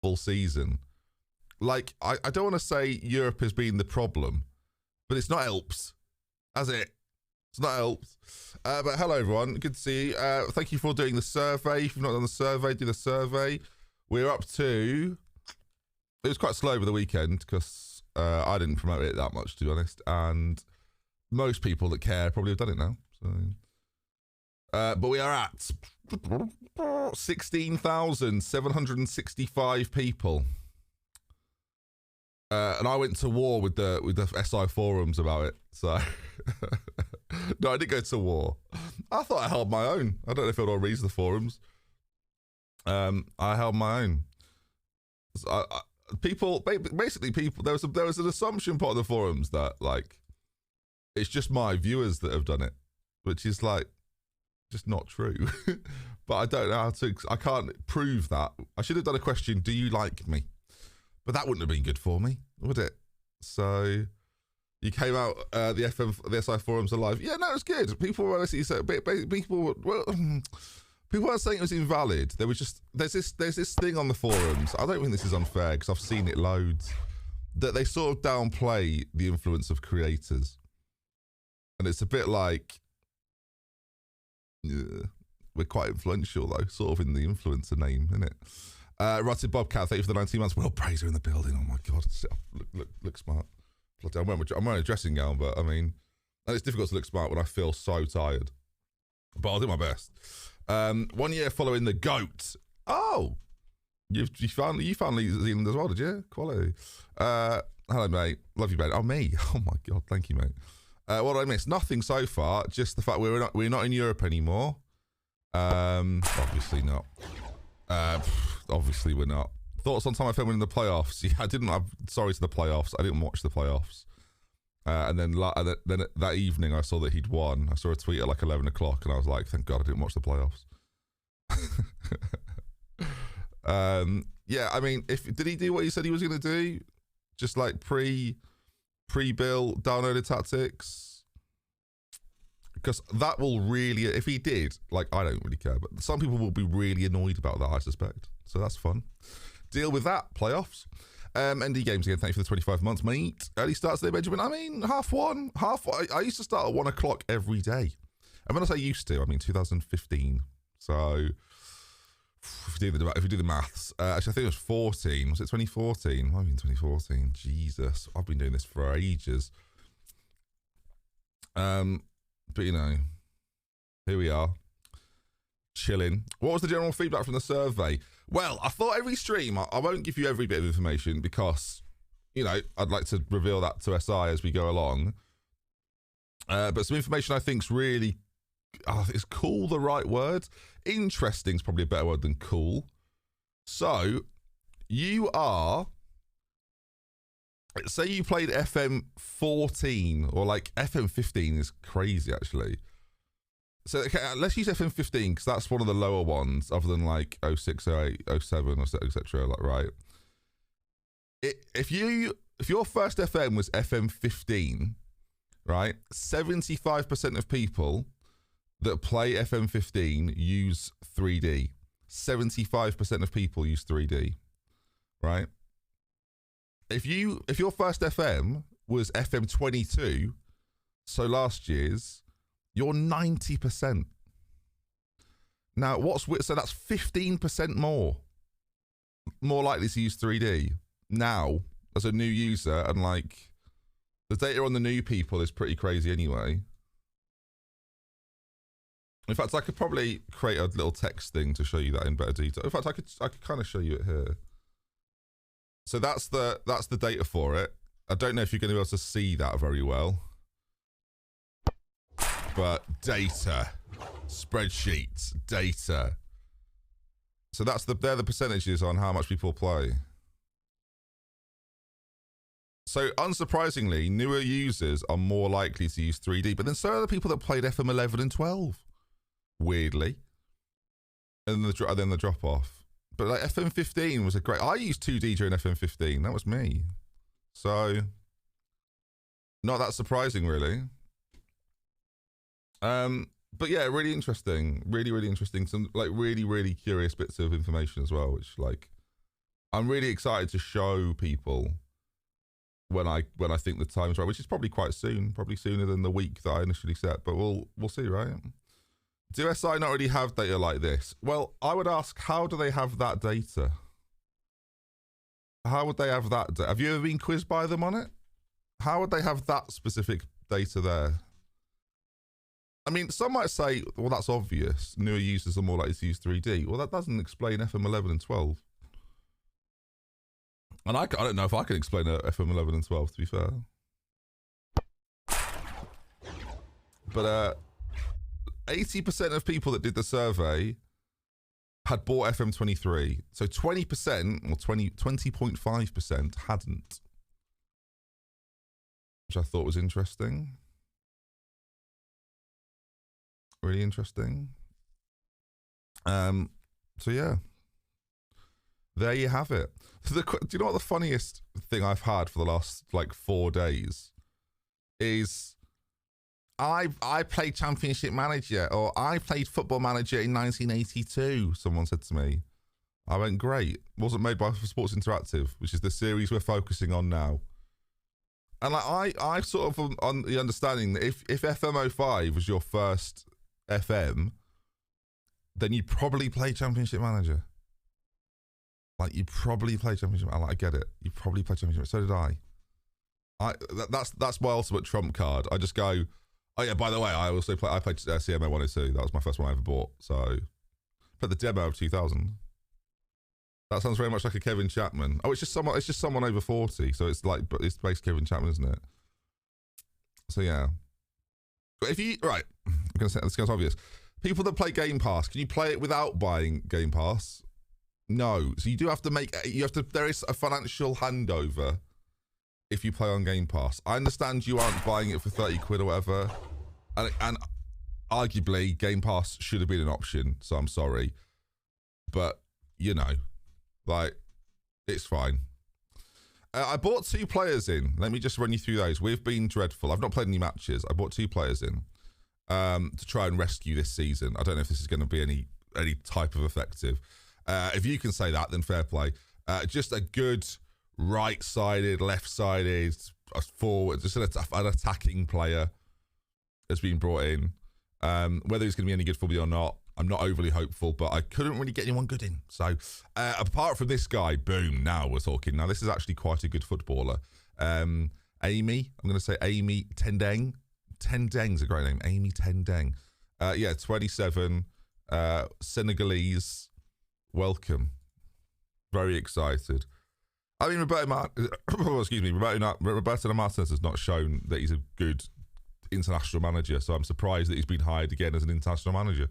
full season. Like, I don't want to say Europe has been the problem, but it's not helps, has it? It's not helps. But hello, everyone. Good to see you. Thank you for doing the survey. If you've not done the survey, do the survey. We're up to... It was quite slow over the weekend because I didn't promote it that much, to be honest. And most people that care probably have done it now. So, but we are at 16,765 people. And I went to war with the SI forums about it. So no, I didn't go to war. I thought I held my own. I don't know if it would read the forums. I held my own. So people. There was an assumption part of the forums that like it's just my viewers that have done it, which is like just not true. But I don't know how to. I can't prove that. I should have done a question. Do you like me? But that wouldn't have been good for me, would it? So you came out the SI forums alive. Yeah, no, it was good. People were people weren't saying it was invalid. There was just there's this thing on the forums. I don't think this is unfair because I've seen it loads. That they sort of downplay the influence of creators, and it's a bit like we're quite influential though, sort of in the influencer name, isn't it? Rutted Bobcat, thank you for the 19 months. Well, Praiser in the building. Oh my God, look smart. I'm wearing a dressing gown, but I mean, and it's difficult to look smart when I feel so tired. But I'll do my best. 1 year following the GOAT. Oh, you found New Zealand as well, did you? Quality. Hello, mate. Love you, mate. Oh, me. Oh my God, thank you, mate. What did I miss? Nothing so far. Just the fact we're not in Europe anymore. Obviously not. Obviously we're not. Thoughts on Tom FM winning the playoffs? Yeah, sorry to the playoffs. I didn't watch the playoffs. And then that evening I saw that he'd won. I saw a tweet at like 11 o'clock and I was like, thank God I didn't watch the playoffs. Yeah, I mean, did he do what he said he was going to do? Just like pre-build downloaded tactics? Because that will really, if he did, like, I don't really care, but some people will be really annoyed about that, I suspect. So that's fun. Deal with that, playoffs. ND Games again, thank you for the 25 months, mate. Early starts there, Benjamin. I mean, half one. I used to start at 1 o'clock every day. And when I say used to, I mean 2015. So if you do the maths, actually I think it was 14. Was it 2014? Might have been 2014. Jesus, I've been doing this for ages. But you know, here we are, chilling. What was the general feedback from the survey? Well, I thought every stream, I won't give you every bit of information because, you know, I'd like to reveal that to SI as we go along. But some information I think's really, is cool the right word? Interesting is probably a better word than cool. So, you are... Say you played FM 14 or like FM 15 is crazy actually. So okay, let's use FM 15 because that's one of the lower ones other than like 06, 08, 07 etc. Like right. If your first FM was FM 15, right? 75% of people that play FM 15 use 3D. 75% of people use 3D, right? If your first FM was FM 22, so last year's, you're 90%. Now, so that's 15% more likely to use 3D now as a new user, and like the data on the new people is pretty crazy anyway. In fact, I could probably create a little text thing to show you that in better detail. In fact, I could kind of show you it here. So that's the data for it. I don't know if you're going to be able to see that very well. But data, spreadsheets, data. So they're the percentages on how much people play. So unsurprisingly, newer users are more likely to use 3D, but then so are the people that played FM 11 and 12. Weirdly. And then the drop off. But like FM 15 was I used 2D during FM 15. That was me. So, not that surprising, really. But yeah, really interesting. Really, really interesting. Some like really, really curious bits of information as well, which like I'm really excited to show people when I think the time's right, which is probably quite soon, probably sooner than the week that I initially set, but we'll see, right? Do SI not already have data like this? Well, I would ask, how do they have that data? How would they have that? Have you ever been quizzed by them on it? How would they have that specific data there? I mean, some might say, well, that's obvious. Newer users are more likely to use 3D. Well, that doesn't explain FM11 and 12. And I don't know if I can explain FM11 and 12, to be fair. But 80% of people that did the survey had bought FM23. So 20%, or 20.5% hadn't. Which I thought was interesting. Really interesting. So yeah. There you have it. Do you know what the funniest thing I've had for the last like 4 days is? I played Championship Manager, or I played Football Manager in 1982. Someone said to me. I went, great. Wasn't made by Sports Interactive, which is the series we're focusing on now. And like I sort of on the understanding that if FM05 was your first FM, then you probably play Championship Manager. Like, you probably play Championship. I get it. You probably play Championship. So did I. That's my ultimate trump card. I just go, oh yeah, by the way, I played CMO 102. That was my first one I ever bought. So, played the demo of 2000. That sounds very much like a Kevin Chapman. Oh, it's just someone over 40. So it's like, but it's based Kevin Chapman, isn't it? So yeah. But if you, right, I'm going to say, this sounds obvious. People that play Game Pass, can you play it without buying Game Pass? No. So you do have to there is a financial handover if you play on Game Pass. I understand you aren't buying it for 30 quid or whatever. And arguably, Game Pass should have been an option. So I'm sorry. But, you know, like, it's fine. I bought 2 players in. Let me just run you through those. We've been dreadful. I've not played any matches. I bought 2 players in to try and rescue this season. I don't know if this is going to be any type of effective. If you can say that, then fair play. Just a good right-sided, left-sided, forward, just an attacking player has been brought in. Whether he's going to be any good for me or not, I'm not overly hopeful, but I couldn't really get anyone good in. So, apart from this guy, boom, now we're talking. Now, this is actually quite a good footballer. Amy, I'm going to say Amy Tendeng. Tendeng's a great name. Amy Tendeng. 27, Senegalese. Welcome. Very excited. I mean, Roberto Martinez has not shown that he's a good international manager, so I'm surprised that he's been hired again as an international manager.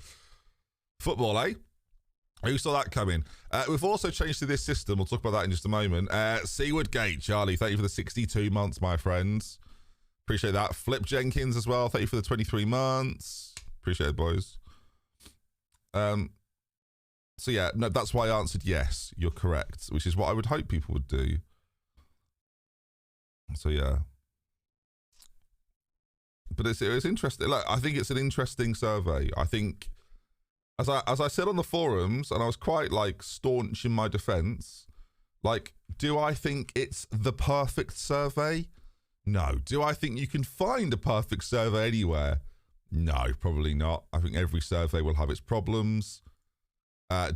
Football, eh? Who saw that coming? We've also changed to this system. We'll talk about that in just a moment. Seaward Gate, Charlie, thank you for the 62 months, my friends. Appreciate that. Flip Jenkins as well. Thank you for the 23 months. Appreciate it, boys. So yeah, no, that's why I answered yes. You're correct, which is what I would hope people would do. So yeah. But it's interesting. Look, I think it's an interesting survey. I think, as I said on the forums, and I was quite like staunch in my defense, like, do I think it's the perfect survey? No. Do I think you can find a perfect survey anywhere? No, probably not. I think every survey will have its problems.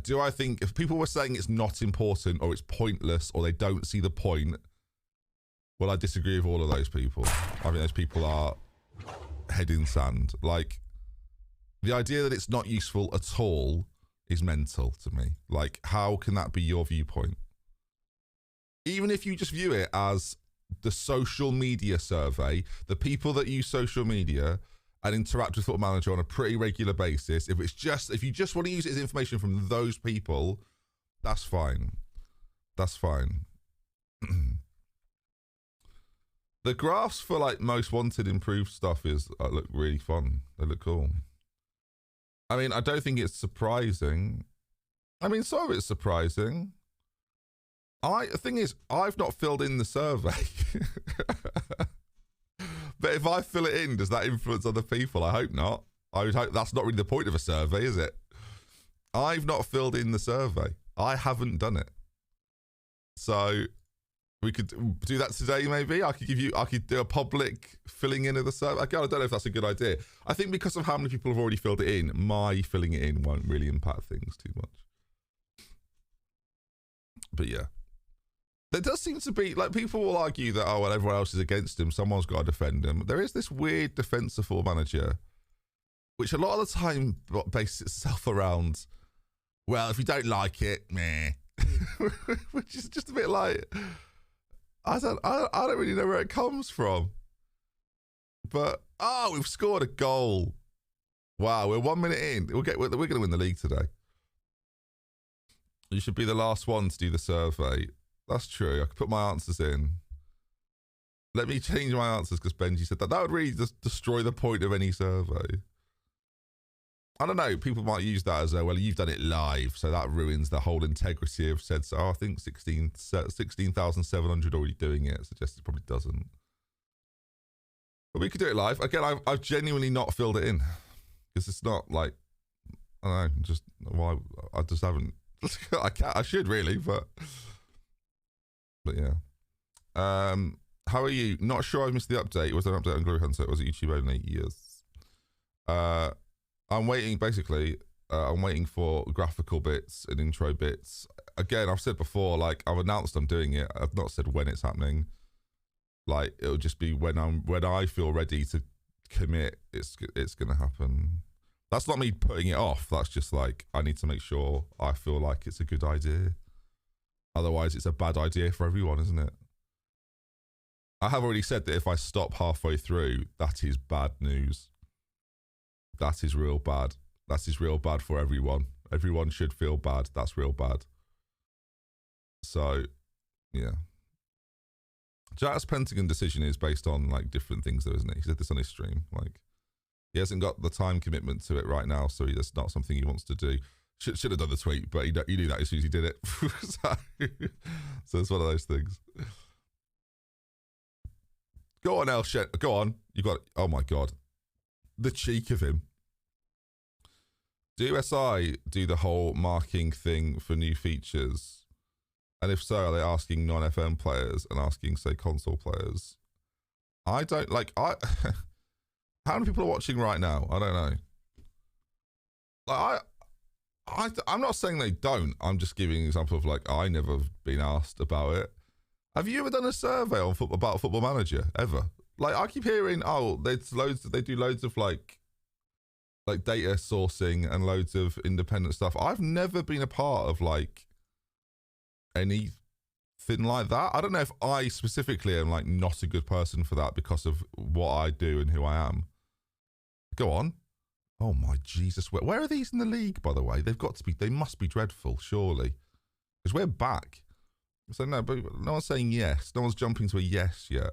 Do I think if people were saying it's not important or it's pointless or they don't see the point, well, I disagree with all of those people. I think those people are head in sand. Like, the idea that it's not useful at all is mental to me. Like, how can that be your viewpoint? Even if you just view it as the social media survey, the people that use social media and interact with Football Manager on a pretty regular basis, if you just want to use it as information from those people, that's fine. That's fine. The graphs for like most wanted improved stuff look really fun. They look cool. I mean, I don't think it's surprising. I mean, some of it's surprising. The thing is, I've not filled in the survey. But if I fill it in, does that influence other people? I hope not. I would hope that's not really the point of a survey, is it? I've not filled in the survey. I haven't done it. So we could do that today, maybe. I could do a public filling in of the survey. Again, I don't know if that's a good idea. I think because of how many people have already filled it in, my filling it in won't really impact things too much. But yeah. There does seem to be, like, people will argue that, oh, well, everyone else is against him, someone's got to defend him. There is this weird defense of Football Manager, which a lot of the time bases itself around, well, if you don't like it, meh. Which is just a bit like, I don't really know where it comes from. But, oh, we've scored a goal. Wow, we're 1 minute in. We're going to win the league today. You should be the last one to do the survey. That's true. I could put my answers in. Let me change my answers because Benji said that. That would really just destroy the point of any survey. I don't know. People might use that as a, well, you've done it live, so that ruins the whole integrity of said. So I think 16,700 already doing it. Suggests it probably doesn't. But we could do it live. Again, I've genuinely not filled it in because it's not like, I don't know, just why I just haven't. I should really, but yeah. How are you? Not sure I missed the update. Was there an update on Glory Hunter? Was it YouTube only? Yes. I'm waiting, basically, I'm waiting for graphical bits and intro bits. Again, I've said before, like, I've announced I'm doing it. I've not said when it's happening. Like, it'll just be when I feel ready to commit, it's gonna happen. That's not me putting it off. That's just like, I need to make sure I feel like it's a good idea. Otherwise, it's a bad idea for everyone, isn't it? I have already said that if I stop halfway through, that is bad news. That is real bad. That is real bad for everyone. Everyone should feel bad. That's real bad. So, yeah. Jack's Pentagon decision is based on, like, different things, though, isn't it? He said this on his stream. Like, he hasn't got the time commitment to it right now, so that's not something he wants to do. Should have done the tweet, but he knew that as soon as he did it. So it's one of those things. Go on, El Shen. Go on. You got it. Oh my God. The cheek of him. Do SI do the whole marking thing for new features? And if so, are they asking non-FM players and asking, say, console players? I don't, like, how many people are watching right now? I don't know. Like, I'm not saying they don't. I'm just giving an example of, like, I never have been asked about it. Have you ever done a survey on about Football Manager ever? Like, I keep hearing, oh, they do loads of like data sourcing and loads of independent stuff. I've never been a part of like anything like that. I don't know if I specifically am like not a good person for that because of what I do and who I am. Go on. Oh my Jesus. Where are these in the league, by the way? They must be dreadful, surely. Because we're back. So no, but no one's saying yes. No one's jumping to a yes yet.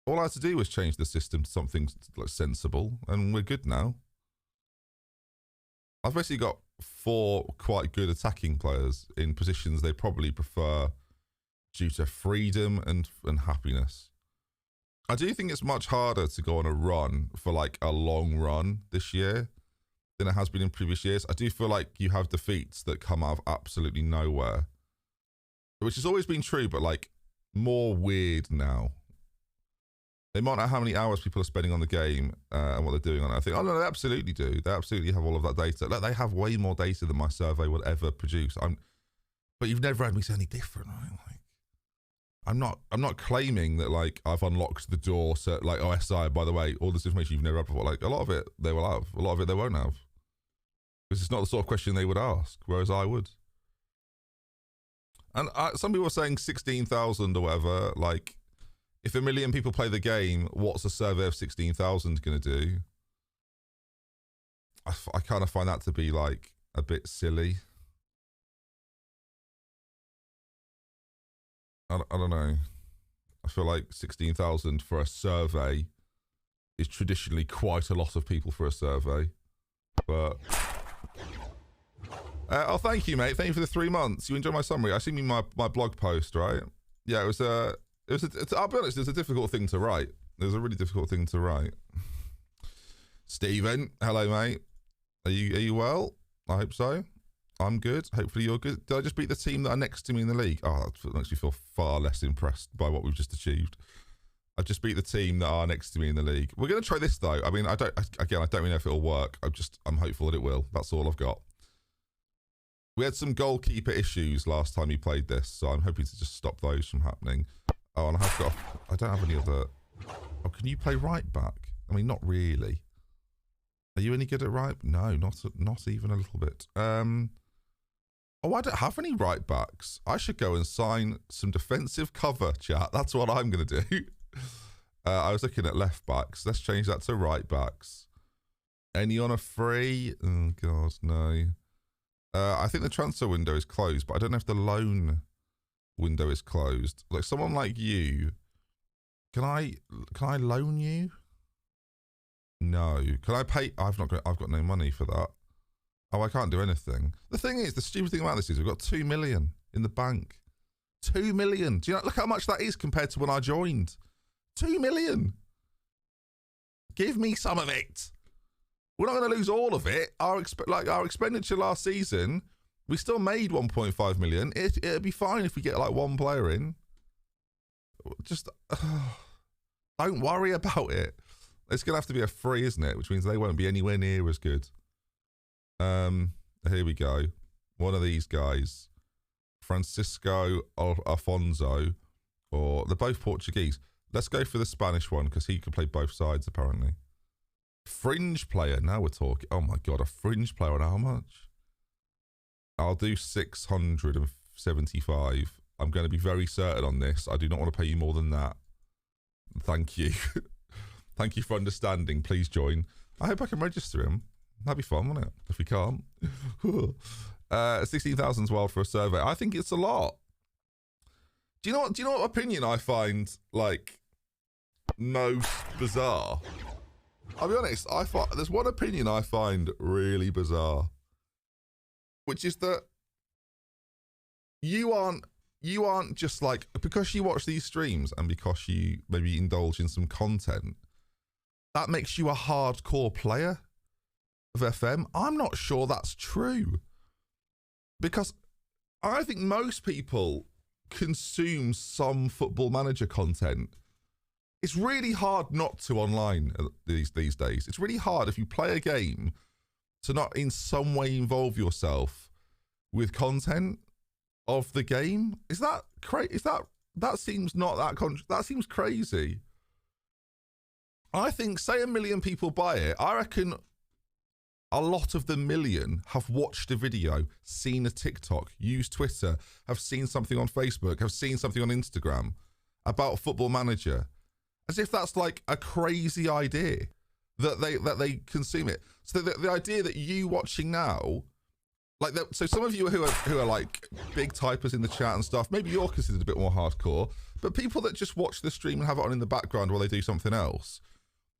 All I had to do was change the system to something like sensible, and we're good now. I've basically got 4 quite good attacking players in positions they probably prefer due to freedom and happiness. I do think it's much harder to go on a run for like a long run this year than it has been in previous years. I do feel like you have defeats that come out of absolutely nowhere, which has always been true, but like more weird now. They might know how many hours people are spending on the game and what they're doing on it. I think, oh no, they absolutely do. They absolutely have all of that data. Like, they have way more data than my survey would ever produce. But you've never had me say any different, right? Like, I'm not claiming that like I've unlocked the door. So like, oh, SI, by the way, all this information you've never had before. Like, a lot of it they will have. A lot of it they won't have. Because it's not the sort of question they would ask, whereas I would. And some people are saying 16,000 or whatever. Like, if 1 million people play the game, what's a survey of 16,000 going to do? I kind of find that to be like a bit silly. I don't know. I feel like 16,000 for a survey is traditionally quite a lot of people for a survey. But oh, thank you, mate. Thank you for the 3 months. You enjoyed my summary. I seen my blog post, right? Yeah, I'll be honest, it's a difficult thing to write. It was a really difficult thing to write. Stephen, hello, mate. Are you well? I hope so. I'm good. Hopefully you're good. Did I just beat the team that are next to me in the league? Oh, that makes me feel far less impressed by what we've just achieved. I just beat the team that are next to me in the league. We're going to try this though. I mean, I don't really know if it'll work. I'm hopeful that it will. That's all I've got. We had some goalkeeper issues last time we played this, so I'm hoping to just stop those from happening. Oh, and I don't have any other. Oh, can you play right back? I mean, not really. Are you any good at right? No, not even a little bit. Oh, I don't have any right backs. I should go and sign some defensive cover, chat. That's what I'm going to do. I was looking at left backs. Let's change that to right backs. Any on a free? Oh, God, no. I think the transfer window is closed, but I don't know if the loan window is closed. Like someone like you, can I loan you? No. Can I pay? I've got no money for that. Oh, I can't do anything. The thing is, the stupid thing about this is we've got 2 million in the bank. 2 million. Do you know, look how much that is compared to when I joined. 2 million. Give me some of it. We're not going to lose all of it. Our expenditure last season, we still made 1.5 million. It'd be fine if we get like one player in. Just don't worry about it. It's going to have to be a free, isn't it? Which means they won't be anywhere near as good. Here we go. One of these guys, Francisco Afonso, or they're both Portuguese. Let's go for the Spanish one because he can play both sides apparently. Fringe player. Now we're talking. Oh my God, a fringe player on how much? I'll do 675. I'm going to be very certain on this. I do not want to pay you more than that. Thank you. Thank you for understanding. Please join. I hope I can register him. That'd be fun, wouldn't it? If we can't. 16,000's wild for a survey. I think it's a lot. Do you know what opinion I find like most bizarre? I'll be honest, there's one opinion I find really bizarre, which is that you aren't just like, because you watch these streams and because you maybe indulge in some content, that makes you a hardcore player of FM. I'm not sure that's true, because I think most people consume some Football Manager content. It's really hard not to online these days. It's really hard if you play a game to not in some way involve yourself with content of the game. Is that crazy? That seems not that seems crazy. I think, say 1 million people buy it, I reckon a lot of the million have watched a video, seen a TikTok, used Twitter, have seen something on Facebook, have seen something on Instagram about Football Manager, as if that's like a crazy idea that they consume it. So the idea that you watching now, like that, so some of you who are like big typers in the chat and stuff, maybe you're considered a bit more hardcore, but people that just watch the stream and have it on in the background while they do something else,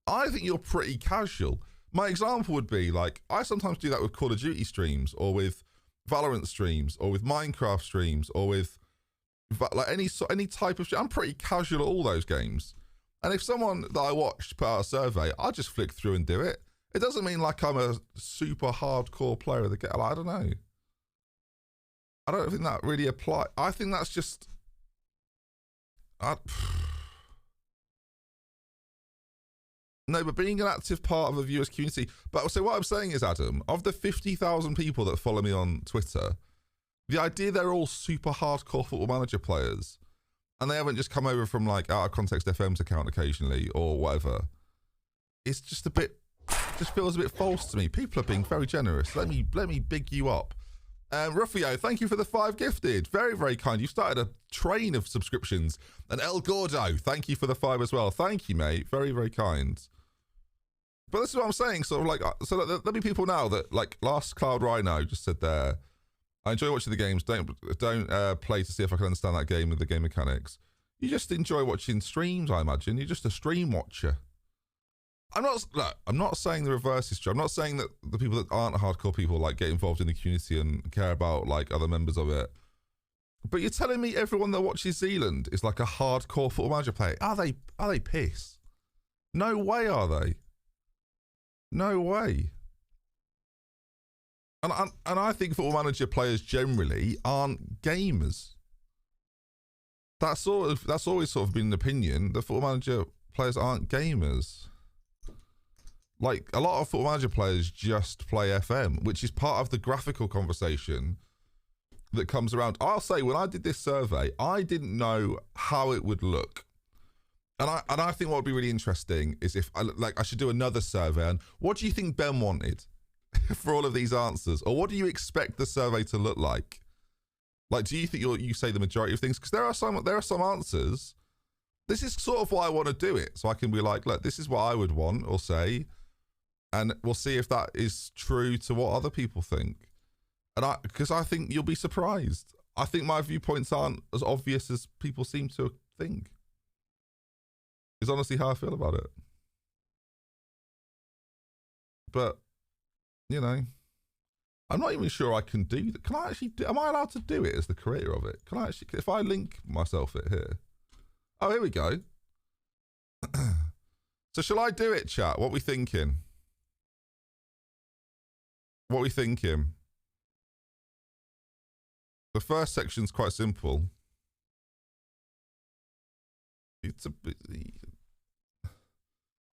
I think you're pretty casual. My example would be like, I sometimes do that with Call of Duty streams, or with Valorant streams, or with Minecraft streams, or with like any type of. I'm pretty casual at all those games. And if someone that I watched put out a survey, I'll just flick through and do it. It doesn't mean like I'm a super hardcore player of the game. I don't know. I don't think that really applies. I think that's just. No, but being an active part of a viewer's community. But so what I'm saying is, Adam, of the 50,000 people that follow me on Twitter, the idea they're all super hardcore Football Manager players, and they haven't just come over from like Out of Context FM's account occasionally or whatever, it's just just feels a bit false to me. People are being very generous. Let me big you up. Rufio, thank you for the 5 gifted. Very, very kind. You started a train of subscriptions. And El Gordo, thank you for the 5 as well. Thank you, mate. Very, very kind. But this is what I'm saying. Sort of like, so there'll be people now that, like, Last Cloud Rhino just said there, I enjoy watching the games. Don't play to see if I can understand that game with the game mechanics. You just enjoy watching streams, I imagine. You're just a stream watcher. I'm not saying the reverse is true. I'm not saying that the people that aren't hardcore people like get involved in the community and care about like other members of it. But you're telling me everyone that watches Zealand is like a hardcore Football Manager player? Are they piss? No way are they. No way. And I think Football Manager players generally aren't gamers. That's always sort of been an opinion. The Football Manager players aren't gamers. Like, a lot of Football Manager players just play FM, which is part of the graphical conversation that comes around. I'll say, when I did this survey, I didn't know how it would look. And I think what would be really interesting is if I should do another survey. And what do you think Ben wanted for all of these answers? Or what do you expect the survey to look like? Like, do you think you say the majority of things? Because there are some answers. This is sort of why I want to do it. So I can be like, look, this is what I would want or say. And we'll see if that is true to what other people think. And because I think you'll be surprised. I think my viewpoints aren't as obvious as people seem to think. Is honestly how I feel about it. But, you know, I'm not even sure I can do that. Can I actually am I allowed to do it as the creator of it? Can I actually, if I link myself it here? Oh, here we go. So shall I do it, chat? What we thinking? What we thinking? The first section's quite simple. It's a bit...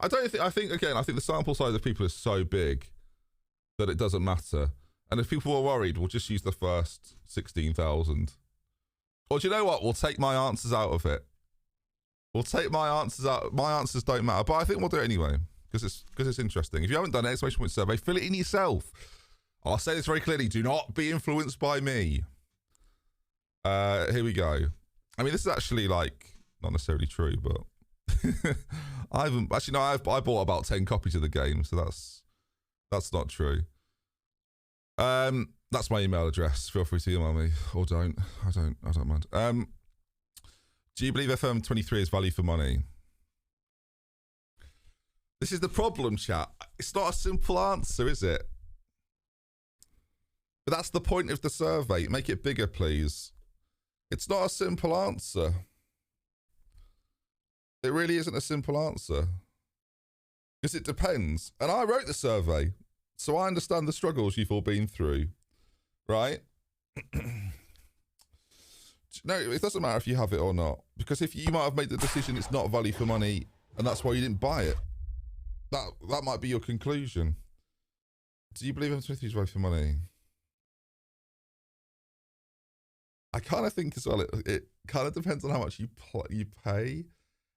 I think the sample size of people is so big that it doesn't matter. And if people are worried, we'll just use the first 16,000. Or do you know what? We'll take my answers out of it. We'll take my answers out. My answers don't matter, but I think we'll do it anyway because it's interesting. If you haven't done an exclamation point survey, fill it in yourself. I'll say this very clearly. Do not be influenced by me. Here we go. I mean, this is actually like not necessarily true, but I bought about 10 copies of the game, so that's not true. That's my email address. Feel free to email me or don't. I don't mind. Do you believe FM23 is value for money? This is the problem, chat. It's not a simple answer, is it? But that's the point of the survey. Make it bigger, please. It's not a simple answer. It really isn't a simple answer. Because it depends. And I wrote the survey, so I understand the struggles you've all been through. Right? No, it doesn't matter if you have it or not. Because if you might have made the decision it's not value for money, and that's why you didn't buy it. That might be your conclusion. Do you believe M23 is value for money? I kind of think as well, it kind of depends on how much you pay.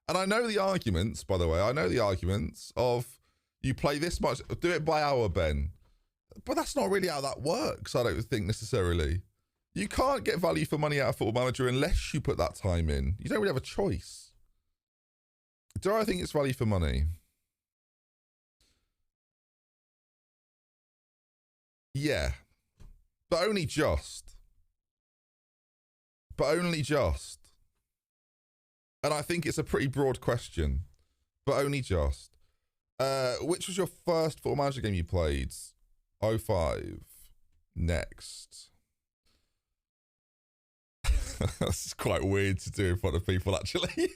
And I know the arguments, by the way. I know the arguments of you play this much, do it by hour, Ben. But that's not really how that works, I don't think, necessarily. You can't get value for money out of Football Manager unless you put that time in. You don't really have a choice. Do I think it's value for money? Yeah. But only just. But only just. And I think it's a pretty broad question. But only just. Which was your first Football Manager game you played? 05. Next. This is quite weird to do in front of people, actually.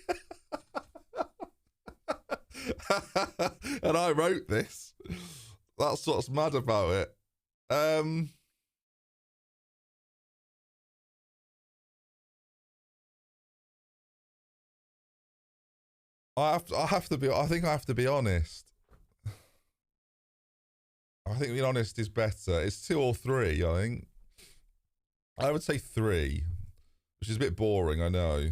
And I wrote this. That's what's mad about it. I think I have to be honest. I think being honest is better. It's 2 or 3, I think. I would say 3, which is a bit boring, I know.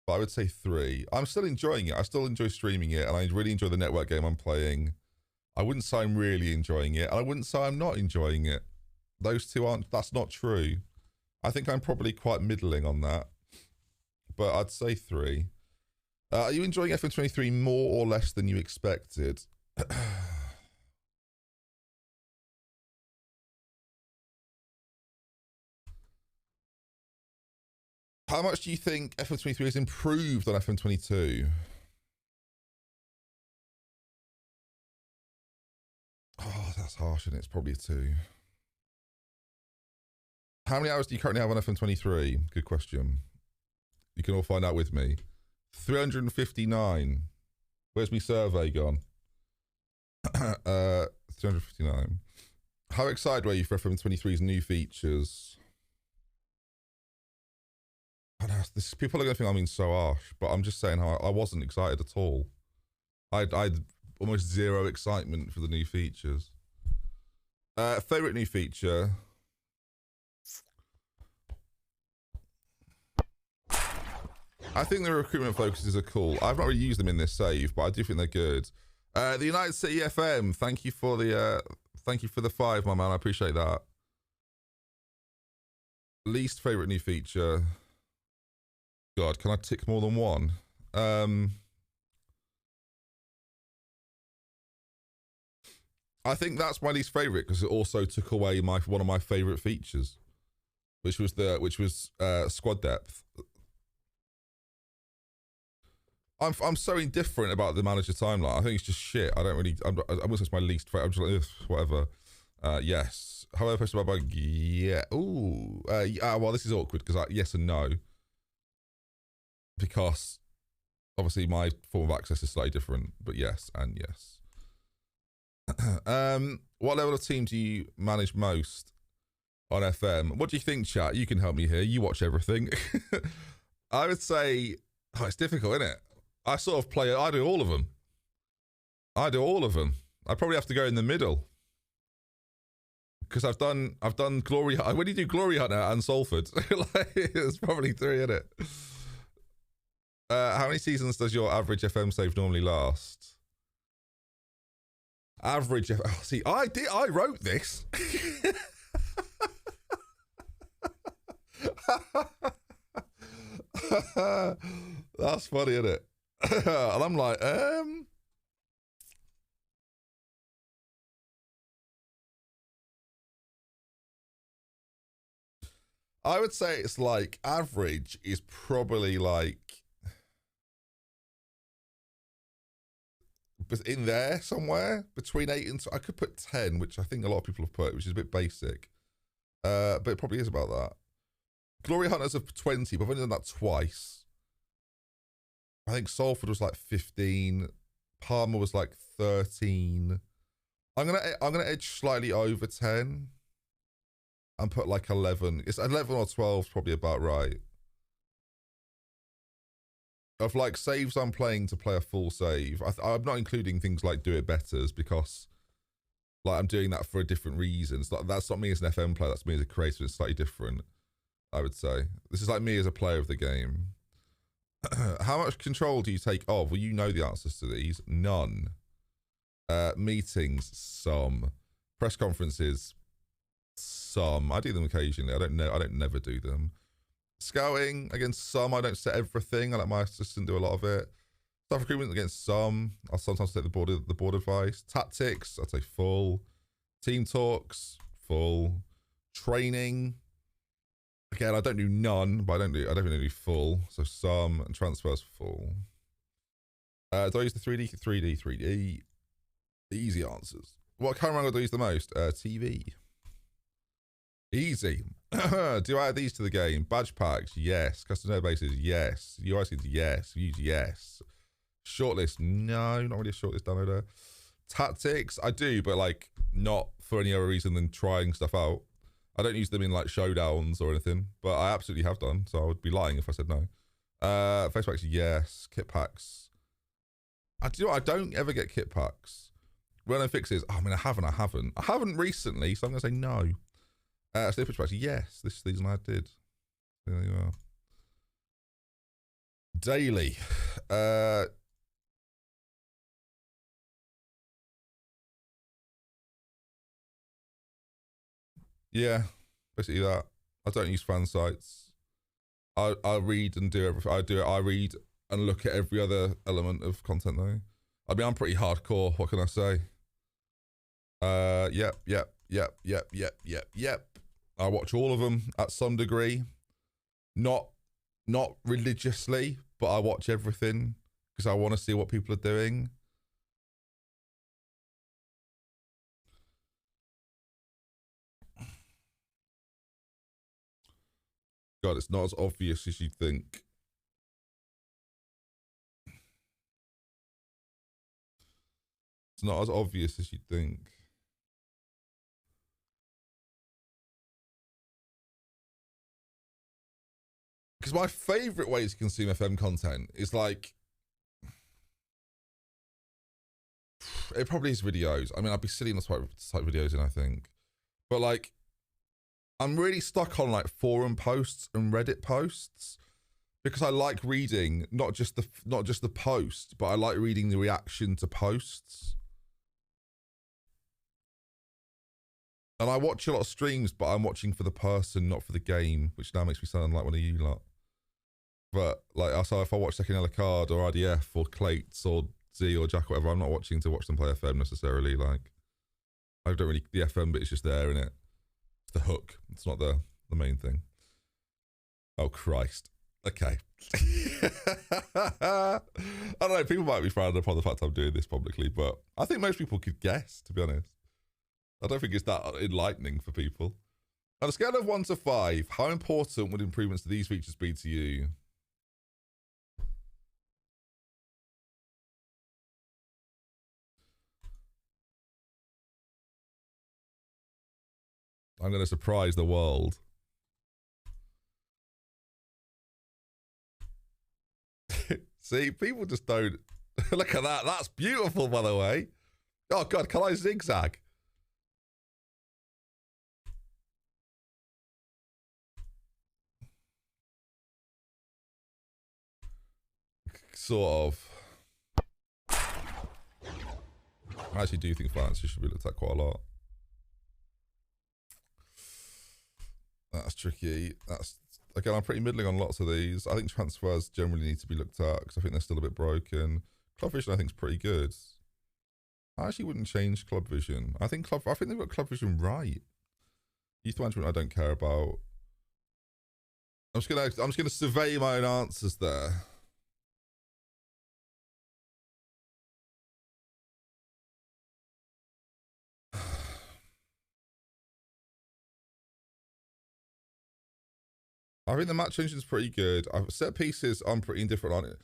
But I would say 3. I'm still enjoying it. I still enjoy streaming it, and I really enjoy the network game I'm playing. I wouldn't say I'm really enjoying it, and I wouldn't say I'm not enjoying it. Those two aren't, that's not true. I think I'm probably quite middling on that. But I'd say 3. Are you enjoying FM23 more or less than you expected? How much do you think FM23 has improved on FM22? Oh, that's harsh, and it's probably a 2. How many hours do you currently have on FM23? Good question. You can all find out with me. 359. Where's my survey gone? 359. How excited were you for FM23's new features? I know, people are going to think I'm being so harsh, but I'm just saying how I wasn't excited at all. I'd almost zero excitement for the new features. Favorite new feature? I think the recruitment focuses are cool. I've not really used them in this save, but I do think they're good. The United City FM, thank you for the 5, my man. I appreciate that. Least favorite new feature. God, can I tick more than one? I think that's my least favorite because it also took away one of my favorite features, which was squad depth. I'm so indifferent about the manager timeline. I think it's just shit. I don't really. I'm gonna say it's my least favorite. I'm just like, whatever. Yes. However, posted about yeah. Ooh. Well, this is awkward because yes and no. Because obviously my form of access is slightly different, but yes and yes. What level of team do you manage most on FM? What do you think, chat? You can help me here. You watch everything. I would say, it's difficult, isn't it? I sort of play. I do all of them. I probably have to go in the middle because I've done Glory Hunt. When you do Glory Hunter and Salford, like, it's probably 3, isn't it? How many seasons does your average FM save normally last? Average. See, I wrote this. That's funny, isn't it? And I'm like, I would say it's like average is probably like in there somewhere between 8 and I could put 10, which I think a lot of people have put, which is a bit basic. But it probably is about that. Glory Hunters of 20, but I've only done that twice. I think Salford was like 15. Palmer was like 13. I'm gonna edge slightly over 10 and put like 11. It's 11 or 12 is probably about right. Of like saves I'm playing to play a full save. I'm not including things like do it betters because like I'm doing that for a different reason. That's not me as an FM player. That's me as a creator. It's slightly different, I would say. This is like me as a player of the game. How much control do you take of? Well, you know the answers to these. None. Meetings, some. Press conferences, some. I do them occasionally. I don't never do them. Scouting, against some. I don't set everything. I let my assistant do a lot of it. Staff recruitment against some. I'll sometimes take the board advice. Tactics, I'd say full. Team talks, full. Training. Again, I don't do none, but I don't really do full. So some, and transfers full. Do I use the 3D? 3D. Easy answers. What camera angle do I use the most? TV. Easy. Do I add these to the game? Badge packs? Yes. Custom databases? Yes. UI skins? Yes. Views? Yes. Shortlist? No, not really a shortlist downloader. Tactics? I do, but like not for any other reason than trying stuff out. I don't use them in like showdowns or anything, but I absolutely have done, so I would be lying if I said no. Face packs? Yes. Kit packs? I don't ever get kit packs. Run fixes? I mean, I haven't recently, so I'm gonna say no. Slippage packs? Yes, this season I did. There you are. Daily. Yeah, basically that. I don't use fan sites. I read and do everything. I read and look at every other element of content though. I mean, I'm pretty hardcore. What can I say? Yep. I watch all of them at some degree. Not religiously, but I watch everything because I want to see what people are doing. God, it's not as obvious as you'd think. It's not as obvious as you'd think. because my favourite way to consume FM content is like, it probably is videos. I mean, I'd be silly not to type videos in, I think. But like, I'm really stuck on like forum posts and Reddit posts because I like reading not just the post, but I like reading the reaction to posts. And I watch a lot of streams, but I'm watching for the person, not for the game, which now makes me sound like one of you lot. But like, so if I watch Second Yellow Card or RDF or Clates or Z or Jack or whatever, I'm not watching to watch them play FM necessarily. Like, I don't really, the FM bit is just there, innit? It's the hook. It's not the main thing. Oh, Christ. Okay. I don't know, people might be frowned upon the fact I'm doing this publicly, but I think most people could guess, to be honest. I don't think it's that enlightening for people. On a scale of 1 to 5, how important would improvements to these features be to you? I'm going to surprise the world. See, people just don't... Look at that. That's beautiful, by the way. Oh, God, can I zigzag? Sort of. I actually do think finances should be looked at quite a lot. That's tricky. That's, again, I'm pretty middling on lots of these. I think transfers generally need to be looked at because I think they're still a bit broken. Club Vision, I think, is pretty good. I actually wouldn't change Club Vision. I think they've got Club Vision right. Youth management, I don't care about. I'm just gonna survey my own answers there. I think the match engine is pretty good. I've set pieces, I'm pretty indifferent on it.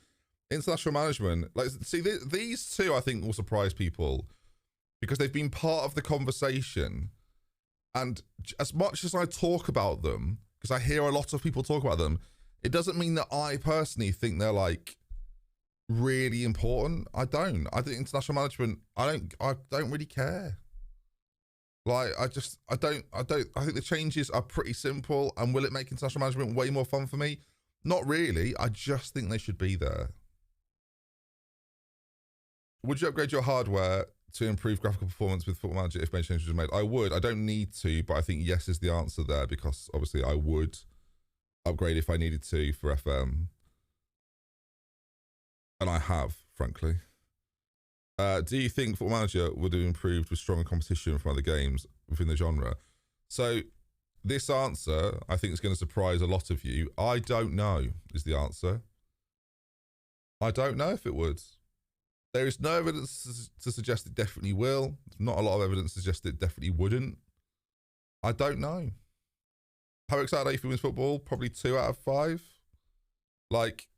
International management, like, see, these two I think will surprise people because they've been part of the conversation. And as much as I talk about them, because I hear a lot of people talk about them, it doesn't mean that I personally think they're like really important. I don't. I think international management, I don't really care. Like, I think the changes are pretty simple. And will it make international management way more fun for me? Not really. I just think they should be there. Would you upgrade your hardware to improve graphical performance with Football Manager if major changes were made? I would. I don't need to, but I think yes is the answer there because obviously I would upgrade if I needed to for FM. And I have, frankly. Do you think Football Manager would have improved with stronger competition from other games within the genre? So this answer, I think, is going to surprise a lot of you. I don't know is the answer. I don't know if it would. There is no evidence to suggest it definitely will. Not a lot of evidence to suggest it definitely wouldn't. I don't know. How excited are you for women's football? Probably 2 out of 5. Like,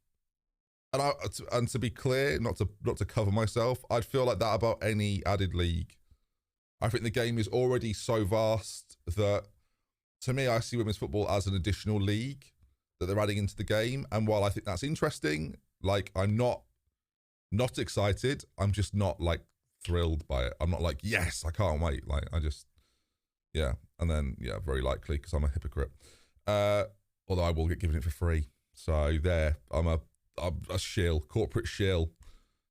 and to be clear, not to cover myself, I'd feel like that about any added league. I think the game is already so vast that, to me, I see women's football as an additional league that they're adding into the game. And while I think that's interesting, like, I'm not excited. I'm just not like thrilled by it. I'm not like, yes, I can't wait. Like, I just, yeah. And then, yeah, very likely because I'm a hypocrite. Although I will get given it for free. So there, I'm a shill, corporate shill.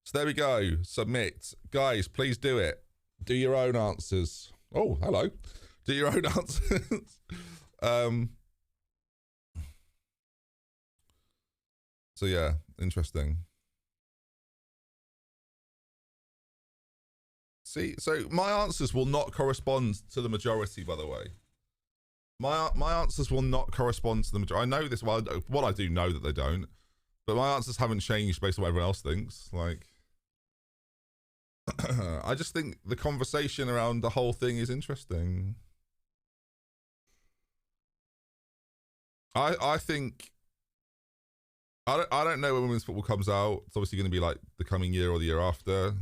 So there we go. Submit. Guys, please do it. Do your own answers. Oh, hello. Do your own answers. So yeah, interesting. See, so my answers will not correspond to the majority, by the way. My answers will not correspond to the majority. I know this, well, I do know that they don't. But my answers haven't changed based on what everyone else thinks. Like, I just think the conversation around the whole thing is interesting. I think, I don't know when women's football comes out. It's obviously going to be like the coming year or the year after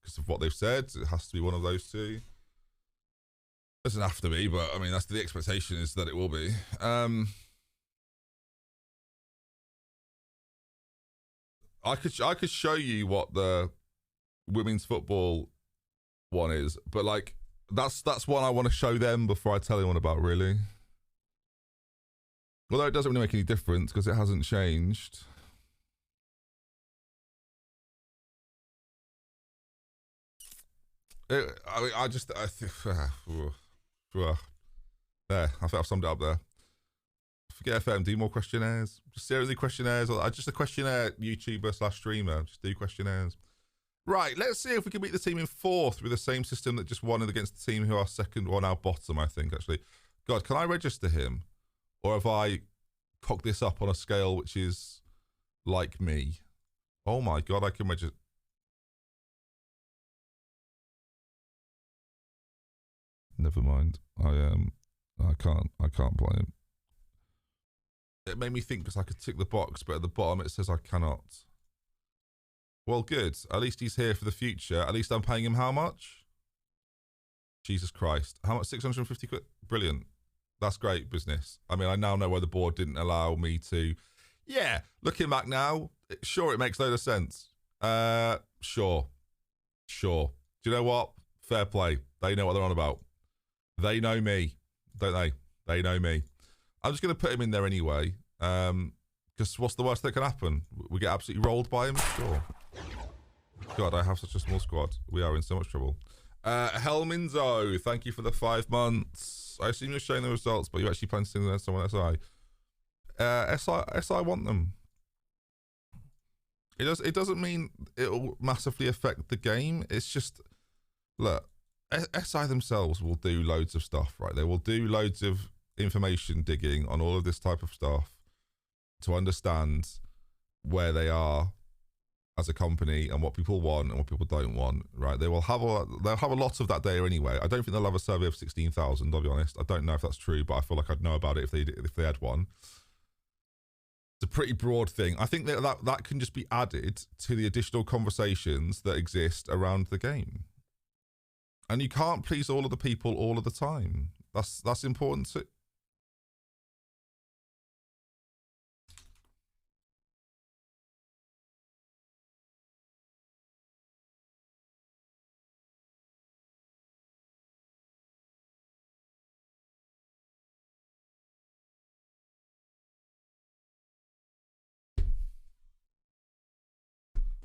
because of what they've said. It has to be one of those two. It doesn't have to be, but I mean, that's the expectation is that it will be. I could show you what the women's football one is, but like that's one I want to show them before I tell anyone about, really. Although it doesn't really make any difference because it hasn't changed. There, I think I've summed it up there. Forget FM, do more questionnaires. Just seriously questionnaires. Just a questionnaire YouTuber / streamer. Just do questionnaires. Right, let's see if we can beat the team in fourth with the same system that just won against the team who are second or now bottom, I think, actually. God, can I register him? Or have I cocked this up on a scale which is like me? Oh my God, I can register. Never mind. I can't play him. It made me think because I could tick the box, but at the bottom it says I cannot. Well, good. At least he's here for the future. At least I'm paying him how much? Jesus Christ. How much? 650 quid? Brilliant. That's great business. I mean, I now know why the board didn't allow me to... Yeah, looking back now, sure, it makes a load of sense. Sure. Do you know what? Fair play. They know what they're on about. They know me, don't they? They know me. I'm just going to put him in there anyway. Because what's the worst that can happen? We get absolutely rolled by him? Sure. God, I have such a small squad. We are in so much trouble. Helminzo, thank you for the 5 months. I assume you're showing the results, but you actually plan to sing someone SI. SI want them. It doesn't mean it'll massively affect the game. It's just, look, SI themselves will do loads of stuff, right? They will do loads of information digging on all of this type of stuff to understand where they are as a company and what people want and what people don't want, right? They'll have a lot of that data anyway. I don't think they'll have a survey of 16,000, I'll be honest. I don't know if that's true, but I feel like I'd know about it if they had one. It's a pretty broad thing. I think that can just be added to the additional conversations that exist around the game. And you can't please all of the people all of the time. That's important too.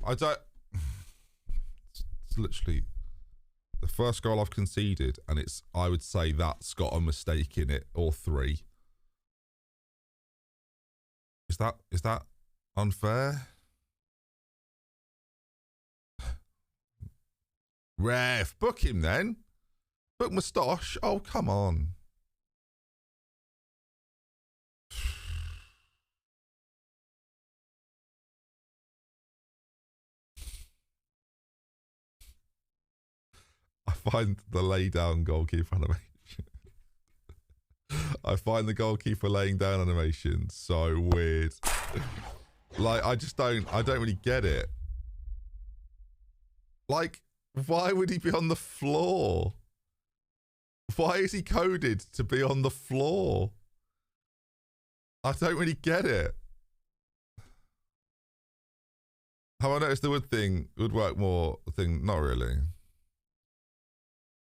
It's literally the first goal I've conceded, and I would say that's got a mistake in it, or 3. Is that unfair? Ref, book him then. Book Moustache. Oh, come on. I find the lay down goalkeeper animation. I find the goalkeeper laying down animation so weird. Like, I don't really get it. Like, why would he be on the floor? Why is he coded to be on the floor? I don't really get it. Have I noticed the woodwork more thing? Not really.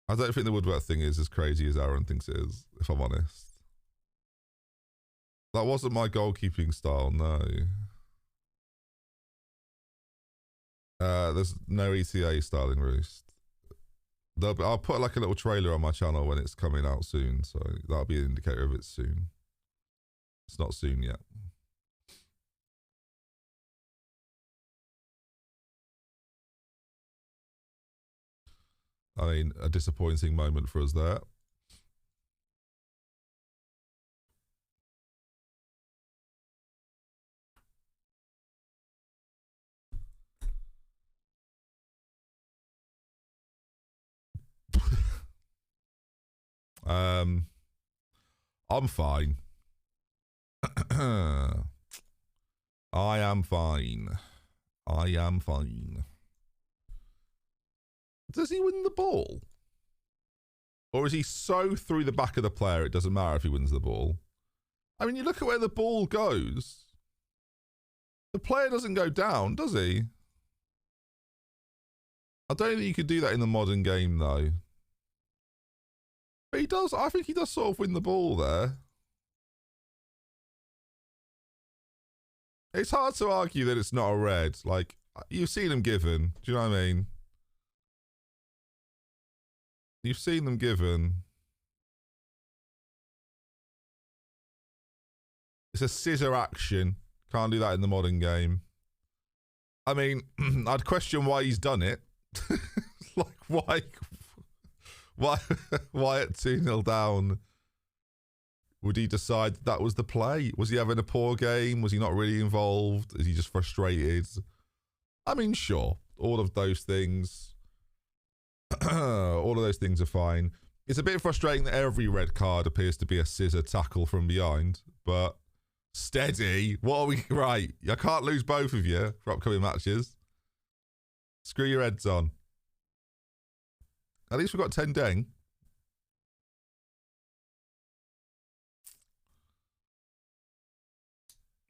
I don't think the woodwork thing is as crazy as Aaron thinks it is, if I'm honest. That wasn't my goalkeeping style, no. There's no ETA styling roost. I'll put like a little trailer on my channel when it's coming out soon, so that'll be an indicator of it soon. It's not soon yet. I mean, a disappointing moment for us there. I'm fine. I am fine. I am fine. Does he win the ball? Or is he so through the back of the player it doesn't matter if he wins the ball? I mean, you look at where the ball goes. The player doesn't go down, does he? I don't think you could do that in the modern game, though. But he does. I think he does sort of win the ball there. It's hard to argue that it's not a red. Like, you've seen them given. Do you know what I mean? You've seen them given. It's a scissor action. Can't do that in the modern game. I mean, I'd question why he's done it. Like, why at 2-0 down would he decide that was the play? Was he having a poor game? Was he not really involved? Is he just frustrated? I mean, sure, all of those things, all of those things are fine. It's a bit frustrating that every red card appears to be a scissor tackle from behind, but steady. What are we? Right, I can't lose both of you for upcoming matches. Screw your heads on. At least we've got 10 deng.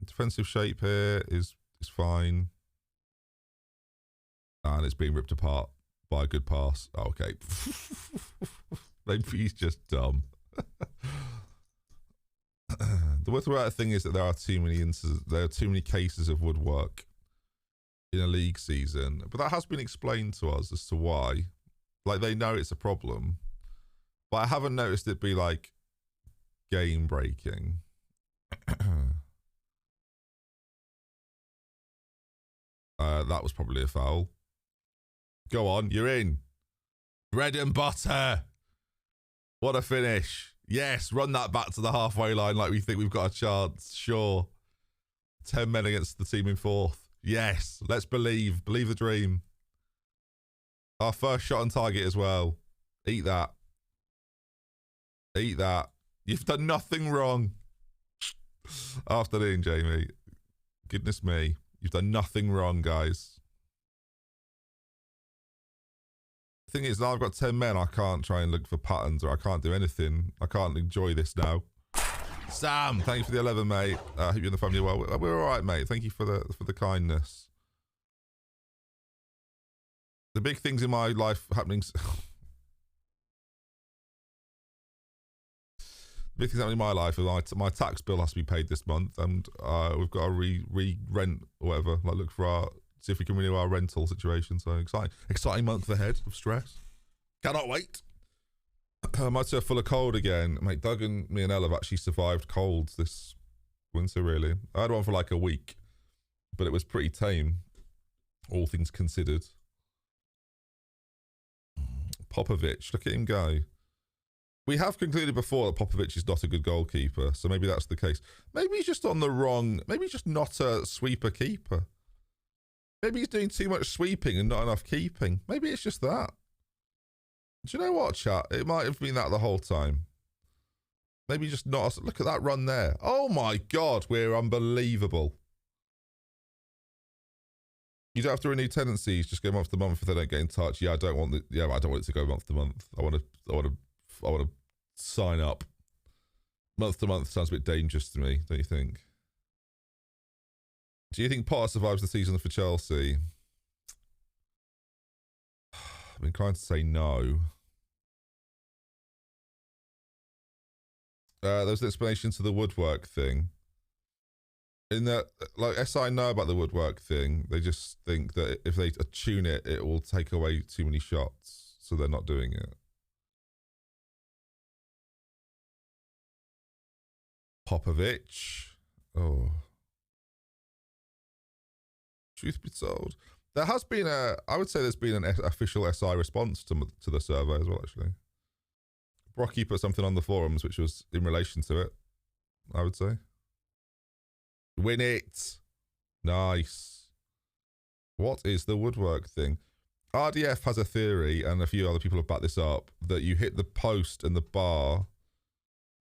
Defensive shape here is fine. And it's being ripped apart by a good pass. Oh, okay. Maybe he's just dumb. The worthwhile thing is that there are too many cases of woodwork in a league season. But that has been explained to us as to why. Like, they know it's a problem. But I haven't noticed it be, like, game breaking. That was probably a foul. Go on, you're in. Bread and butter. What a finish. Yes, run that back to the halfway line like we think we've got a chance. Sure. 10 men against the team in fourth. Yes, let's believe. Believe the dream. Our first shot on target as well. Eat that. Eat that. You've done nothing wrong. Afternoon, Jamie. Goodness me. You've done nothing wrong, guys. The thing is, now I've got 10 men, I can't try and look for patterns, or I can't do anything. I can't enjoy this now. Sam, thank you for the 11, mate. I hope you and the family are well. We're all right, mate. Thank you for the kindness. The big things in my life happening. Big things happening in my life is my tax bill has to be paid this month, and we've got to re-rent or whatever. Like, look for see if we can renew our rental situation. So exciting month ahead of stress. Cannot wait. I might say full of cold again. Mate, Doug and me and Elle have actually survived colds this winter, really. I had one for like a week, but it was pretty tame, all things considered. Popovic, look at him go. We have concluded before that Popovic is not a good goalkeeper, so maybe that's the case. Maybe he's just on the wrong... Maybe he's just not a sweeper keeper. Maybe he's doing too much sweeping and not enough keeping. Maybe it's just that. Do you know what, chat? It might have been that the whole time. Maybe just not... Look at that run there. Oh my God, we're unbelievable. You don't have to renew tenancies, just go month to month if they don't get in touch. Yeah, I don't want it to go month to month. I want to sign up. Month to month sounds a bit dangerous to me, don't you think? Do you think Potter survives the season for Chelsea? I'm inclined to say no. There was an explanation to the woodwork thing. In that, like, SI know about the woodwork thing. They just think that if they tune it, it will take away too many shots. So they're not doing it. Popovic. Oh. Truth be told. There has been I would say there's been an official SI response to the survey as well, actually. Brocky put something on the forums which was in relation to it, I would say. Win it. Nice. What is the woodwork thing? RDF has a theory, and a few other people have backed this up, that you hit the post and the bar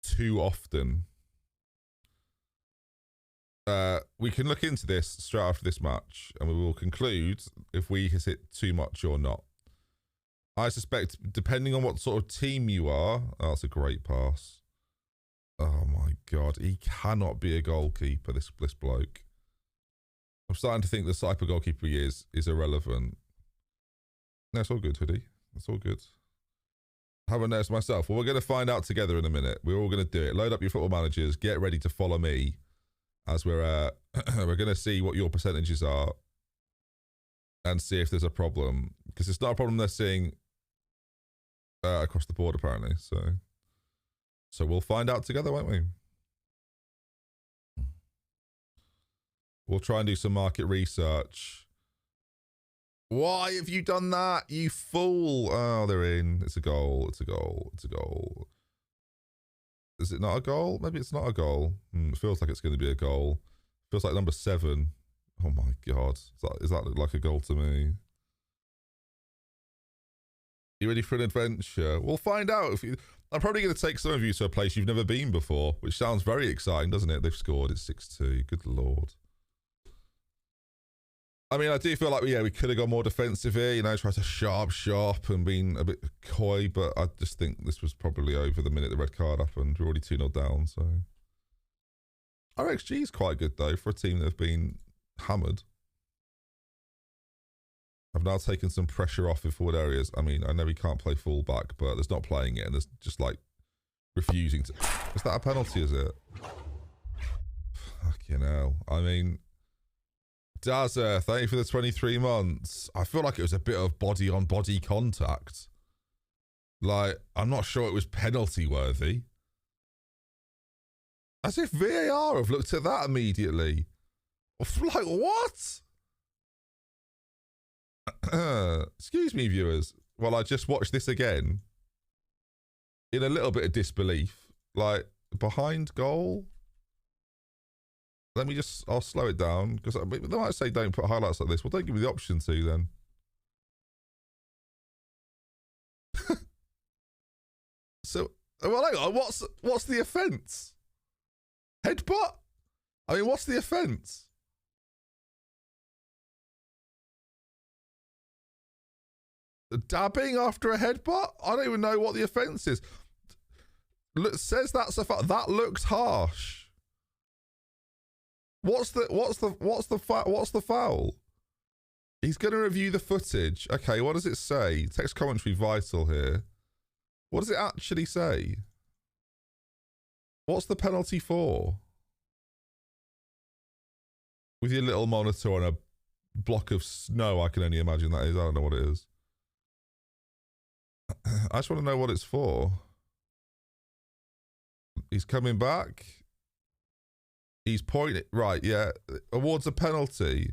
too often. We can look into this straight after this match, and we will conclude if we hit it too much or not. I suspect, depending on what sort of team you are... Oh, that's a great pass. Oh my God, he cannot be a goalkeeper, this bloke. I'm starting to think the Cyper goalkeeper is irrelevant. No, it's all good, Hoodie. It's all good. Haven't noticed myself. Well, we're going to find out together in a minute. We're all going to do it. Load up your football managers. Get ready to follow me as we're we're going to see what your percentages are and see if there's a problem. Because it's not a problem they're seeing across the board, apparently. So we'll find out together, won't we? We'll try and do some market research. Why have you done that, you fool? Oh, they're in. It's a goal. It's a goal. It's a goal. Is it not a goal? Maybe it's not a goal. It feels like it's going to be a goal. Feels like number 7. Oh my God. Does that look like a goal to me? You ready for an adventure? We'll find out. I'm probably going to take some of you to a place you've never been before, which sounds very exciting, doesn't it? They've scored. It's 6-2. Good Lord. I mean, I do feel like, yeah, we could have gone more defensive here, you know, tried to sharp and been a bit coy, but I just think this was probably over the minute the red card happened. We're already 2-0 down, so. Our XG is quite good, though, for a team that have been hammered. I've now taken some pressure off in forward areas. I mean, I know he can't play full back, but there's not playing it, and there's just, like, refusing to... Is that a penalty, is it? Fucking hell. I mean... Dazza, thank you for the 23 months. I feel like it was a bit of body-on-body contact. Like, I'm not sure it was penalty worthy. As if VAR have looked at that immediately. Like, what? Excuse me, viewers. Well, I just watched this again. In a little bit of disbelief. Like, behind goal? Let me just, I'll slow it down, because they might say don't put highlights like this. Well, don't give me the option to, then. So, well, hang on, what's the offence? Headbutt? I mean, what's the offence? Dabbing after a headbutt? I don't even know what the offence is. Look, says that's a fact. That looks harsh. What's the foul? He's going to review the footage. Okay, what does it say? Text commentary vital here. What does it actually say? What's the penalty for? With your little monitor on a block of snow, I can only imagine that is. I don't know what it is. I just want to know what it's for. He's coming back. He's pointing, right, yeah. Awards a penalty.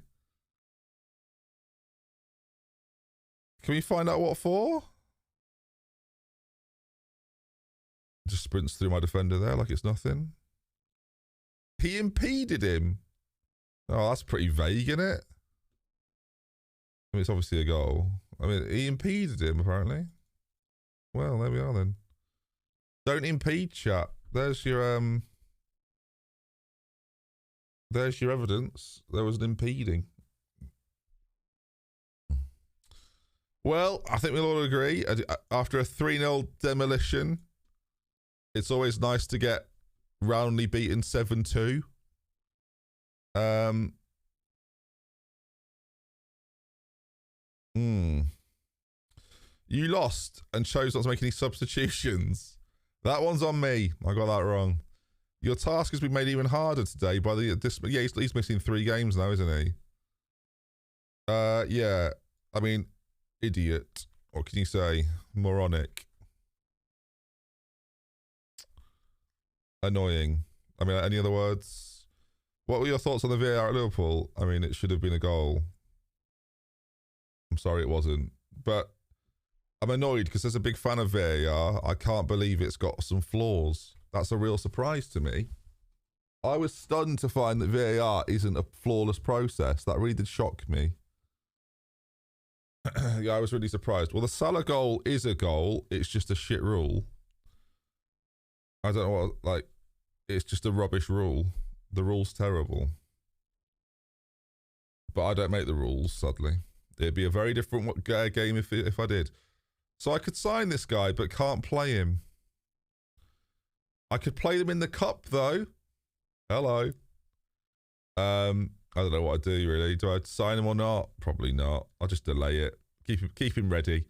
Can we find out what for? Just sprints through my defender there like it's nothing. He impeded him. Oh, that's pretty vague, isn't it? I mean, it's obviously a goal. I mean, he impeded him, apparently. Well, there we are then. Don't impede, chat. There's your evidence. There was an impeding. Well, I think we'll all agree. After a 3-0 demolition, it's always nice to get roundly beaten 7-2. You lost and chose not to make any substitutions. That one's on me. I got that wrong. Your task has been made even harder today by the... yeah, he's missing 3 games now, isn't he? Yeah. I mean, idiot. What can you say? Moronic. Annoying. I mean, any other words? What were your thoughts on the VAR at Liverpool? I mean, it should have been a goal. I'm sorry it wasn't. But I'm annoyed because as a big fan of VAR, I can't believe it's got some flaws. That's a real surprise to me. I was stunned to find that VAR isn't a flawless process. That really did shock me. Yeah, I was really surprised. Well, the Salah goal is a goal. It's just a shit rule. I don't know what, like, it's just a rubbish rule. The rule's terrible. But I don't make the rules, sadly. It'd be a very different game if I did. So I could sign this guy, but can't play him. I could play them in the cup, though. Hello. I don't know what I do really. Do I sign him or not? Probably not. I'll just delay it. Keep him ready.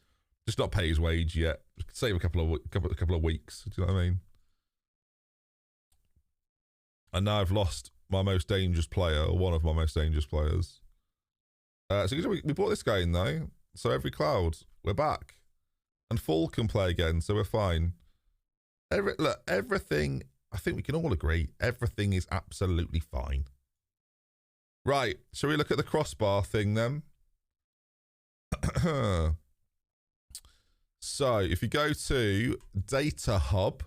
Just not pay his wage yet. Save a couple of weeks. Do you know what I mean? And now I've lost my most dangerous player, or one of my most dangerous players. So we brought this guy in though. So every cloud, we're back, and Fall can play again, so we're fine. Look, everything. I think we can all agree everything is absolutely fine. Right, shall we look at the crossbar thing then? So if you go to Data Hub,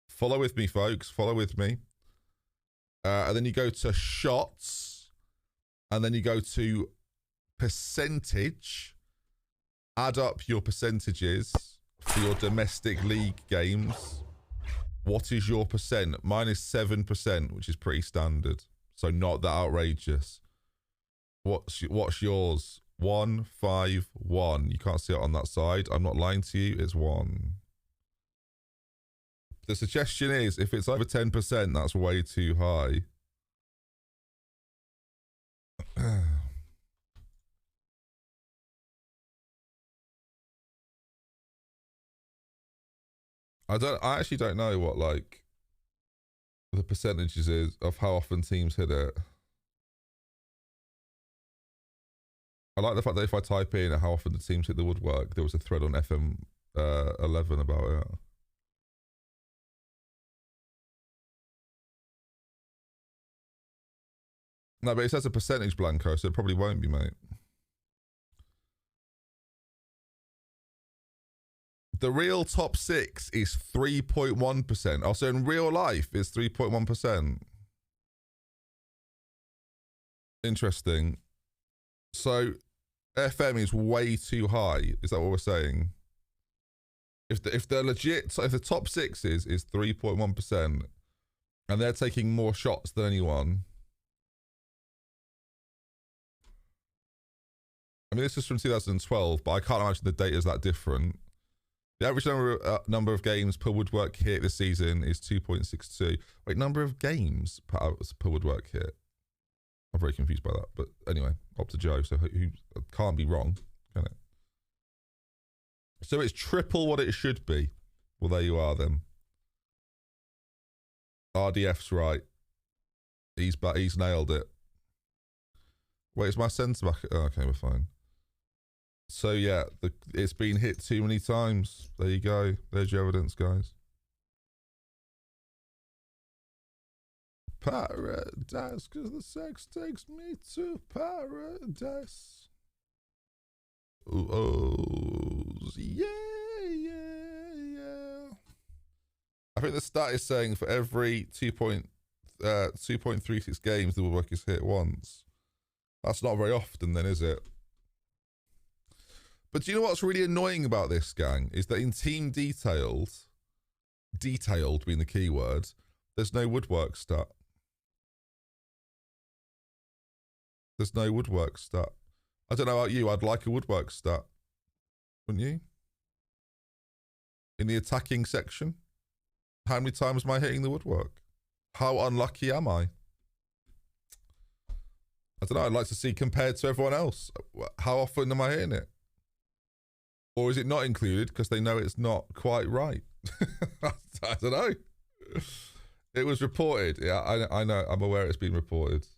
follow with me, folks, follow with me. And then you go to Shots, and then you go to Percentage. Add up your percentages for your domestic league games. What is your percent? Mine is 7%, which is pretty standard. So not that outrageous. What's yours? 151. You can't see it on that side. I'm not lying to you. It's 1. The suggestion is if it's over 10%, that's way too high. I actually don't know what like the percentages is of how often teams hit it. I like the fact that if I type in how often the teams hit the woodwork, there was a thread on FM 11 about it. No, but it says a percentage, Blanco, so it probably won't be, mate. The real top 6 is 3.1%. Also, in real life, it's 3.1%. Interesting. So, FM is way too high. Is that what we're saying? If they're legit, so if the top 6 is 3.1%, and they're taking more shots than anyone. I mean, this is from 2012, but I can't imagine the data is that different. The average number of games per woodwork hit this season is 2.62. Wait, number of games per woodwork hit? I'm very confused by that. But anyway, up to Joe. So who can't be wrong, can it? So it's triple what it should be. Well, there you are then. RDF's right. He's nailed it. Wait, is my centre back? Oh, okay, we're fine. So yeah, it's been hit too many times. There you go. There's your evidence, guys. Paradise, because the sex takes me to paradise. Oh, yeah. I think the stat is saying for every 2.36 games, the woodwork is hit once. That's not very often then, is it? But do you know what's really annoying about this, gang? Is that in team detailed being the key word, there's no woodwork stat. There's no woodwork stat. I don't know about you, I'd like a woodwork stat. Wouldn't you? In the attacking section? How many times am I hitting the woodwork? How unlucky am I? I don't know, I'd like to see compared to everyone else. How often am I hitting it? Or is it not included because they know it's not quite right? I don't know. It was reported. Yeah, I know. I'm aware it's been reported.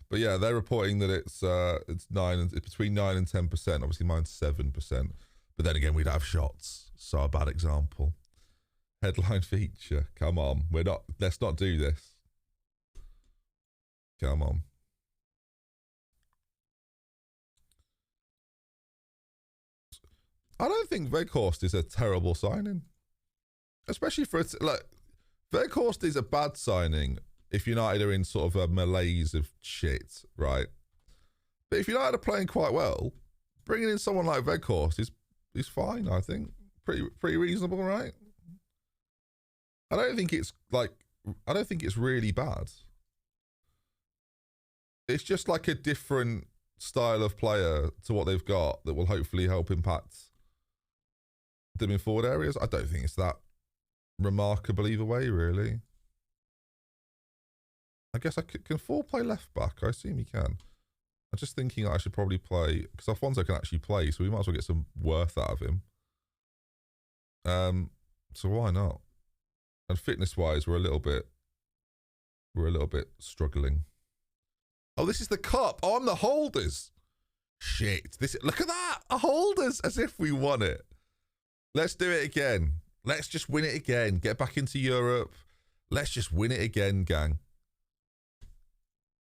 But yeah, they're reporting that it's between 9 and 10%. Obviously, mine's 7%. But then again, we'd have shots. So a bad example. Headline feature. Come on, let's not do this. Come on. I don't think Weghorst is a terrible signing. Especially for Weghorst is a bad signing if United are in sort of a malaise of shit, right? But if United are playing quite well, bringing in someone like Weghorst is fine, I think. Pretty reasonable, right? I don't think it's really bad. It's just like a different style of player to what they've got that will hopefully help impact them in forward areas. I don't think it's that remarkable either way, really. I guess can Ford play left back? I assume he can. I'm just thinking I should probably play, because Alfonso can actually play, so we might as well get some worth out of him. So why not? And fitness-wise, we're a little bit struggling. Oh, this is the cup. Oh, I'm the holders. Shit. Look at that. A holders, as if we won it. Let's do it again. Let's just win it again. Get back into Europe. Let's just win it again, gang.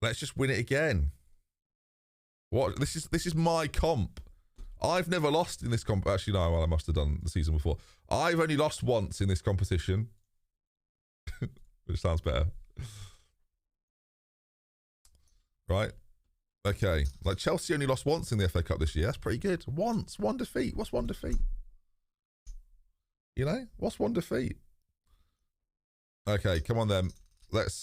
Let's just win it again. What? This is my comp. I've never lost in this comp. Actually, no, well, I must have done the season before. I've only lost once in this competition. Which sounds better. Right? Okay. Like, Chelsea only lost once in the FA Cup this year. That's pretty good. Once. One defeat. What's one defeat? You know? What's one defeat? Okay, come on then. Let's,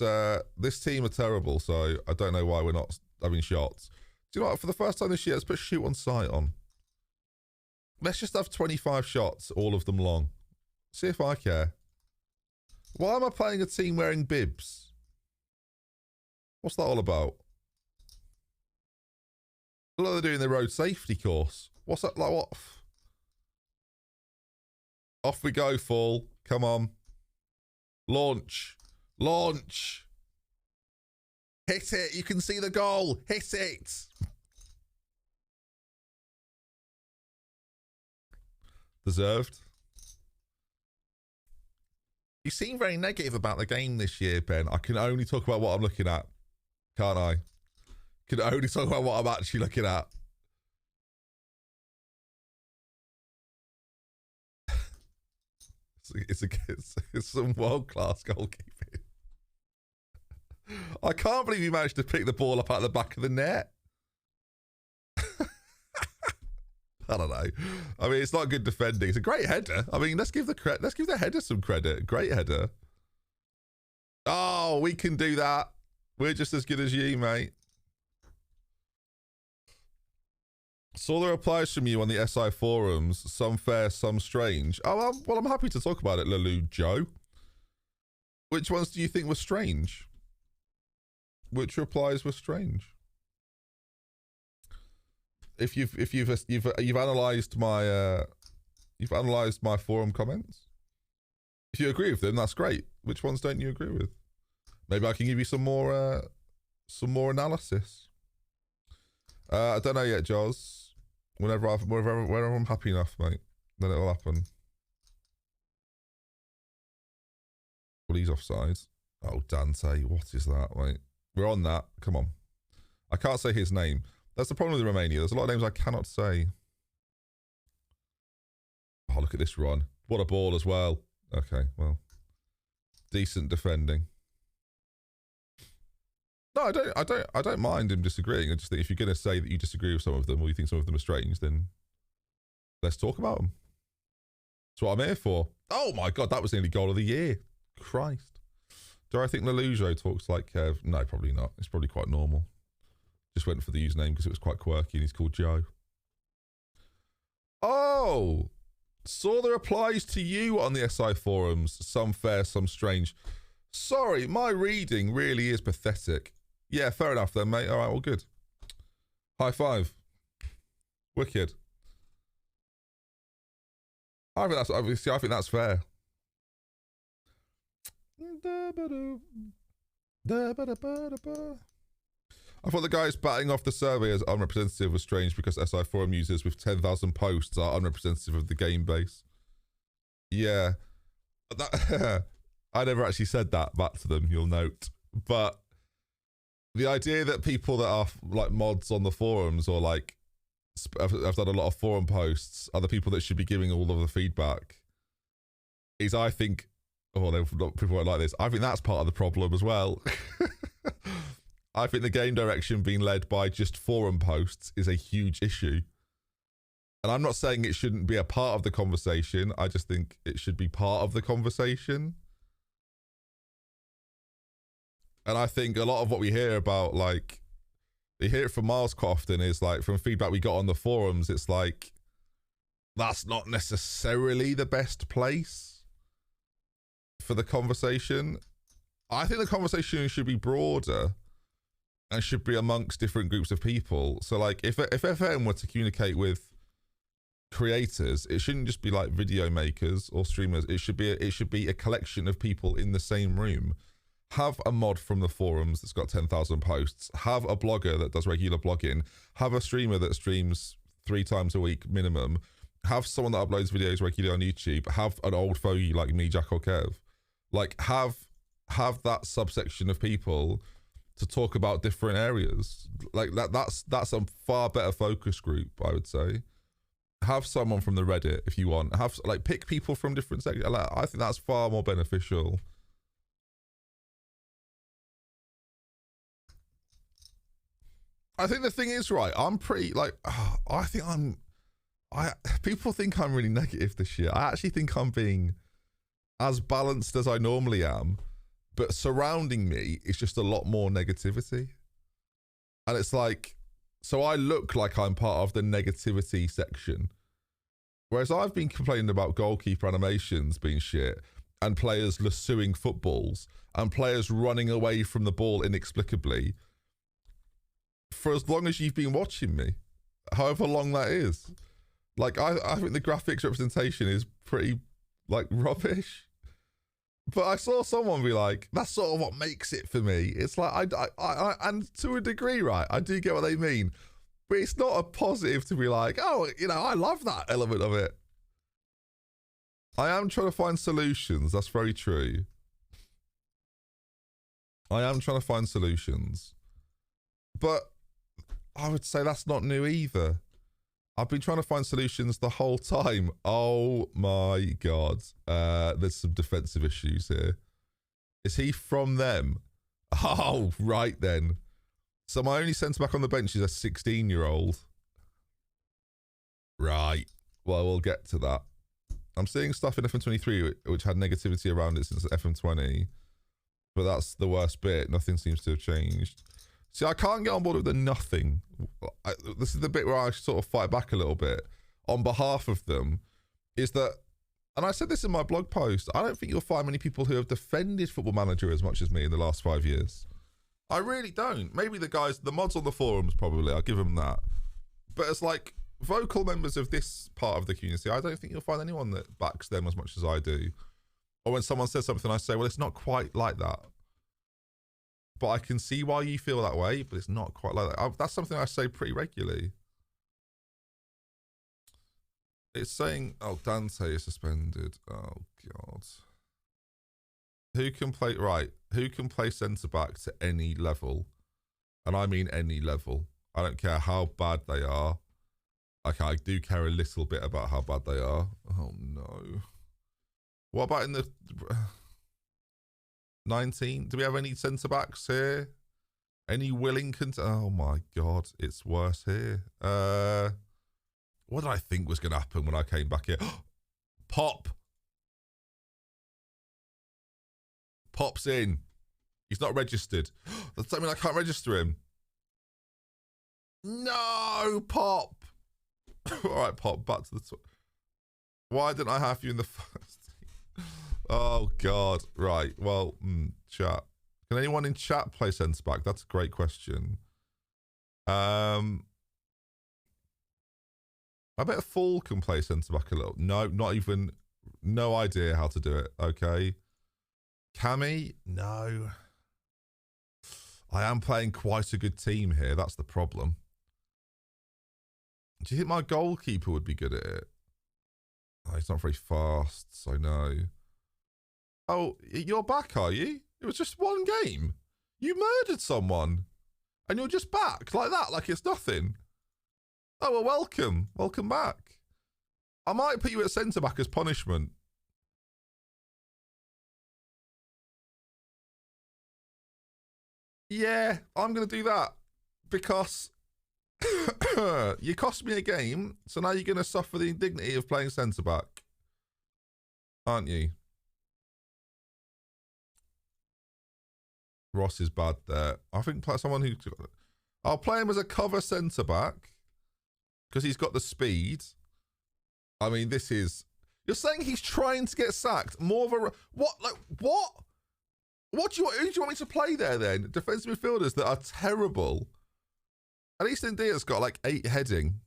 this team are terrible, so I don't know why we're not having shots. Do you know what? For the first time this year, let's put shoot on sight on. Let's just have 25 shots, all of them long. See if I care. Why am I playing a team wearing bibs? What's that all about? Look, they're doing the road safety course. What's that like? What? Off we go, full. Come on. Launch. Launch. Hit it. You can see the goal. Hit it. Deserved. You seem very negative about the game this year, Ben. I can only talk about what I'm looking at. Can't I? Can only talk about what I'm actually looking at. It's some world-class goalkeeping. I can't believe you managed to pick the ball up out the back of the net. I don't know. I mean, it's not good defending. It's a great header. I mean, let's give the header some credit. Great header. Oh, we can do that. We're just as good as you, mate. Saw the replies from you on the SI forums. Some fair, some strange. Oh, well, I'm happy to talk about it, Lalu Joe. Which ones do you think were strange? Which replies were strange? If you've analysed my forum comments, if you agree with them, that's great. Which ones don't you agree with? Maybe I can give you some more analysis. I don't know yet, Joz. Whenever I'm happy enough, mate, then it'll happen. Well, he's offside. Oh, Dante, what is that, mate? We're on that. Come on. I can't say his name. That's the problem with Romania. There's a lot of names I cannot say. Oh, look at this run. What a ball as well. Okay, well. Decent defending. No, I don't mind him disagreeing. I just think if you're going to say that you disagree with some of them or you think some of them are strange, then let's talk about them. That's what I'm here for. Oh my God, that was nearly goal of the year. Christ. Do I think Lelujo talks like Kev? No, probably not. It's probably quite normal. Just went for the username because it was quite quirky and he's called Joe. Oh! Saw the replies to you on the SI forums. Some fair, some strange. Sorry, my reading really is pathetic. Yeah, fair enough then, mate. All right, well, good. High five. Wicked. I think that's fair. I thought the guys batting off the survey as unrepresentative was strange because SI forum users with 10,000 posts are unrepresentative of the game base. Yeah. I never actually said that back to them, you'll note. But the idea that people that are like mods on the forums or like have done a lot of forum posts are the people that should be giving all of the feedback is, I think, people won't like this. I think that's part of the problem as well. I think the game direction being led by just forum posts is a huge issue. And I'm not saying it shouldn't be a part of the conversation. I just think it should be part of the conversation. And I think a lot of what we hear about, like, we hear it from Miles quite often is like, from feedback we got on the forums, it's like, that's not necessarily the best place for the conversation. I think the conversation should be broader and should be amongst different groups of people. So like if FM were to communicate with creators, it shouldn't just be like video makers or streamers. It should be a collection of people in the same room. Have a mod from the forums that's got 10,000 posts. Have a blogger that does regular blogging. Have a streamer that streams 3 times a week minimum. Have someone that uploads videos regularly on YouTube. Have an old fogey like me, Jack or Kev. Like have that subsection of people to talk about different areas. Like that's a far better focus group, I would say. Have someone from the Reddit if you want. Have like pick people from different sections. Like, I think that's far more beneficial. I think the thing is, right, I'm pretty like people think I'm really negative this year. I actually think I'm being as balanced as I normally am, but surrounding me is just a lot more negativity. And it's like, so I look like I'm part of the negativity section. Whereas I've been complaining about goalkeeper animations being shit and players lassoing footballs and players running away from the ball inexplicably for as long as you've been watching me, however long that is. Like, I think the graphics representation is pretty, like, rubbish. But I saw someone be like, that's sort of what makes it for me. It's like, I and to a degree, right, I do get what they mean. But it's not a positive to be like, oh, you know, I love that element of it. I am trying to find solutions. That's very true. I am trying to find solutions. But I would say that's not new either. I've been trying to find solutions the whole time. Oh my God. There's some defensive issues here. Is he from them? Oh, right then. So my only centre-back on the bench is a 16-year-old. Right. Well, we'll get to that. I'm seeing stuff in FM23 which had negativity around it since FM20. But that's the worst bit. Nothing seems to have changed. See, I can't get on board with the nothing. This is the bit where I sort of fight back a little bit on behalf of them, is that, and I said this in my blog post, I don't think you'll find many people who have defended Football Manager as much as me in the last 5 years. I really don't. Maybe the guys, the mods on the forums probably, I'll give them that. But as like vocal members of this part of the community, I don't think you'll find anyone that backs them as much as I do. Or when someone says something, I say, well, it's not quite like that. But I can see why you feel that way, but it's not quite like that. That's something I say pretty regularly. It's saying, oh, Dante is suspended. Oh, God. Who can play, right, who can play centre-back to any level? And I mean any level. I don't care how bad they are. Okay, I do care a little bit about how bad they are. Oh, no. What about in the 19? Do we have any centre-backs here? Any willing oh my God, it's worse here. What did I think was going to happen when I came back here? Pop. Pop's in. He's not registered. Does that mean I can't register him? No, Pop. All right, Pop, back to the... Why didn't I have you in the first? Oh, God. Right. Well, chat. Can anyone in chat play centre-back? That's a great question. I bet Full can play centre-back a little. No, not even... No idea how to do it. Okay. Cammy? No. I am playing quite a good team here. That's the problem. Do you think my goalkeeper would be good at it? Oh, he's not very fast, so no. Oh, you're back, are you? It was just one game. You murdered someone. And you're just back, like that, like it's nothing. Oh, well, welcome. Welcome back. I might put you at centre-back as punishment. Yeah, I'm going to do that. Because you cost me a game, so now you're going to suffer the indignity of playing centre-back. Aren't you? Ross is bad there. I think someone who... I'll play him as a cover centre-back because he's got the speed. I mean, this is... You're saying he's trying to get sacked? More of a... What? Like, what? Who do you want me to play there, then? Defensive midfielders that are terrible. At least India's got, like, 8 heading.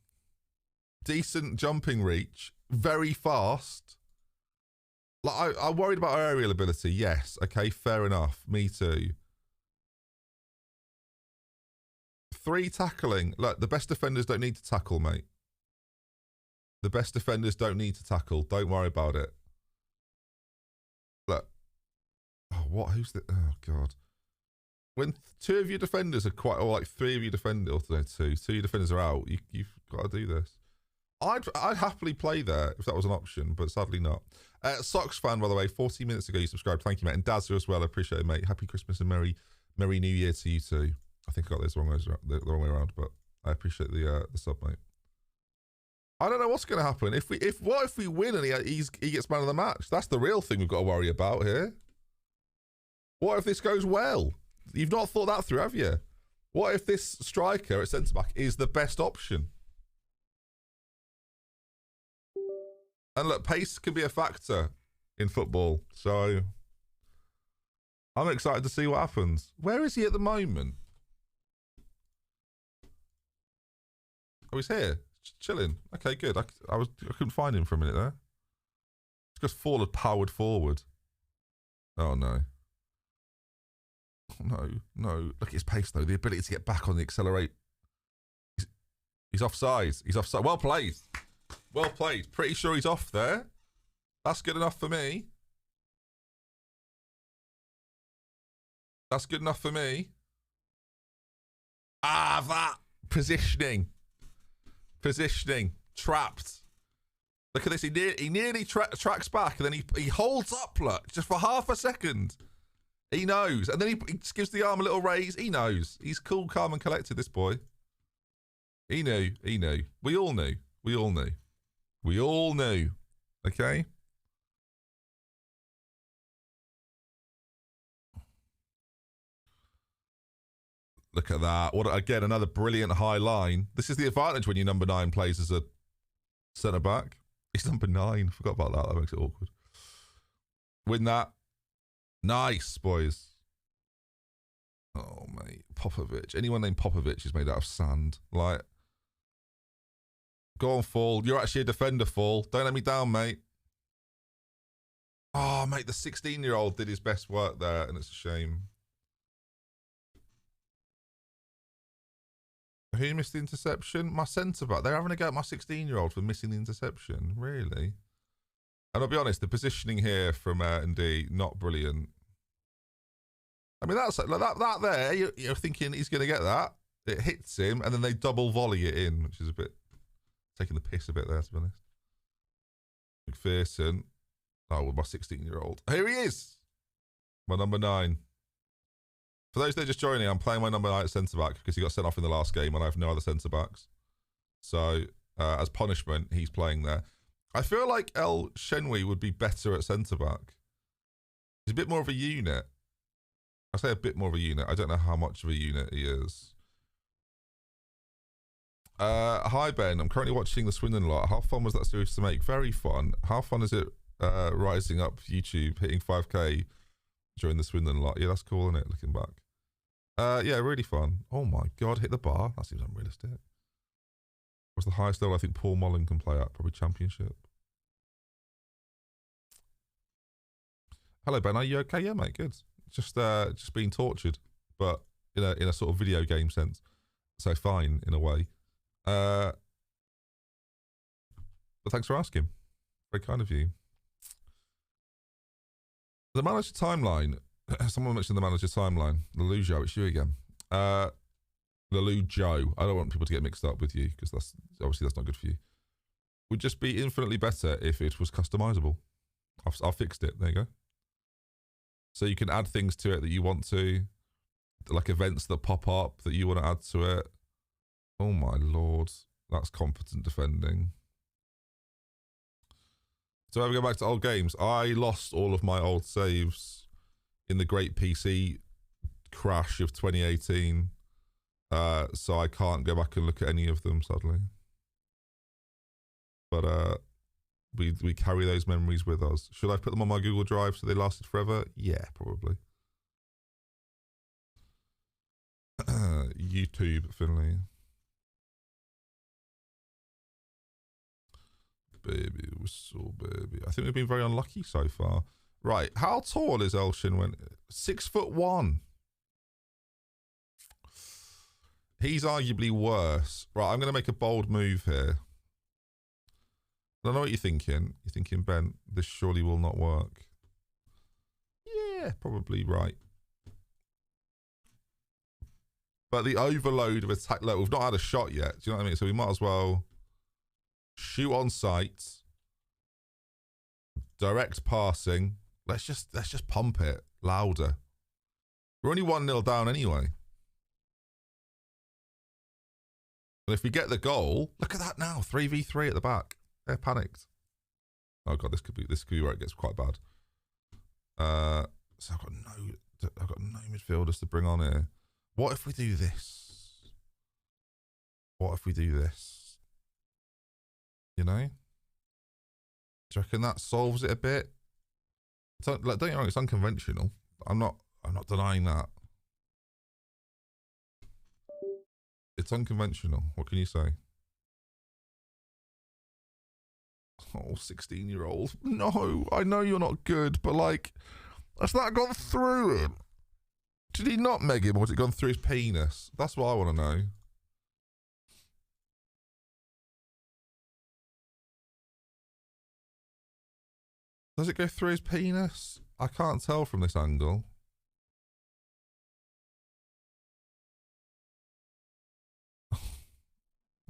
Decent jumping reach. Very fast. Like, I'm worried about our aerial ability. Yes. Okay, fair enough. Me too. 3 tackling. Look, the best defenders don't need to tackle, mate. The best defenders don't need to tackle. Don't worry about it. Look. Oh, what? Who's the... Oh, God. When 2 of your defenders are quite... Or like 3 of your defenders... Or no, 2 of your defenders are out. You've got to do this. I'd happily play there if that was an option, but sadly not. Sox fan, by the way, 40 minutes ago you subscribed. Thank you, mate. And Dazza as well. I appreciate it, mate. Happy Christmas and Merry New Year to you too. I think I got this the wrong way around, but I appreciate the sub, mate. I don't know what's going to happen. What if we win and he gets man of the match? That's the real thing we've got to worry about here. What if this goes well? You've not thought that through, have you? What if this striker at centre back is the best option? And look, pace can be a factor in football. So I'm excited to see what happens. Where is he at the moment? Oh, he's here. Chilling. Okay, good. I couldn't find him for a minute there. It's because Fall had powered forward. Oh, no. No. Look at his pace, though. The ability to get back on the accelerate. He's offside. He's offside. Well played. Well played. Pretty sure he's off there. That's good enough for me. That's good enough for me. Ah, that. Positioning. Trapped. Look at this. He nearly tracks back and then he holds up, look, just for half a second. He knows. And then he just gives the arm a little raise. He knows. He's cool, calm and collected, this boy. He knew. We all knew. Okay? Look at that. Again, another brilliant high line. This is the advantage when your number 9 plays as a centre-back. He's number 9. Forgot about that. That makes it awkward. Win that. Nice, boys. Oh, mate. Popovic. Anyone named Popovic is made out of sand. Like... Go on, Fall. You're actually a defender, Fall. Don't let me down, mate. Oh, mate, the 16-year-old did his best work there, and it's a shame. Who missed the interception? My centre-back. They're having a go at my 16-year-old for missing the interception. Really? And I'll be honest, the positioning here from ND, not brilliant. I mean, that's like that there. You're thinking he's going to get that. It hits him, and then they double volley it in, which is a bit... Taking the piss a bit there, to be honest. McPherson. Oh, with my 16-year-old. Here he is. My number 9. For those that are just joining, I'm playing my number 9 at centre-back because he got sent off in the last game and I have no other centre-backs. So, as punishment, he's playing there. I feel like El Shenwi would be better at centre-back. He's a bit more of a unit. I say a bit more of a unit. I don't know how much of a unit he is. Hi Ben, I'm currently watching the Swindon lot. How fun was that series to make? Very fun. How fun is it rising up YouTube, hitting 5k during the Swindon lot? Yeah, that's cool, isn't it? Looking back. Yeah, really fun. Oh my god, hit the bar. That seems unrealistic. What's the highest level I think Paul Mullen can play at? Probably Championship. Hello Ben, are you okay? Yeah, mate, good. Just being tortured, but in a sort of video game sense. So fine in a way. But thanks for asking. Very kind of you. The manager timeline. Someone mentioned the manager timeline. Lelujo, it's you again. Lelujo. I don't want people to get mixed up with you because that's not good for you. Would just be infinitely better if it was customizable. I've fixed it. There you go. So you can add things to it that you want to, like events that pop up that you want to add to it. Oh my lord, that's competent defending. So if we go back to old games, I lost all of my old saves in the great PC crash of 2018. So I can't go back and look at any of them, sadly. But we carry those memories with us. Should I put them on my Google Drive so they lasted forever? Yeah, probably. YouTube, Finley. Baby, whistle, baby. I think we've been very unlucky so far. Right, how tall is Elshin when 6'1"? He's arguably worse. Right, I'm going to make a bold move here. I don't know what you're thinking. You're thinking, Ben, this surely will not work. Yeah, probably right. But the overload of attack, look, we've not had a shot yet. Do you know what I mean? So we might as well shoot on sight. Direct passing. Let's just pump it louder. We're only 1-0 down anyway. And if we get the goal, look at that now. 3v3 at the back. They're panicked. Oh god, this could be where it gets quite bad. So I've got no midfielders to bring on here. What if we do this? What if we do this? You know? Do you reckon that solves it a bit? Don't get me wrong, it's unconventional. I'm not denying that. It's unconventional. What can you say? Oh, 16-year-old. No, I know you're not good, but like, has that gone through him? Did he not meg him, or has it gone through his penis? That's what I want to know. Does it go through his penis? I can't tell from this angle.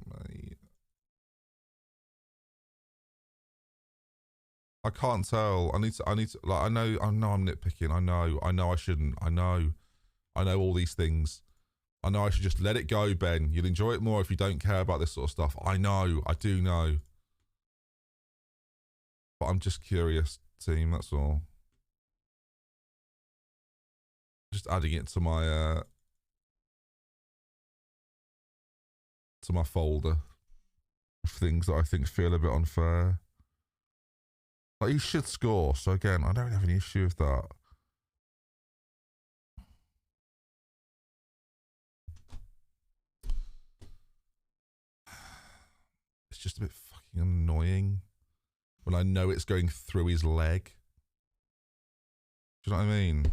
Mate. I can't tell. I need to like I know I'm nitpicking. I know I shouldn't. I know all these things. I know I should just let it go, Ben. You'll enjoy it more if you don't care about this sort of stuff. I do know. But I'm just curious, team, that's all. Just adding it to my folder of things that I think feel a bit unfair. Like, he should score, so again, I don't have any issue with that. It's just a bit fucking annoying when I know it's going through his leg. Do you know what I mean?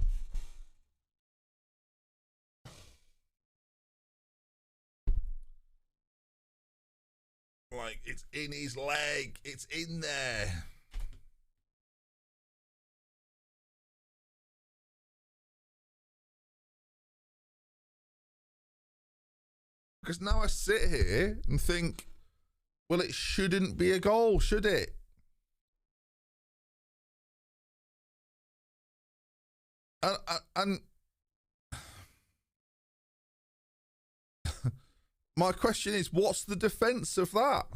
Like, it's in his leg. It's in there. Because now I sit here and think, well, it shouldn't be a goal, should it? And my question is, what's the defense of that?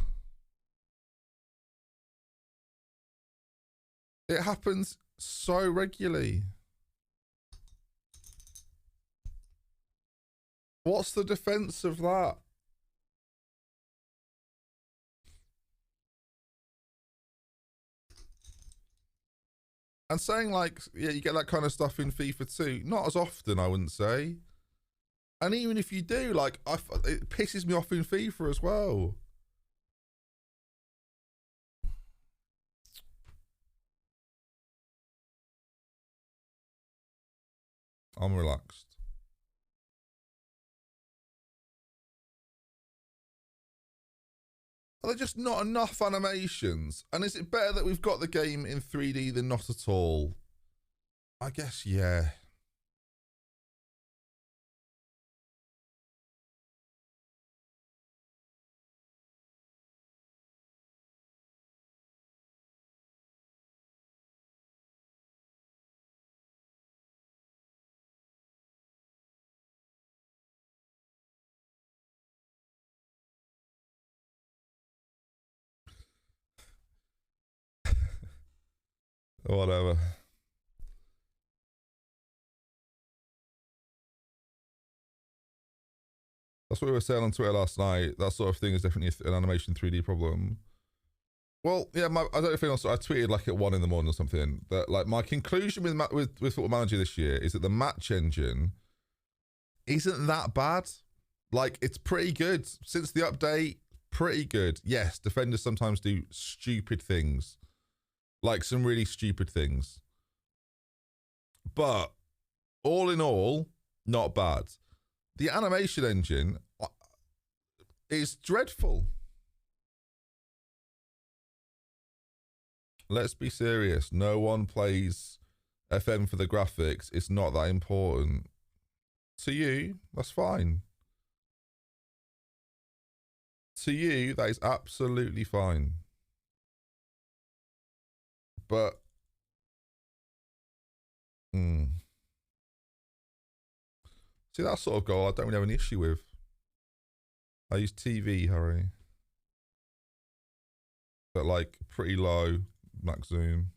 It happens so regularly. What's the defense of that? And saying like, yeah, you get that kind of stuff in FIFA 2. Not as often, I wouldn't say. And even if you do, like, it pisses me off in FIFA as well. I'm relaxed. Are there just not enough animations? And is it better that we've got the game in 3D than not at all? I guess, yeah. Whatever. That's what we were saying on Twitter last night. That sort of thing is definitely an animation 3D problem. Well, yeah, I don't know if anyone saw, I tweeted like at 1 in the morning or something that like my conclusion with Football Manager this year is that the match engine isn't that bad. Like, it's pretty good. Since the update, pretty good. Yes, defenders sometimes do stupid things. Like, some really stupid things. But, all in all, not bad. The animation engine is dreadful. Let's be serious. No one plays FM for the graphics. It's not that important. To you, that's fine. To you, that is absolutely fine. But, see, that sort of goal I don't really have an issue with. I use TV, Harry. But like, pretty low, max zoom.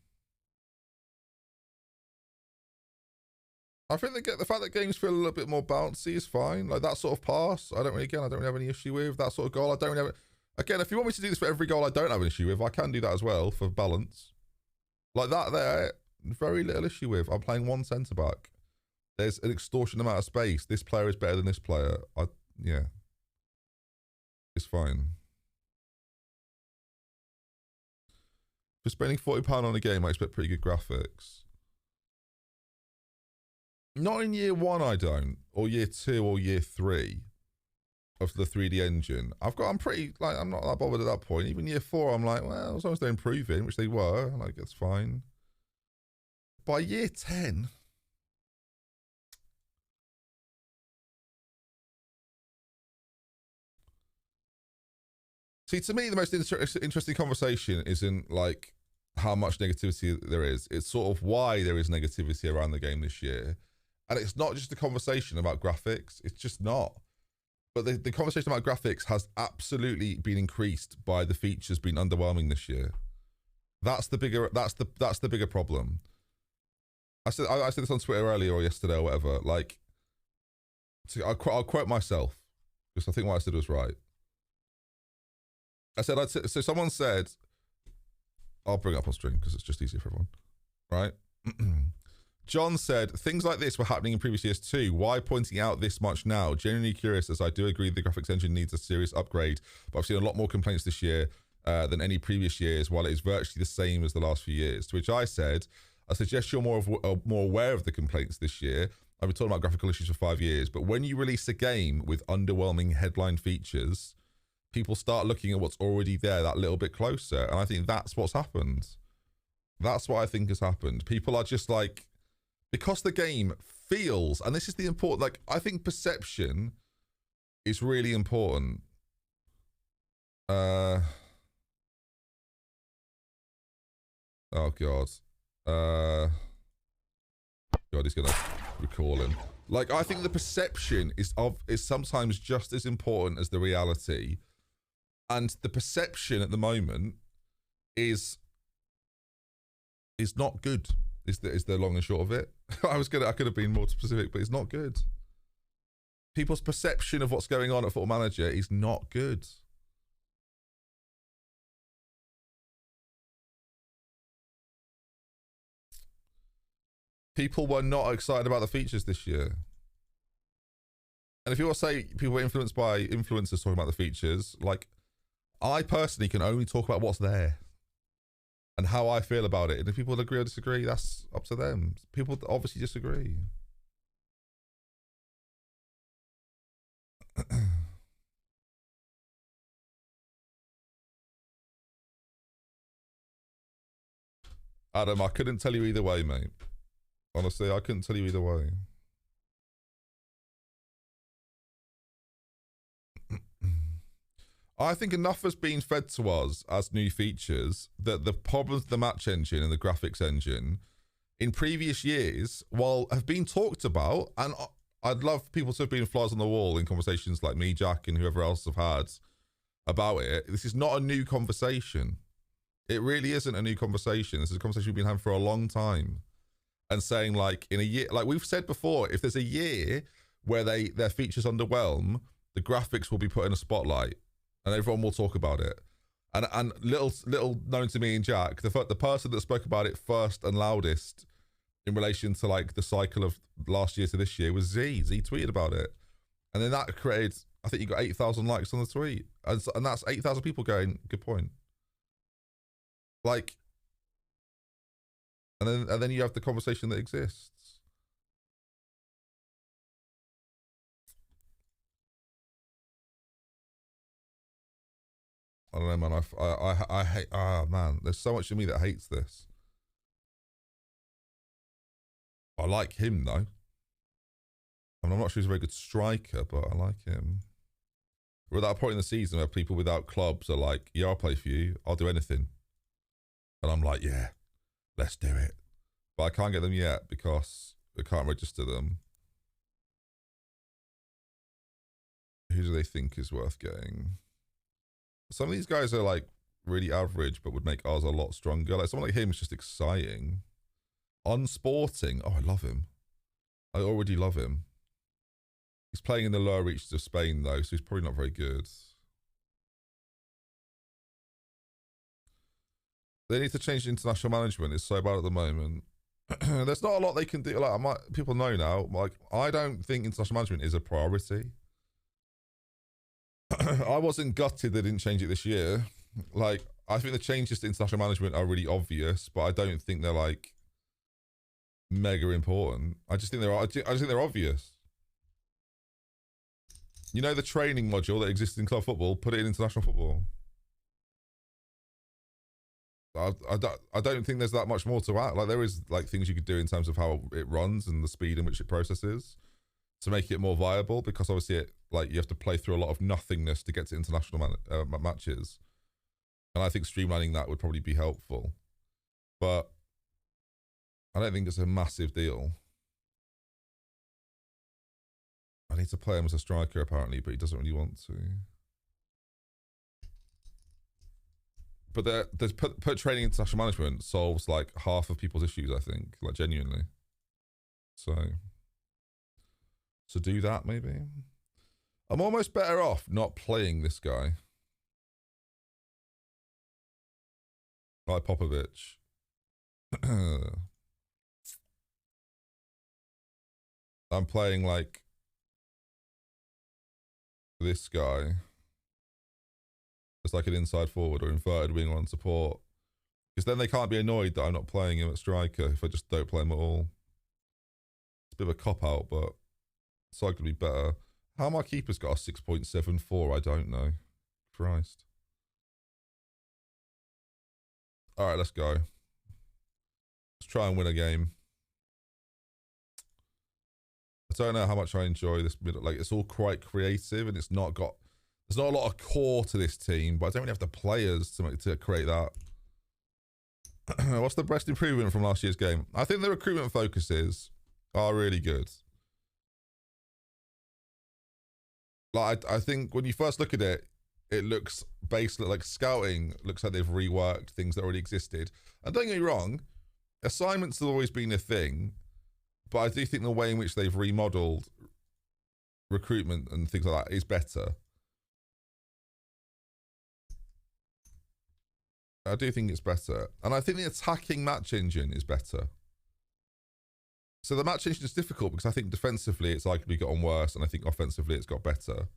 I think the fact that games feel a little bit more bouncy is fine. Like, that sort of pass, I don't really have any issue with. That sort of goal, I don't really have... Again, if you want me to do this for every goal I don't have an issue with, I can do that as well for balance. Like that there, very little issue with. I'm playing one centre-back. There's an extortionate amount of space. This player is better than this player. Yeah. It's fine. For spending £40 on a game, I expect pretty good graphics. Not in year 1, I don't, or year 2 or year 3 of the 3D engine. I'm pretty, like, I'm not that bothered at that point. Even year 4, I'm like, well, as long as they're improving, which they were, like, it's fine. By year 10, see, to me, the most interesting conversation isn't, like, how much negativity there is. It's sort of why there is negativity around the game this year. And it's not just a conversation about graphics. It's just not. But the conversation about graphics has absolutely been increased by the features being underwhelming this year. That's the bigger problem. I said this on Twitter earlier or yesterday or whatever. Like, I'll quote myself because I think what I said was right. I said so. Someone said, I'll bring it up on stream because it's just easier for everyone, right? John said, things like this were happening in previous years too. Why pointing out this much now? Genuinely curious, as I do agree the graphics engine needs a serious upgrade, but I've seen a lot more complaints this year than any previous years, while it is virtually the same as the last few years. To which I said, I suggest you're more aware of the complaints this year. I've been talking about graphical issues for 5 years, but when you release a game with underwhelming headline features, people start looking at what's already there that little bit closer. And I think that's what's happened. That's what I think has happened. People are just like, because the game feels, and this is the important, like, I think perception is really important. Oh, God. God, he's going to recall him. Like, I think the perception is sometimes just as important as the reality. And the perception at the moment is not good. Is the long and short of it. I could have been more specific, but it's not good. People's perception of what's going on at Football Manager is not good. People were not excited about the features this year. And if you want to say people were influenced by influencers talking about the features, like, I personally can only talk about what's there and how I feel about it. And if people agree or disagree, that's up to them. People obviously disagree. Adam, I couldn't tell you either way, mate. Honestly, I couldn't tell you either way. I think enough has been fed to us as new features that the problems with the match engine and the graphics engine in previous years, while have been talked about, and I'd love people to have been flies on the wall in conversations like me, Jack, and whoever else have had about it. This is not a new conversation. It really isn't a new conversation. This is a conversation we've been having for a long time. And saying, like, in a year, like we've said before, if there's a year where their features underwhelm, the graphics will be put in a spotlight and everyone will talk about it. And little known to me and Jack, the person that spoke about it first and loudest in relation to like the cycle of last year to this year was Z. Z tweeted about it, and then that created, I think you got 8,000 likes on the tweet, and that's 8,000 people going, good point. Like, and then you have the conversation that exists. I don't know, man. I hate. Ah, man. There's so much of me that hates this. I like him though. I mean, I'm not sure he's a very good striker, but I like him. We're at that point in the season where people without clubs are like, "Yeah, I'll play for you. I'll do anything," and I'm like, "Yeah, let's do it." But I can't get them yet because we can't register them. Who do they think is worth getting? Some of these guys are like really average, but would make ours a lot stronger. Like someone like him is just exciting. Unsporting. Oh, I love him. I already love him. He's playing in the lower reaches of Spain though, so he's probably not very good. They need to change international management. It's so bad at the moment. There's not a lot they can do. Like people know now. Like I don't think international management is a priority. I wasn't gutted they didn't change it this year. Like, I think the changes to international management are really obvious, but I don't think they're like mega important. I just think they're obvious. You know the training module that exists in club football, put it in international football. I don't think there's that much more to add. Like there is like things you could do in terms of how it runs and the speed in which it processes to make it more viable, because obviously it, like you have to play through a lot of nothingness to get to international matches, and I think streamlining that would probably be helpful, but I don't think it's a massive deal. I need to play him as a striker apparently, but he doesn't really want to. But there's put training international management solves like half of people's issues, I think, like genuinely. So do that maybe. I'm almost better off not playing this guy. Like Popovich. I'm playing like this guy. It's like an inside forward or inverted wing on support. Because then they can't be annoyed that I'm not playing him at striker if I just don't play him at all. It's a bit of a cop-out, but it's likely to be better. How my keeper's got a 6.74, I don't know. Christ. Alright, let's go. Let's try and win a game. I don't know how much I enjoy this. Like, it's all quite creative and it's not got... There's not a lot of core to this team, but I don't really have the players to create that. What's the best improvement from last year's game? I think the recruitment focuses are really good. Like, I think when you first look at it, it looks basically like scouting looks like they've reworked things that already existed. And don't get me wrong, assignments have always been a thing, but I do think the way in which they've remodeled recruitment and things like that is better. I do think it's better. And I think the attacking match engine is better. So the match engine is difficult because I think defensively it's arguably gotten worse, and I think offensively it's got better.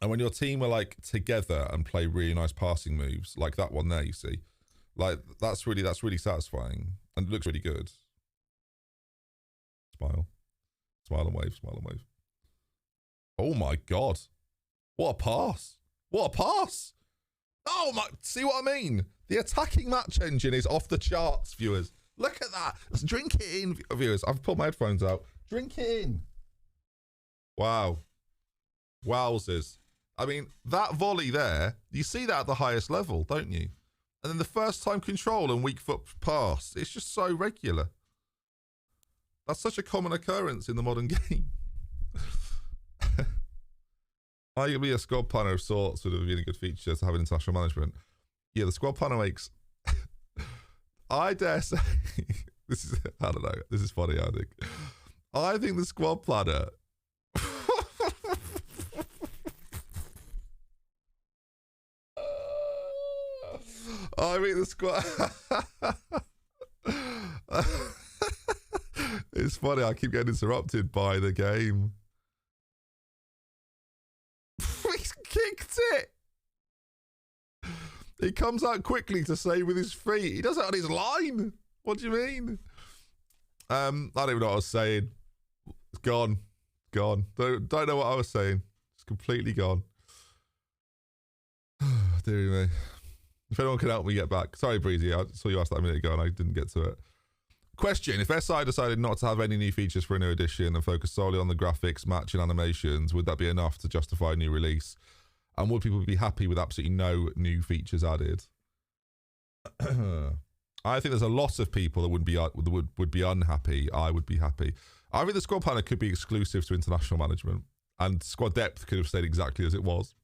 And when your team are like together and play really nice passing moves, like that one there, you see, like that's really satisfying and it looks really good. Smile, smile and wave, smile and wave. Oh my God, what a pass! What a pass! Oh my, see what I mean? The attacking match engine is off the charts, viewers. Look at that. Let's drink it in, viewers. I've pulled my headphones out. Drink it in. Wow. Wowzers. I mean, that volley there, you see that at the highest level, don't you? And then the first time control and weak foot pass, it's just so regular. That's such a common occurrence in the modern game. Arguably a squad planner of sorts would have been a good feature to have in international management. Yeah, the squad planner makes... I dare say... this is... I don't know. This is funny, I think. I think the squad planner... I mean, the squad. It's funny. I keep getting interrupted by the game. He's kicked it. He comes out quickly to save with his feet. He does it on his line. What do you mean? I don't even know what I was saying. It's gone. Gone. Don't know what I was saying. It's completely gone. Dear me. If anyone can help me get back. Sorry, Breezy. I saw you ask that a minute ago and I didn't get to it. Question. If SI decided not to have any new features for a new edition and focus solely on the graphics, matching animations, would that be enough to justify a new release? And would people be happy with absolutely no new features added? I think there's a lot of people that would be unhappy. I would be happy. I think the squad planner could be exclusive to international management, and squad depth could have stayed exactly as it was.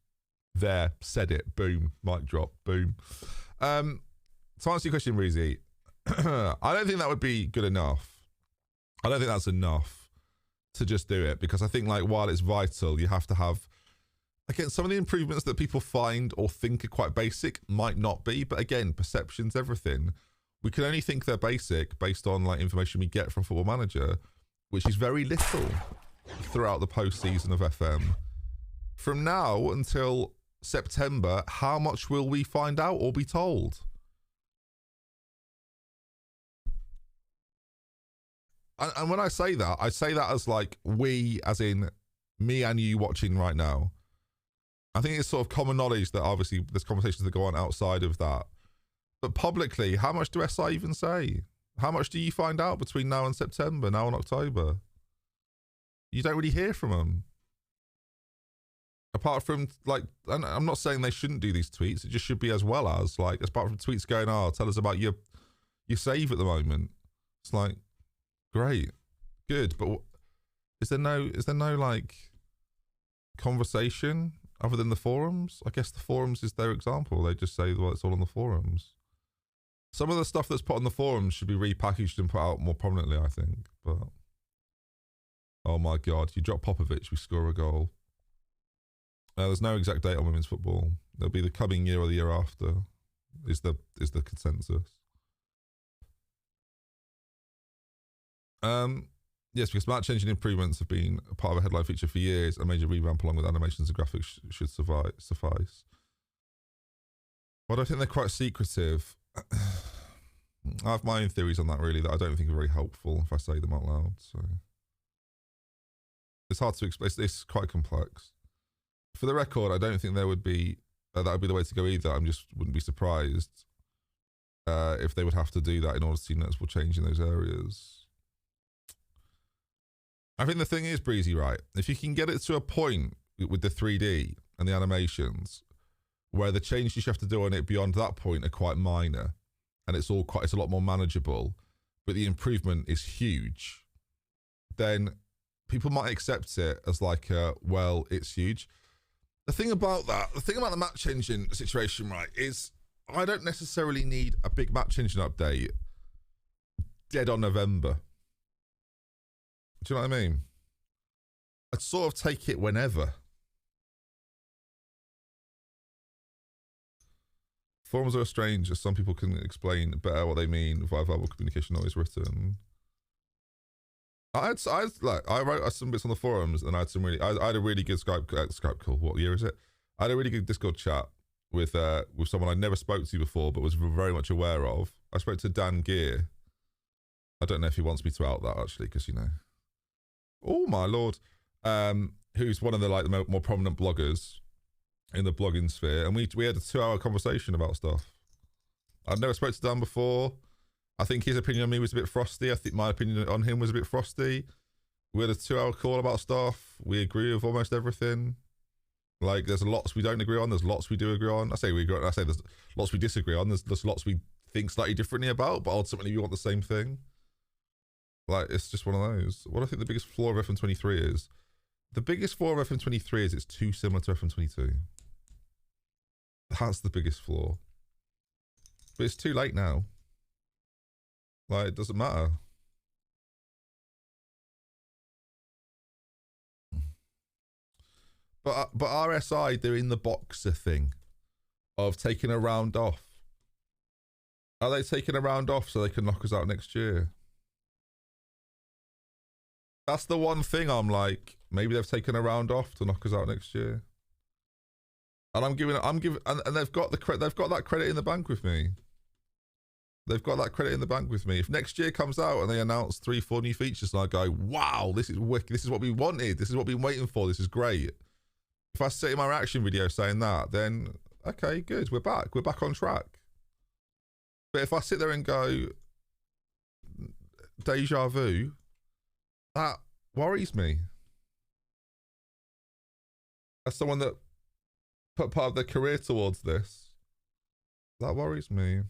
There, said it. Boom, mic drop. Boom. To answer your question, Reezy, I don't think that would be good enough. I don't think that's enough to just do it, because I think, like, while it's vital, you have to have, again, some of the improvements that people find or think are quite basic might not be, but again, perception's everything. We can only think they're basic based on, like, information we get from Football Manager, which is very little throughout the postseason of FM. From now until September, how much will we find out or be told? And when I say that as like we, as in me and you watching right now. I think it's sort of common knowledge that obviously there's conversations that go on outside of that. But publicly, how much do SI even say? How much do you find out between now and September, now and October? You don't really hear from them. Apart from, like, and I'm not saying they shouldn't do these tweets. It just should be as well as, like, apart from tweets going, oh, tell us about your save at the moment. It's like, great, good, but is there no like conversation other than the forums? I guess the forums is their example. They just say, well, it's all on the forums. Some of the stuff that's put on the forums should be repackaged and put out more prominently, I think. But oh my god, you drop Popovic, we score a goal. There's no exact date on women's football. There'll be the coming year or the year after. Is the consensus. Yes, because match engine improvements have been a part of a headline feature for years. A major revamp along with animations and graphics should suffice. Well, I think they're quite secretive. I have my own theories on that, really, that I don't think are very helpful if I say them out loud. So it's hard to explain. It's quite complex. For the record, I don't think there would be that would be the way to go either. I just wouldn't be surprised if they would have to do that in order to see noticeable change in those areas. I think the thing is, Breezy, right? If you can get it to a point with the 3D and the animations where the changes you have to do on it beyond that point are quite minor, and it's a lot more manageable, but the improvement is huge, then people might accept it as like, well, it's huge. The thing about the match engine situation, right, is I don't necessarily need a big match engine update dead on November. Do you know what I mean? I'd sort of take it whenever. Forums are strange, as some people can explain better what they mean via verbal communication, always written. I wrote some bits on the forums, and I had a really good Skype call. What year is it? I had a really good Discord chat with someone I never spoke to before, but was very much aware of. I spoke to Dan Gear. I don't know if he wants me to out that actually, because you know. Oh my lord, who's one of the more prominent bloggers in the blogging sphere, and we had a 2-hour conversation about stuff. I'd never spoke to Dan before. I think his opinion on me was a bit frosty. I think my opinion on him was a bit frosty. We had a 2-hour call about stuff. We agree with almost everything. Like, there's lots we don't agree on. There's lots we do agree on. I say there's lots we disagree on. There's lots we think slightly differently about, but ultimately we want the same thing. Like, it's just one of those. What I think the biggest flaw of FM23 is, the biggest flaw of FM23 is it's too similar to FM22. That's the biggest flaw. But it's too late now. Like, it doesn't matter. But RSI doing the boxer thing of taking a round off Are they taking a round off so they can knock us out next year? That's the one thing I'm like, maybe they've taken a round off to knock us out next year. And I'm giving, and they've got that credit in the bank with me. They've got that credit in the bank with me. If next year comes out and they announce 3-4 new features and I go, wow, this is wicked. This is what we wanted. This is what we've been waiting for. This is great. If I sit in my reaction video saying that, then okay, good. We're back. We're back on track. But if I sit there and go, deja vu, that worries me. As someone that put part of their career towards this, that worries me.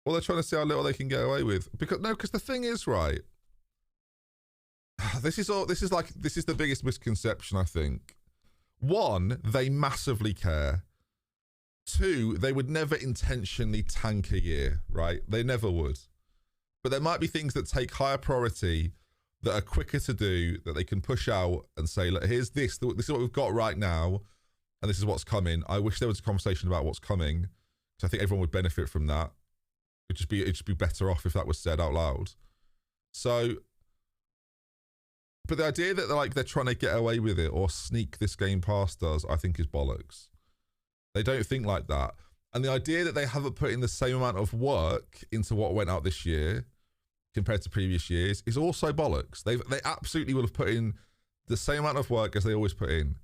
Well, they're trying to see how little they can get away with. Because the thing is, right, this is the biggest misconception, I think. One, they massively care. Two, they would never intentionally tank a year, right? They never would. But there might be things that take higher priority that are quicker to do, that they can push out and say, look, here's this is what we've got right now, and this is what's coming. I wish there was a conversation about what's coming, because I think everyone would benefit from that. It'd just be better off if that was said out loud. So, but the idea that they're trying to get away with it or sneak this game past us, I think is bollocks. They don't think like that. And the idea that they haven't put in the same amount of work into what went out this year compared to previous years is also bollocks. They absolutely would have put in the same amount of work as they always put in,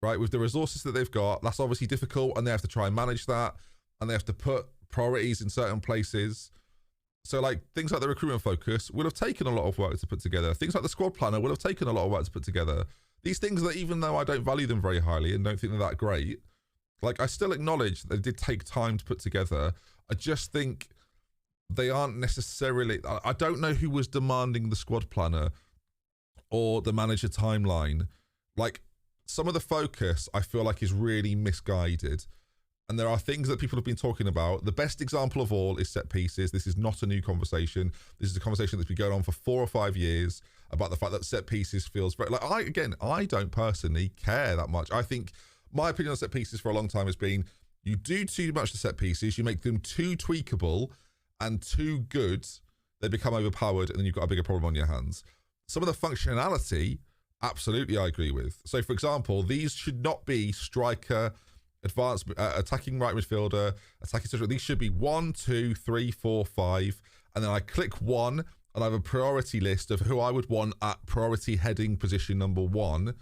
right? With the resources that they've got, that's obviously difficult, and they have to try and manage that, and they have to put priorities in certain places. So like things like the recruitment focus would have taken a lot of work to put together. Things like the squad planner would have taken a lot of work to put together. These things that, even though I don't value them very highly and don't think they're that great, like I still acknowledge that they did take time to put together. I just think they aren't necessarily, I don't know who was demanding the squad planner or the manager timeline. Like some of the focus I feel like is really misguided. And there are things that people have been talking about. The best example of all is set pieces. This is not a new conversation. This is a conversation that's been going on for 4 or 5 years about the fact that set pieces feels very, like, I don't personally care that much. I think my opinion on set pieces for a long time has been, you do too much to set pieces, you make them too tweakable and too good, they become overpowered, and then you've got a bigger problem on your hands. Some of the functionality, absolutely I agree with. So for example, these should not be striker, advanced, attacking right midfielder, attacking central. These should be 1, 2, 3, 4, 5, and then I click 1 and I have a priority list of who I would want at priority heading position number 1,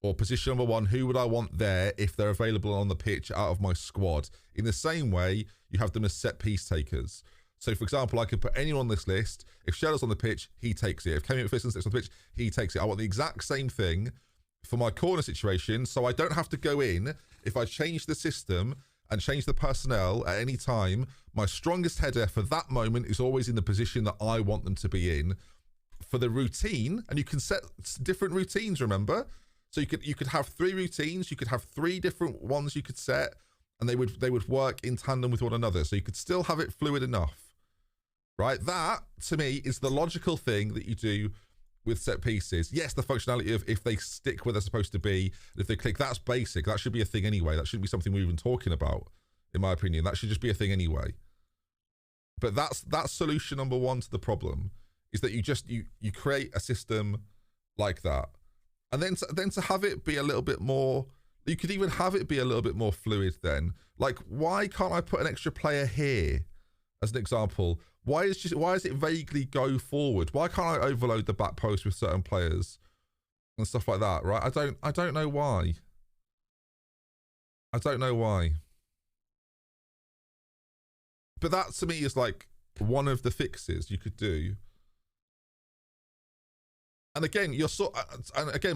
or position number 1, who would I want there if they're available on the pitch out of my squad. In the same way, you have them as set piece takers. So for example, I could put anyone on this list. If Shadow's on the pitch, he takes it. If Kevin McPherson's on the pitch, he takes it. I want the exact same thing for my corner situation, so I don't have to go in. If I change the system and change the personnel at any time, my strongest header for that moment is always in the position that I want them to be in. For the routine, and you can set different routines, remember? So you could have 3 routines, you could have 3 different ones you could set, and they would work in tandem with one another. So you could still have it fluid enough, right? That, to me, is the logical thing that you do with set pieces. Yes, the functionality of if they stick where they're supposed to be, if they click, that's basic. That should be a thing anyway. That shouldn't be something we're even talking about, in my opinion. That should just be a thing anyway. But that's solution number 1 to the problem, is that you create a system like that. And then to have it be a little bit more, you could even have it be a little bit more fluid then. Like, why can't I put an extra player here as an example? Why is it vaguely go forward? Why can't I overload the back post with certain players and stuff like that, right? I don't know why. I don't know why. But that to me is like one of the fixes you could do. And again,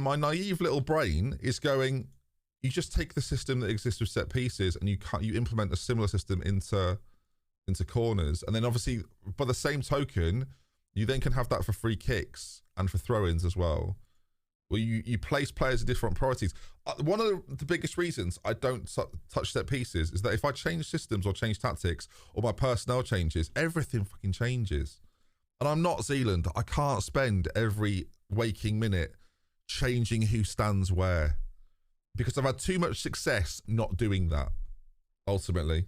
my naive little brain is going, you just take the system that exists with set pieces and you implement a similar system into corners, and then obviously by the same token, you then can have that for free kicks and for throw-ins as well, where you place players in different priorities. One of the biggest reasons I don't touch set pieces is that if I change systems or change tactics or my personnel changes, everything fucking changes. And I'm not Zealand. I can't spend every waking minute changing who stands where, because I've had too much success not doing that. ultimately.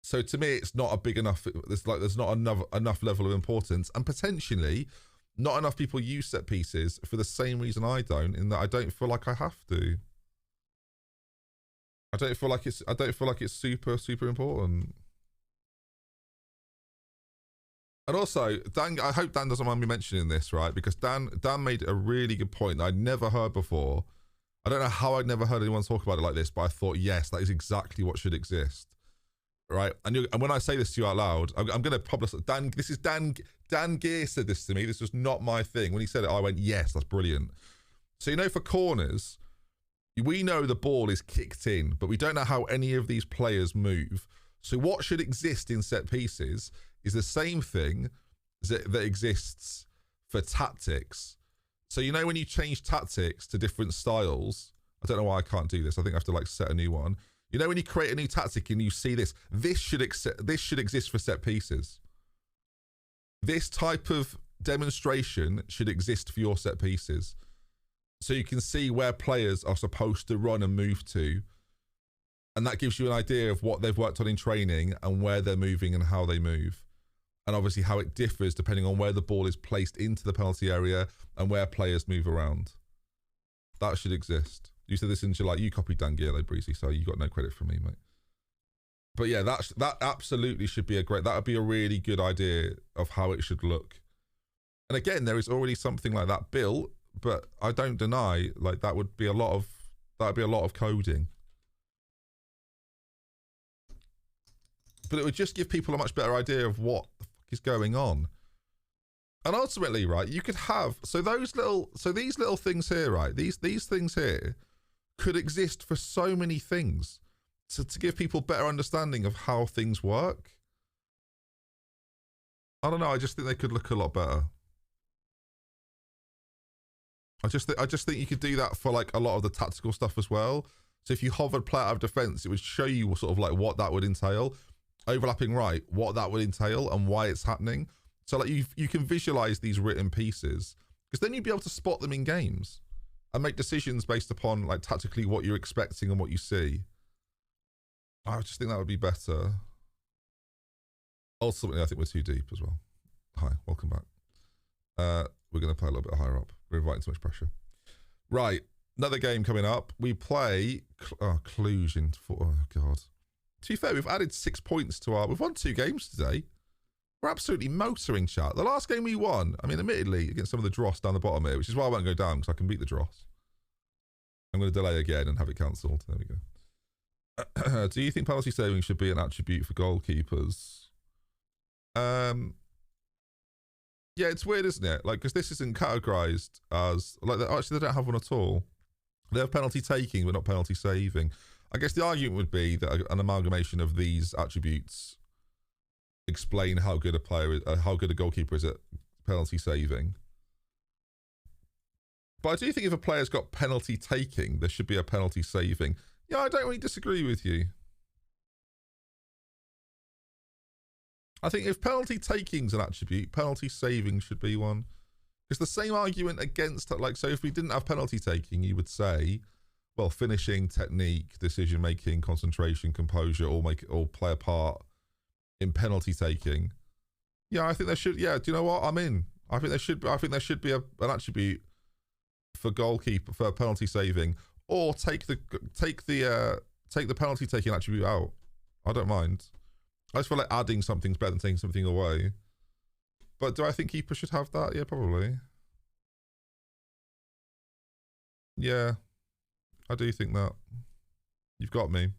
So to me, it's not a big enough. There's not enough level of importance, and potentially not enough people use set pieces for the same reason I don't. In that I don't feel like I have to. I don't feel like it's super important. And also, Dan, I hope Dan doesn't mind me mentioning this, right? Because Dan made a really good point that I'd never heard before. I don't know how I'd never heard anyone talk about it like this, but I thought, yes, that is exactly what should exist. Right? And when I say this to you out loud, I'm going to publish Dan. This is Dan Gear said this to me. This was not my thing. When he said it, I went, yes, that's brilliant. So, you know, for corners, we know the ball is kicked in, but we don't know how any of these players move. So what should exist in set pieces is the same thing that exists for tactics. So, you know, when you change tactics to different styles, I don't know why I can't do this. I think I have to like set a new one. You know, when you create a new tactic and you see this should exist for set pieces. This type of demonstration should exist for your set pieces. So you can see where players are supposed to run and move to. And that gives you an idea of what they've worked on in training and where they're moving and how they move. And obviously how it differs depending on where the ball is placed into the penalty area and where players move around. That should exist. You said this in July. You copied Dan Gear, though, Breezy, so you got no credit from me, mate. But yeah, that absolutely should be that would be a really good idea of how it should look. And again, there is already something like that built, but I don't deny like that would be a lot of coding. But it would just give people a much better idea of what the fuck is going on. And ultimately, right, you could have these little things here, right? These things here could exist for so many things to give people better understanding of how things work. I don't know. I just think they could look a lot better. I just think you could do that for like a lot of the tactical stuff as well. So if you hovered play out of defense, it would show you sort of like what that would entail. Overlapping right, what that would entail and why it's happening. So like you can visualize these written pieces because then you'd be able to spot them in games and make decisions based upon like tactically what you're expecting and what you see. I just think that would be better. Ultimately, I think we're too deep as well. Hi, welcome back. We're going to play a little bit higher up. We're inviting too much pressure. Right, another game coming up. We play Cluj in oh god. To be fair, we've added 6 points to we've won 2 games today. We're absolutely motoring, chat. The last game we won, I mean, admittedly, against some of the dross down the bottom here, which is why I won't go down, because I can beat the dross. I'm going to delay again and have it cancelled. There we go. Do you think penalty saving should be an attribute for goalkeepers? Yeah, it's weird, isn't it? Like, because this isn't categorized as like actually they don't have one at all. They have penalty taking, but not penalty saving. I guess the argument would be that an amalgamation of these attributes explain how good a player is, how good a goalkeeper is at penalty saving. But I do think if a player's got penalty taking, there should be a penalty saving. Yeah, I don't really disagree with you. I think if penalty taking's an attribute, penalty saving should be one. It's the same argument against, like, so if we didn't have penalty taking, you would say, well, finishing, technique, decision making, concentration, composure, all play a part in penalty taking. Yeah, I think there should. Yeah, do you know what? I'm in. I think there should be an attribute for goalkeeper for penalty saving, or take the penalty taking attribute out. I don't mind. I just feel like adding something's better than taking something away. But do I think keepers should have that? Yeah, probably. Yeah, I do think that. You've got me.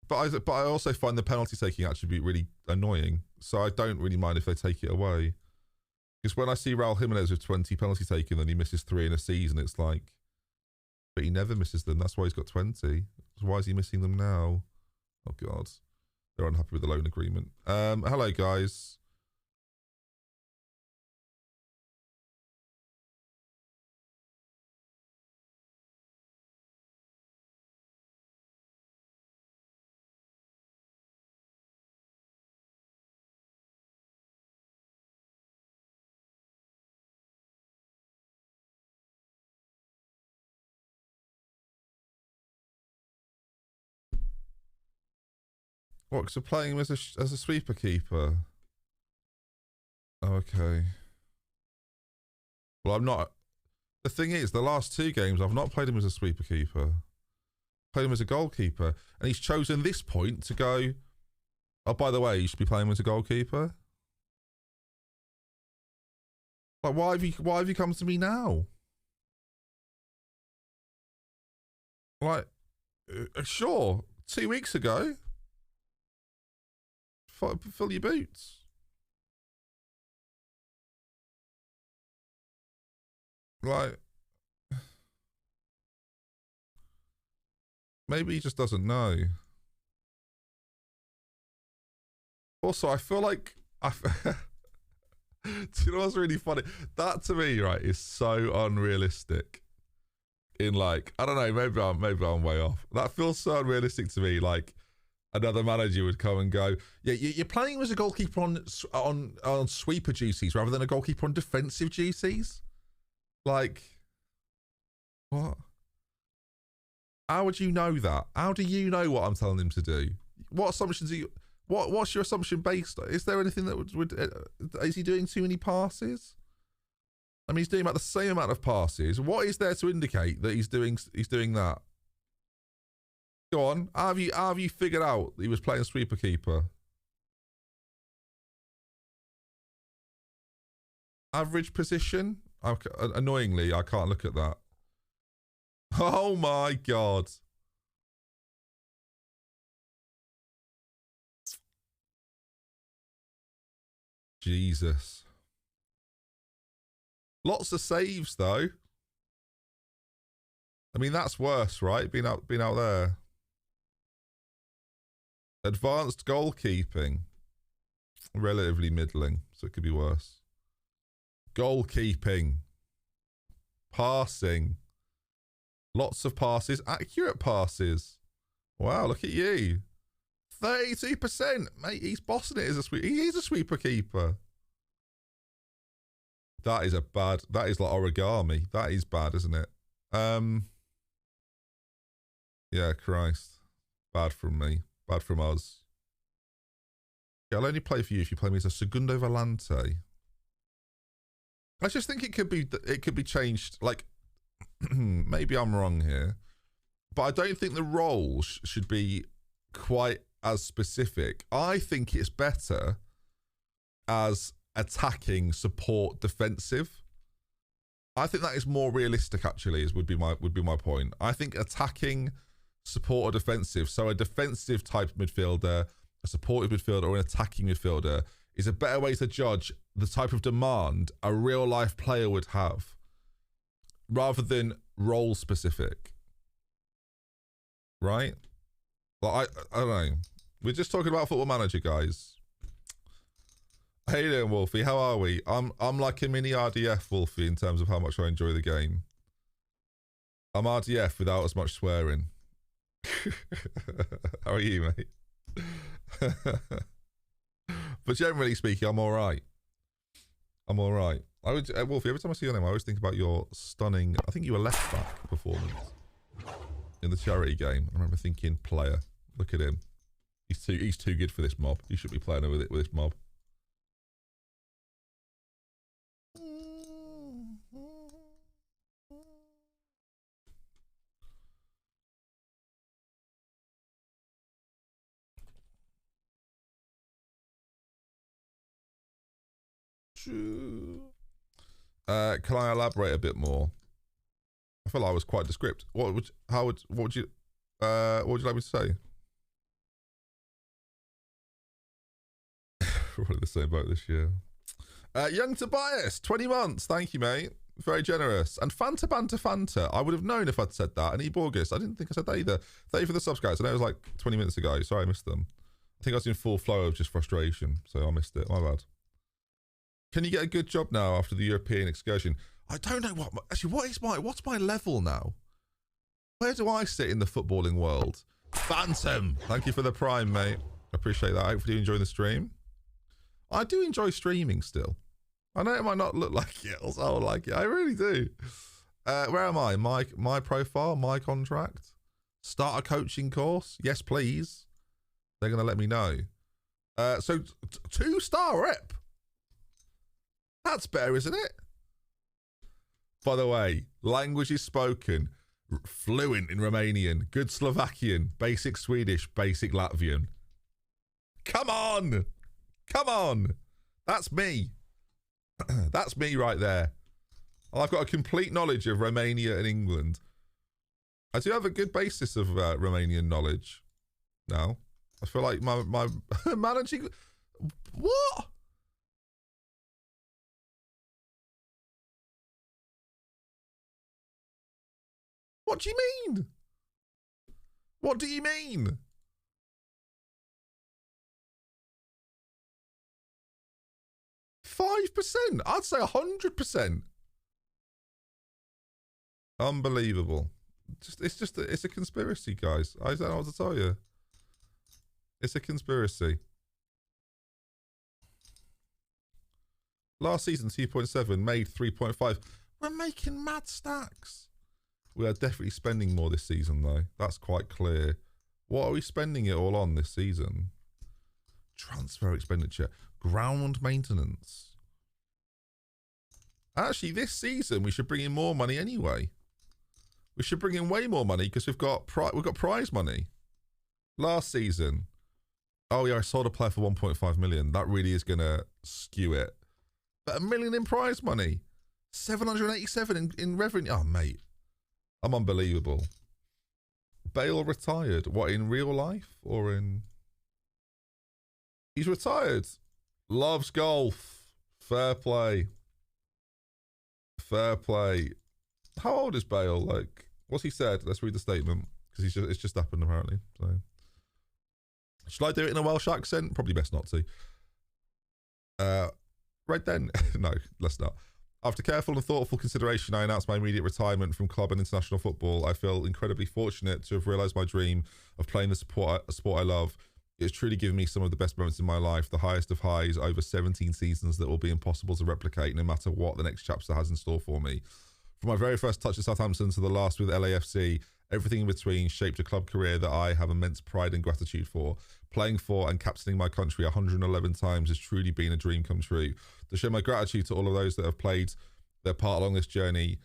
But I also find the penalty taking attribute really annoying. So I don't really mind if they take it away. Because when I see Raul Jimenez with 20 penalty taken and he misses 3 in a season, it's like, but he never misses them. That's why he's got 20. So why is he missing them now? Oh, God. They're unhappy with the loan agreement. Hello, guys. What, so playing him as a sweeper keeper? Okay. Well, I'm not... The thing is, the last 2 games, I've not played him as a sweeper keeper. Played him as a goalkeeper. And he's chosen this point to go... Oh, by the way, you should be playing him as a goalkeeper. Like, why have you come to me now? Like, sure, 2 weeks ago. Fill your boots. Like, maybe he just doesn't know. Also, I feel like do you know what's really funny? That to me, right, is so unrealistic. In like, I don't know, maybe I'm way off. That feels so unrealistic to me. Like, another manager would come and go, yeah, you're playing him as a goalkeeper on sweeper duties rather than a goalkeeper on defensive duties. Like, what? How would you know that? How do you know what I'm telling him to do? What assumptions are you? What's your assumption based on? Is there anything that would is he doing too many passes? I mean, he's doing about the same amount of passes. What is there to indicate that he's doing that? Go on. How have you figured out that he was playing sweeper keeper? Average position? Annoyingly, I can't look at that. Oh my God. Jesus. Lots of saves though. I mean, that's worse, right? Being out there. Advanced goalkeeping. Relatively middling, so it could be worse. Goalkeeping. Passing. Lots of passes. Accurate passes. Wow, look at you. 32%. Mate, he's bossing it as a sweeper. He is a sweeper keeper. That is like origami. That is bad, isn't it? Yeah, Christ. Bad from me. Bad from us. Yeah, I'll only play for you if you play me as a Segundo Volante. I just think it could be changed. Like, maybe I'm wrong here, but I don't think the role should be quite as specific. I think it's better as attacking, support, defensive. I think that is more realistic, actually, would be my point. I think attacking, support, or defensive, so a defensive type midfielder, a supportive midfielder, or an attacking midfielder is a better way to judge the type of demand a real life player would have, rather than role specific. Right? Well, I don't know. We're just talking about Football Manager, guys. Hey there, Wolfie. How are we? I'm like a mini RDF, Wolfie, in terms of how much I enjoy the game. I'm RDF without as much swearing. How are you, mate? But generally speaking, I'm all right. I'm all right. Wolfie, every time I see your name, I always think about your stunning, I think you were left back performance in the charity game. I remember thinking, player, look at him. He's too good for this mob. He should be playing with this mob. Can I elaborate a bit more? I feel like I was quite descriptive. What would you like me to say? Probably the same boat this year. Young Tobias, 20 months. Thank you, mate. Very generous. And Fanta Banter Fanta. I would have known if I'd said that. And Eborgus, I didn't think I said that either. Thank you for the subs, guys. I know it was like 20 minutes ago. Sorry, I missed them. I think I was in full flow of just frustration, so I missed it. My bad. Can you get a good job now after the European excursion? I don't know what's my level now? Where do I sit in the footballing world? Phantom! Thank you for the prime, mate. I appreciate that. Hopefully you enjoy the stream. I do enjoy streaming still. I know it might not look like it or sound like it. I really do. Where am I? My profile, my contract. Start a coaching course? Yes, please. They're going to let me know. So 2-star rep. That's better, isn't it? By the way, languages spoken, fluent in Romanian, good Slovakian, basic Swedish, basic Latvian. Come on! Come on! That's me. That's me right there. I've got a complete knowledge of Romania and England. I do have a good basis of Romanian knowledge now. I feel like my managing... What? What do you mean? What do you mean? %? I'd say 100%. Unbelievable. It's a conspiracy, guys. I don't know what to tell you. It's a conspiracy. Last season, 2.7, made 3.5. We're making mad stacks. We are definitely spending more this season, though. That's quite clear. What are we spending it all on this season? Transfer expenditure. Ground maintenance. Actually, this season, we should bring in more money anyway. We should bring in way more money because we've got prize money. Last season. Oh, yeah, I sold a player for 1.5 million. That really is going to skew it. But $1 million in prize money. 787 in revenue. Oh, mate. I'm unbelievable. Bale retired. What, in real life or in... He's retired. Loves golf. Fair play. Fair play. How old is Bale? Like, what's he said? Let's read the statement. Because it's just happened, apparently. So, should I do it in a Welsh accent? Probably best not to. Right then. No, let's not. After careful and thoughtful consideration, I announced my immediate retirement from club and international football. I feel incredibly fortunate to have realised my dream of playing the sport I love. It's truly given me some of the best moments in my life, the highest of highs, over 17 seasons that will be impossible to replicate no matter what the next chapter has in store for me. From my very first touch at Southampton to the last with LAFC, everything in between shaped a club career that I have immense pride and gratitude for. Playing for and captaining my country 111 times has truly been a dream come true. To show my gratitude to all of those that have played their part along this journey,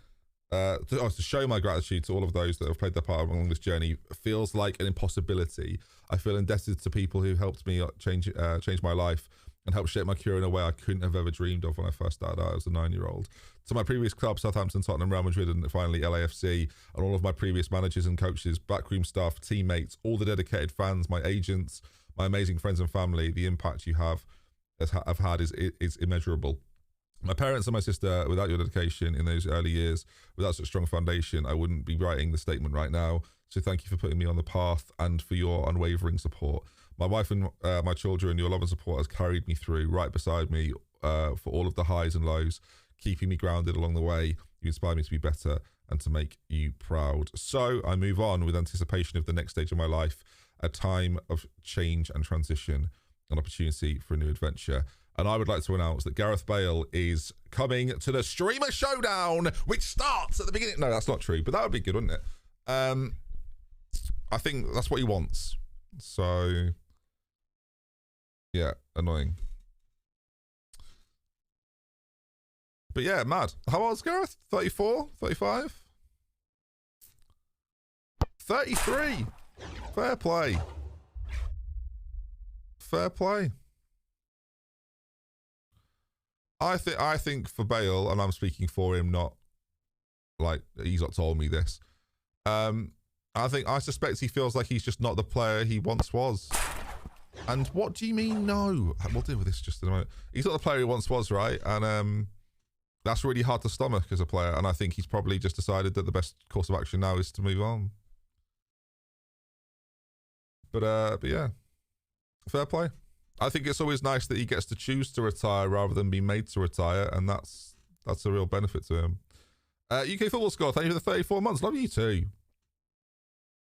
to show my gratitude to all of those that have played their part along this journey feels like an impossibility. I feel indebted to people who helped me change my life and helped shape my career in a way I couldn't have ever dreamed of when I first started out as a 9-year-old. To my previous clubs, Southampton, Tottenham, Real Madrid, and finally LAFC, and all of my previous managers and coaches, backroom staff, teammates, all the dedicated fans, my agents, my amazing friends and family, the impact you have had is immeasurable. My parents and my sister, without your dedication in those early years, without such a strong foundation, I wouldn't be writing the statement right now. So thank you for putting me on the path and for your unwavering support. My wife and my children, your love and support has carried me through, right beside me for all of the highs and lows, keeping me grounded along the way. You inspire me to be better and to make you proud. So I move on with anticipation of the next stage of my life, a time of change and transition, an opportunity for a new adventure. And I would like to announce that Gareth Bale is coming to the Streamer Showdown, which starts at the beginning. No, that's not true, but that would be good, wouldn't it? I think that's what he wants. So, yeah, annoying. But yeah, mad. How old is Gareth? 34? 35? 33. Fair play. Fair play. I think for Bale, and I'm speaking for him, not like he's not told me this. I suspect he feels like he's just not the player he once was. And what do you mean no? We'll deal with this just in a moment. He's not the player he once was, right? And that's really hard to stomach as a player. And I think he's probably just decided that the best course of action now is to move on. But yeah, fair play. I think it's always nice that he gets to choose to retire rather than be made to retire, and that's a real benefit to him. UK Football Score, thank you for the 34 months. Love you too.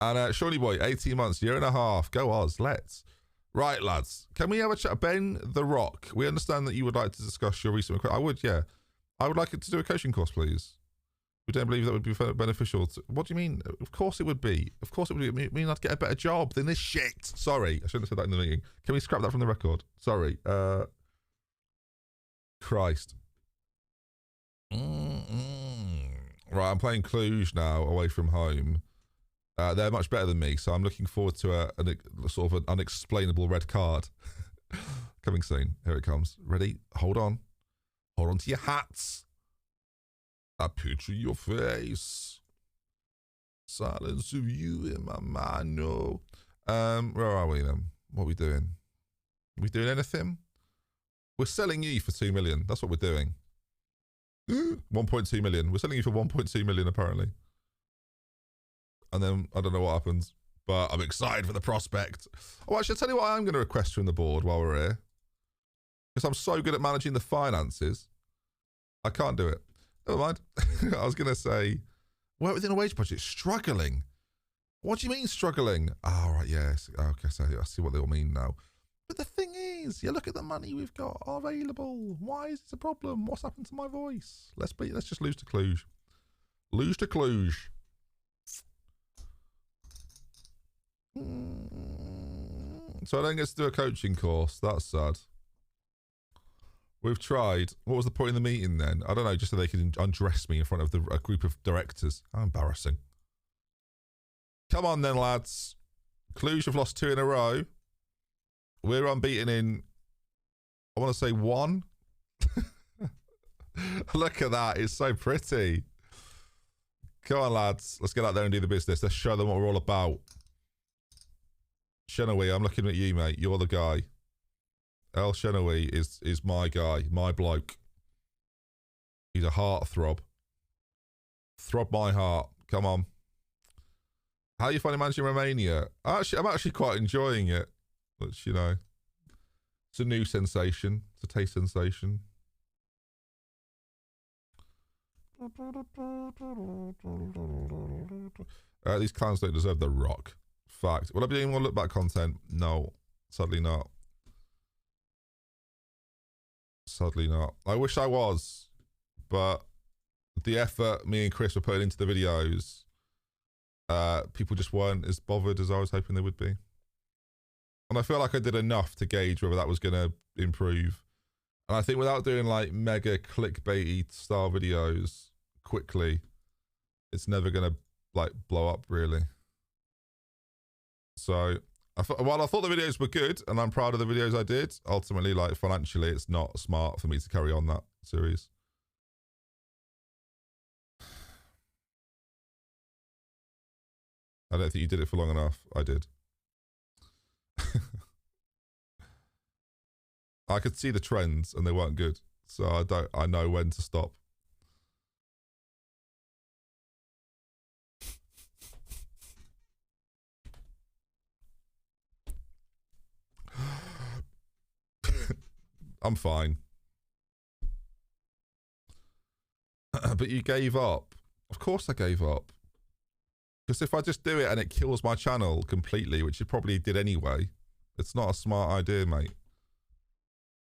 And Shawnee Boy, 18 months, year and a half. Go Oz, let's. Right, lads. Can we have a chat? Ben The Rock, we understand that you would like to discuss your recent... I would, yeah. I would like it to do a coaching course, please. We don't believe that would be beneficial. What do you mean? Of course it would be. Of course it would be. It mean I'd get a better job than this shit. Sorry, I shouldn't have said that in the meeting. Can we scrap that from the record? Sorry. Christ. Right, I'm playing Cluj now, away from home. They're much better than me, so I'm looking forward to a sort of an unexplainable red card. Coming soon. Here it comes. Ready? Hold on. Hold on to your hats. I picture your face. Silence of you in my mind, no. Where are we then? What are we doing? Are we doing anything? We're selling you for 2 million. That's what we're doing. 1.2 million. We're selling you for 1.2 million apparently. And then I don't know what happens, but I'm excited for the prospect. Oh, actually, I'll tell you what I'm going to request from the board while we're here. Because I'm so good at managing the finances. I can't do it. Never mind. I was going to say, work within a wage budget, struggling. What do you mean struggling? Oh, right, yes. Okay, so I see what they all mean now. But the thing is, you look at the money we've got available. Why is this a problem? What's happened to my voice? Let's just lose to Cluj. Lose to Cluj. So I don't get to do a coaching course. That's sad. We've tried. What was the point in the meeting then? I don't know, just so they could undress me in front of a group of directors. How embarrassing. Come on then, lads. Cluj have lost 2 in a row. We're unbeaten in, I want to say 1. Look at that. It's so pretty. Come on, lads. Let's get out there and do the business. Let's show them what we're all about. Shenawi, I'm looking at you, mate. You're the guy. El Shenawi is my guy, my bloke. He's a heartthrob. Throb my heart. Come on. How are you finding managing Romania? I'm actually quite enjoying it. Which, you know, it's a new sensation. It's a taste sensation. These clowns don't deserve the rock. Fact. Will I be doing more look back content? No. Sadly not. Sadly not. I wish I was. But the effort me and Chris were putting into the videos, people just weren't as bothered as I was hoping they would be. And I feel like I did enough to gauge whether that was going to improve. And I think without doing like mega clickbaity style videos quickly, it's never going to like blow up really. So while I thought the videos were good and I'm proud of the videos I did, ultimately like financially it's not smart for me to carry on that series. I don't think you did it for long enough. I did. I could see the trends and they weren't good. So I know when to stop. I'm fine. But you gave up. Of course I gave up. Because if I just do it and it kills my channel completely, which it probably did anyway, it's not a smart idea, mate.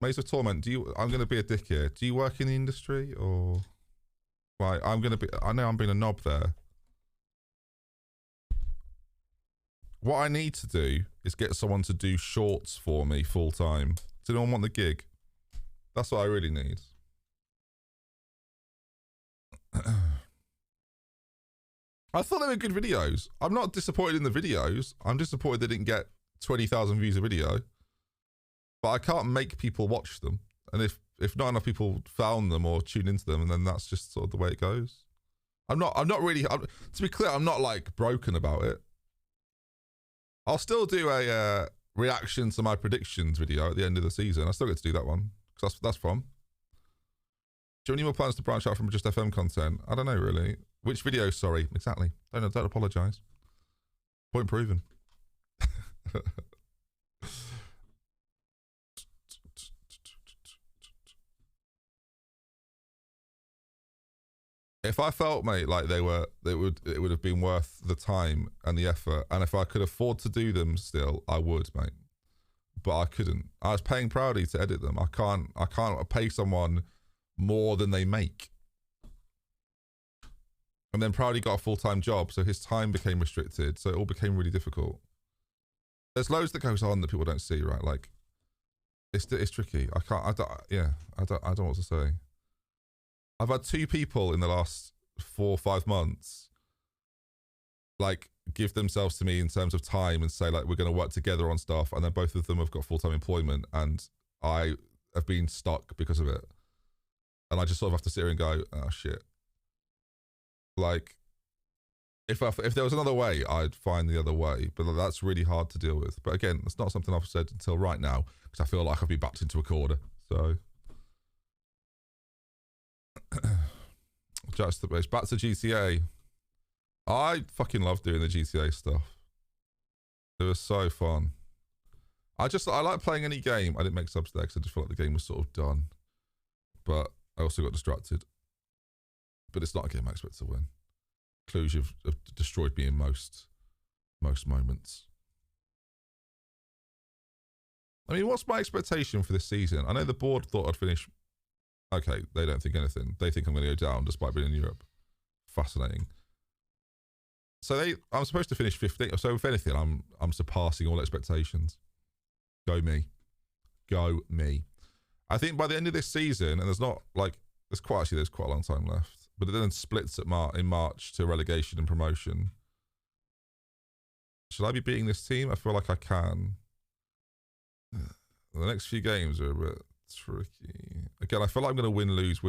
Maze of Torment, I'm going to be a dick here. Do you work in the industry or... Right, I know I'm being a knob there. What I need to do is get someone to do shorts for me full time. Does anyone want the gig? That's what I really need. I thought they were good videos. I'm not disappointed in the videos. I'm disappointed they didn't get 20,000 views a video. But I can't make people watch them. And if not enough people found them or tuned into them, and then that's just sort of the way it goes. To be clear, I'm not like broken about it. I'll still do a reaction to my predictions video at the end of the season. I still get to do that one because that's fun. Do you have any more plans to branch out from just FM content? I don't know really. Which video? Sorry, exactly. Don't apologise. Point proven. If I felt, mate, like it would have been worth the time and the effort, and if I could afford to do them still, I would, mate. But I couldn't. I was paying Proudy to edit them. I can't pay someone more than they make. And then proudly got a full-time job, so his time became restricted, so it all became really difficult. There's loads that goes on that people don't see, right? Like, it's tricky. I don't know what to say. I've had 2 people in the last 4 or 5 months, like, give themselves to me in terms of time and say, like, we're going to work together on stuff, and then both of them have got full-time employment, and I have been stuck because of it. And I just sort of have to sit here and go, oh, shit. Like, if there was another way, I'd find the other way. But that's really hard to deal with. But again, it's not something I've said until right now, because I feel like I've been backed into a corner. So, just the base. Back to GTA. I fucking love doing the GTA stuff. It was so fun. I like playing any game. I didn't make subs there because I just felt like the game was sort of done. But I also got distracted. But it's not a game I expect to win. Clues have destroyed me in most moments. I mean, what's my expectation for this season? I know the board thought I'd finish. Okay, they don't think anything. They think I'm going to go down despite being in Europe. Fascinating. So I'm supposed to finish 15th. So if anything, I'm surpassing all expectations. Go me. Go me. I think by the end of this season, and there's quite a long time left. But it then splits in March to relegation and promotion. Should I be beating this team? I feel like I can. The next few games are a bit tricky. Again, I feel like I'm going to win, lose.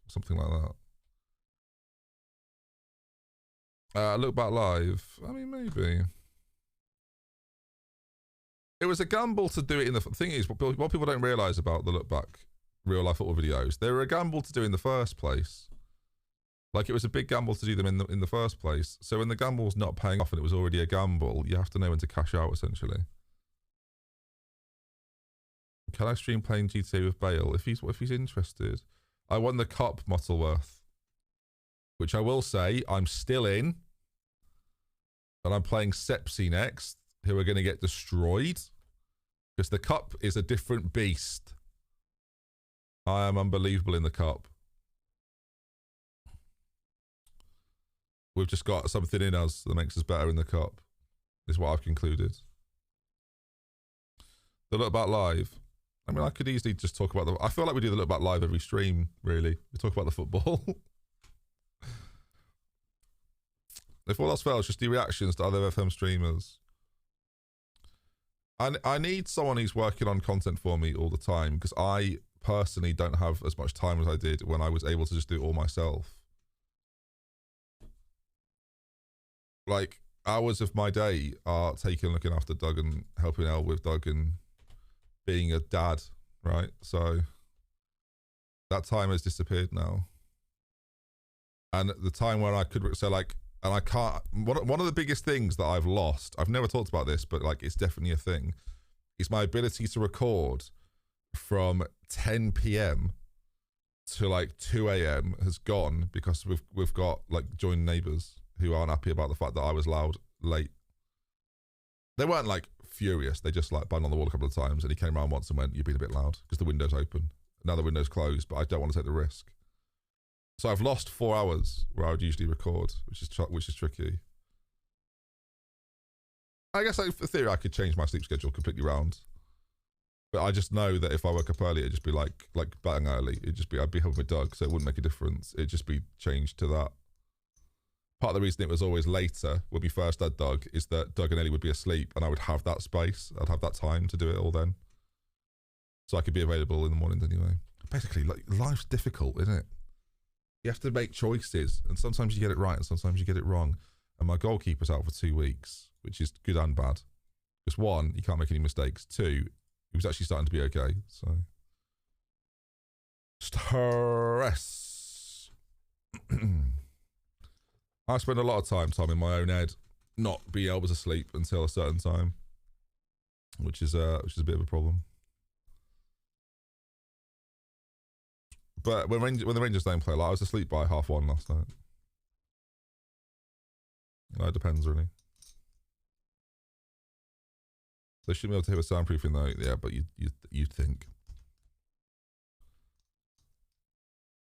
Something like that. Look back live. I mean, maybe. It was a gamble to do it in the... thing is, what people don't realise about the look back real life football videos, they were a gamble to do in the first place. Like, it was a big gamble to do them in the first place. So when the gamble's not paying off and it was already a gamble, you have to know when to cash out, essentially. Can I stream playing GTA with Bale? If he's interested. I won the Cup, Mottleworth. Which I will say, I'm still in. And I'm playing Sepsi next, who are going to get destroyed. Because the Cup is a different beast. I am unbelievable in the Cup. We've just got something in us that makes us better in the Cup, is what I've concluded. The look back live. I mean, I could easily just talk about I feel like we do the look back live every stream, really. We talk about the football. If all else fails, just do reactions to other FM streamers. And I need someone who's working on content for me all the time, because I personally don't have as much time as I did when I was able to just do it all myself. Like, hours of my day are taken looking after Doug and helping out with Doug and being a dad, right? So that time has disappeared now. And the time when I could, so like, and I can't, one of the biggest things that I've lost, I've never talked about this, but like, it's definitely a thing, is my ability to record from 10 p.m. to like 2 a.m. has gone because we've got like joined neighbours who aren't happy about the fact that I was loud late. They weren't like furious. They just like banged on the wall a couple of times, and he came around once and went, "You've been a bit loud," because the window's open. Now the window's closed, but I don't want to take the risk. So I've lost 4 hours where I would usually record, which is tricky. I guess like, for theory I could change my sleep schedule completely round. But I just know that if I woke up early, it'd just be like bang early. I'd be helping with Doug, so it wouldn't make a difference. It'd just be changed to that. Part of the reason it was always later when we first had Doug is that Doug and Ellie would be asleep and I would have that space. I'd have that time to do it all then. So I could be available in the mornings anyway. Basically, like, life's difficult, isn't it? You have to make choices, and sometimes you get it right and sometimes you get it wrong. And my goalkeeper's out for 2 weeks, which is good and bad. Because 1, you can't make any mistakes. 2, he was actually starting to be okay. So stress. I spend a lot of time, Tom, in my own head, not being able to sleep until a certain time, which is a bit of a problem. But when the Rangers don't play, like, I was asleep by 1:30 last night. It depends, really. They shouldn't be able to hear a soundproofing though. Yeah, but you'd think.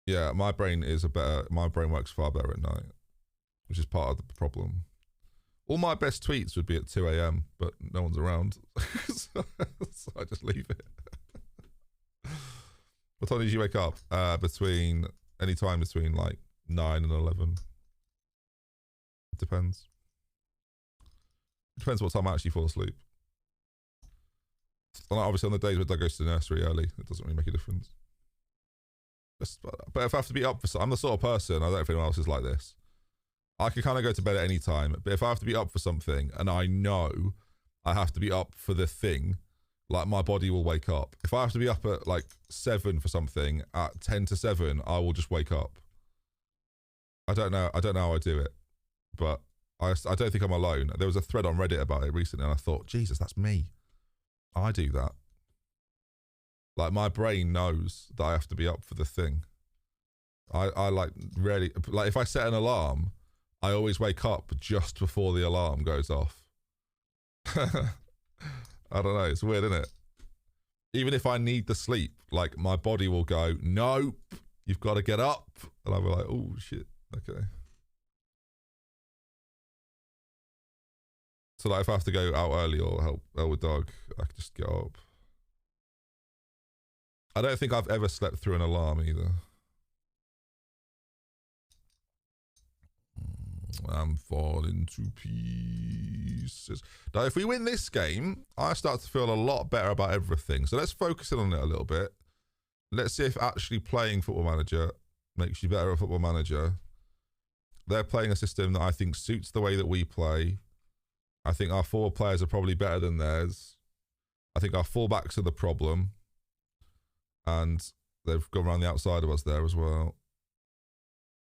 Yeah, my brain works far better at night. which is part of the problem. All my best tweets would be at 2 a.m, but no one's around. So I just leave it. What time did you wake up? Any time between like 9 and 11. It depends. It depends what time I actually fall asleep. And obviously on the days where Doug goes to the nursery early, it doesn't really make a difference. But if I have to be up for, I'm the sort of person, I don't know if anyone else is like this. I can kind of go to bed at any time, but if I have to be up for something and I know I have to be up for the thing, like my body will wake up. If I have to be up at like 7 for something, at 10 to 7, I will just wake up. I don't know how I do it, but I don't think I'm alone. There was a thread on Reddit about it recently and I thought, Jesus, that's me. I do that. Like my brain knows that I have to be up for the thing. I like really, like if I set an alarm, I always wake up just before the alarm goes off. I don't know, it's weird, isn't it? Even if I need the sleep, like my body will go, nope, you've got to get up. And I'll be like, oh shit, okay. So like if I have to go out early or help with dog, I can just get up. I don't think I've ever slept through an alarm either. I'm falling to pieces. Now, if we win this game, I start to feel a lot better about everything. So let's focus in on it a little bit. Let's see if actually playing Football Manager makes you better at Football Manager. They're playing a system that I think suits the way that we play. I think our forward players are probably better than theirs. I think our fullbacks are the problem. And they've gone around the outside of us there as well.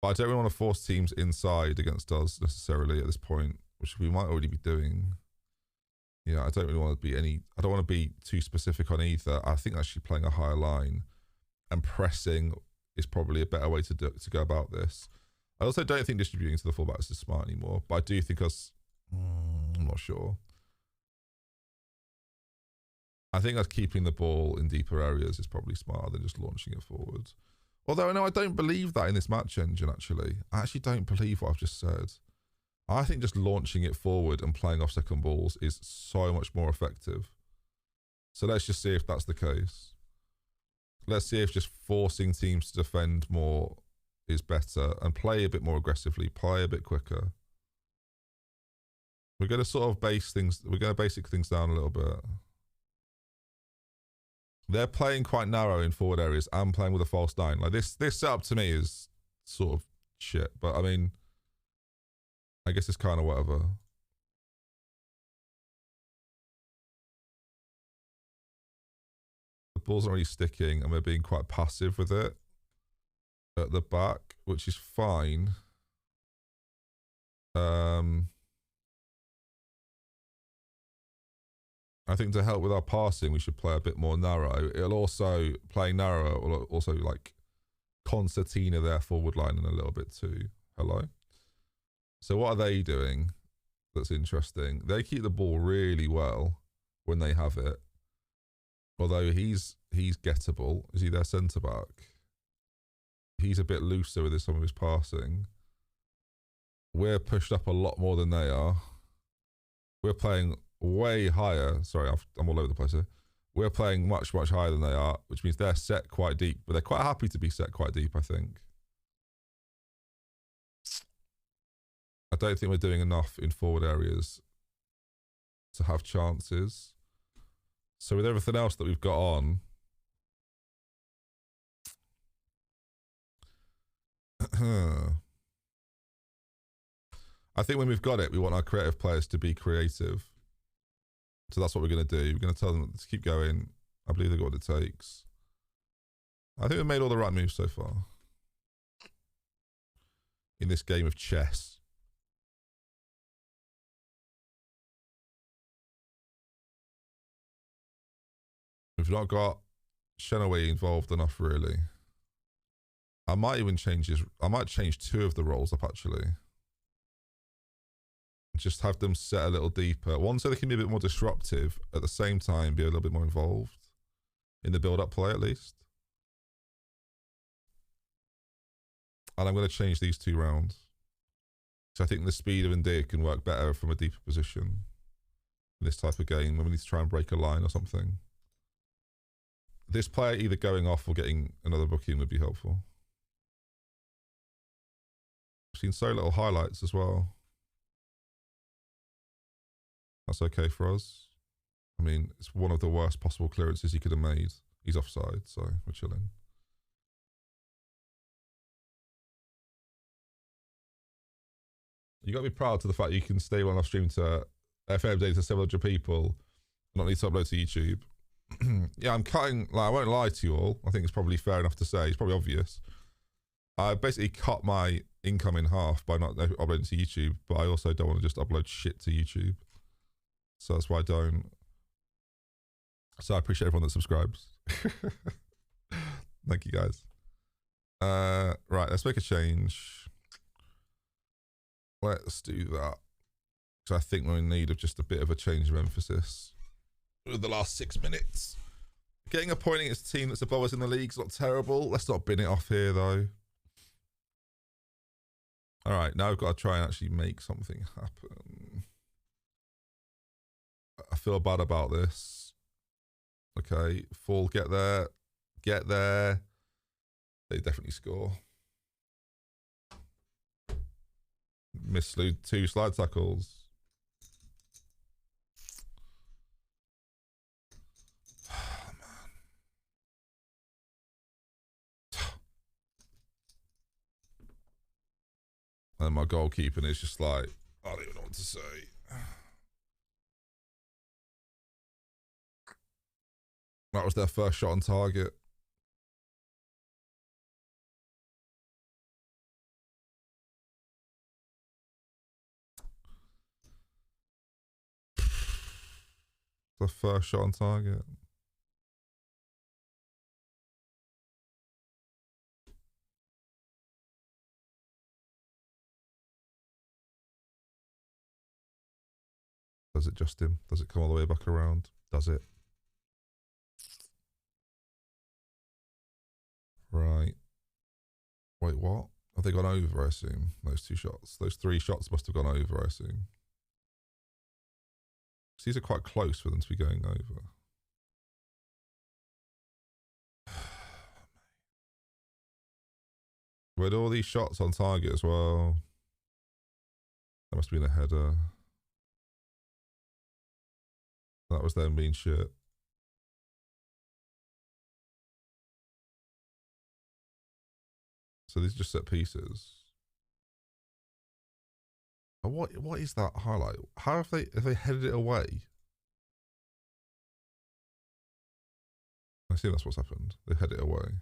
But I don't really want to force teams inside against us necessarily at this point, which we might already be doing. Yeah, I don't really want to be I don't want to be too specific on either. I think actually playing a higher line and pressing is probably a better way to go about this. I also don't think distributing to the fullbacks is smart anymore, but I do think I'm not sure. I think us keeping the ball in deeper areas is probably smarter than just launching it forward. Although, no, I don't believe that in this match engine, actually. I actually don't believe what I've just said. I think just launching it forward and playing off second balls is so much more effective. So let's just see if that's the case. Let's see if just forcing teams to defend more is better and play a bit more aggressively, play a bit quicker. We're going to sort of basic things down a little bit. They're playing quite narrow in forward areas and playing with a false 9. Like this setup to me is sort of shit, but I mean, I guess it's kind of whatever. The ball's not really sticking and we're being quite passive with it at the back, which is fine. I think to help with our passing, we should play a bit more narrow. Playing narrow will also like concertina their forward line in a little bit too. Hello? So what are they doing that's interesting? They keep the ball really well when they have it. Although he's gettable. Is he their centre-back? He's a bit looser with some of his passing. We're pushed up a lot more than they are. We're playing way higher. Sorry, I'm all over the place here. We're playing much, much higher than they are, which means they're set quite deep, but they're quite happy to be set quite deep, I think. I don't think we're doing enough in forward areas to have chances. So with everything else that we've got on, I think when we've got it, we want our creative players to be creative. So that's what we're going to do. We're going to tell them to keep going. I believe they've got what it takes. I think we've made all the right moves so far in this game of chess. We've not got Shenaway involved enough, really. I might even change two of the roles up, actually. Just have them set a little deeper. One, so they can be a bit more disruptive, at the same time be a little bit more involved in the build-up play, at least. And I'm going to change these 2 rounds. So I think the speed of India can work better from a deeper position in this type of game when we need to try and break a line or something. This player either going off or getting another booking would be helpful. I've seen so little highlights as well. That's okay for us. I mean, it's one of the worst possible clearances he could have made. He's offside, so we're chilling. You got to be proud to the fact you can stay on off stream to FM day to 700 people, not need to upload to YouTube. Yeah, I'm cutting, like, I won't lie to you all. I think it's probably fair enough to say. It's probably obvious. I basically cut my income in half by not uploading to YouTube, but I also don't want to just upload shit to YouTube. So that's why I don't. So I appreciate everyone that subscribes. Thank you, guys. Right, let's make a change. Let's do that. So I think we're in need of just a bit of a change of emphasis. With the last 6 minutes. Getting a point against a team that's above us in the league is not terrible. Let's not bin it off here, though. All right, now we've got to try and actually make something happen. I feel bad about this. Okay, full, get there. Get there. They definitely score. Missed 2 slide tackles. Oh, man. And my goalkeeping is just like, I don't even know what to say. That was their first shot on target. The first shot on target. Does it just him? Does it come all the way back around? Does it? Right. Wait, what? Have they gone over, I assume? Those 2 shots. Those 3 shots must have gone over, I assume. So these are quite close for them to be going over. With all these shots on target as well. That must have been a header. That was them being shit. So these are just set pieces. What is that highlight? How have they headed it away? I see that's what's happened. They headed it away.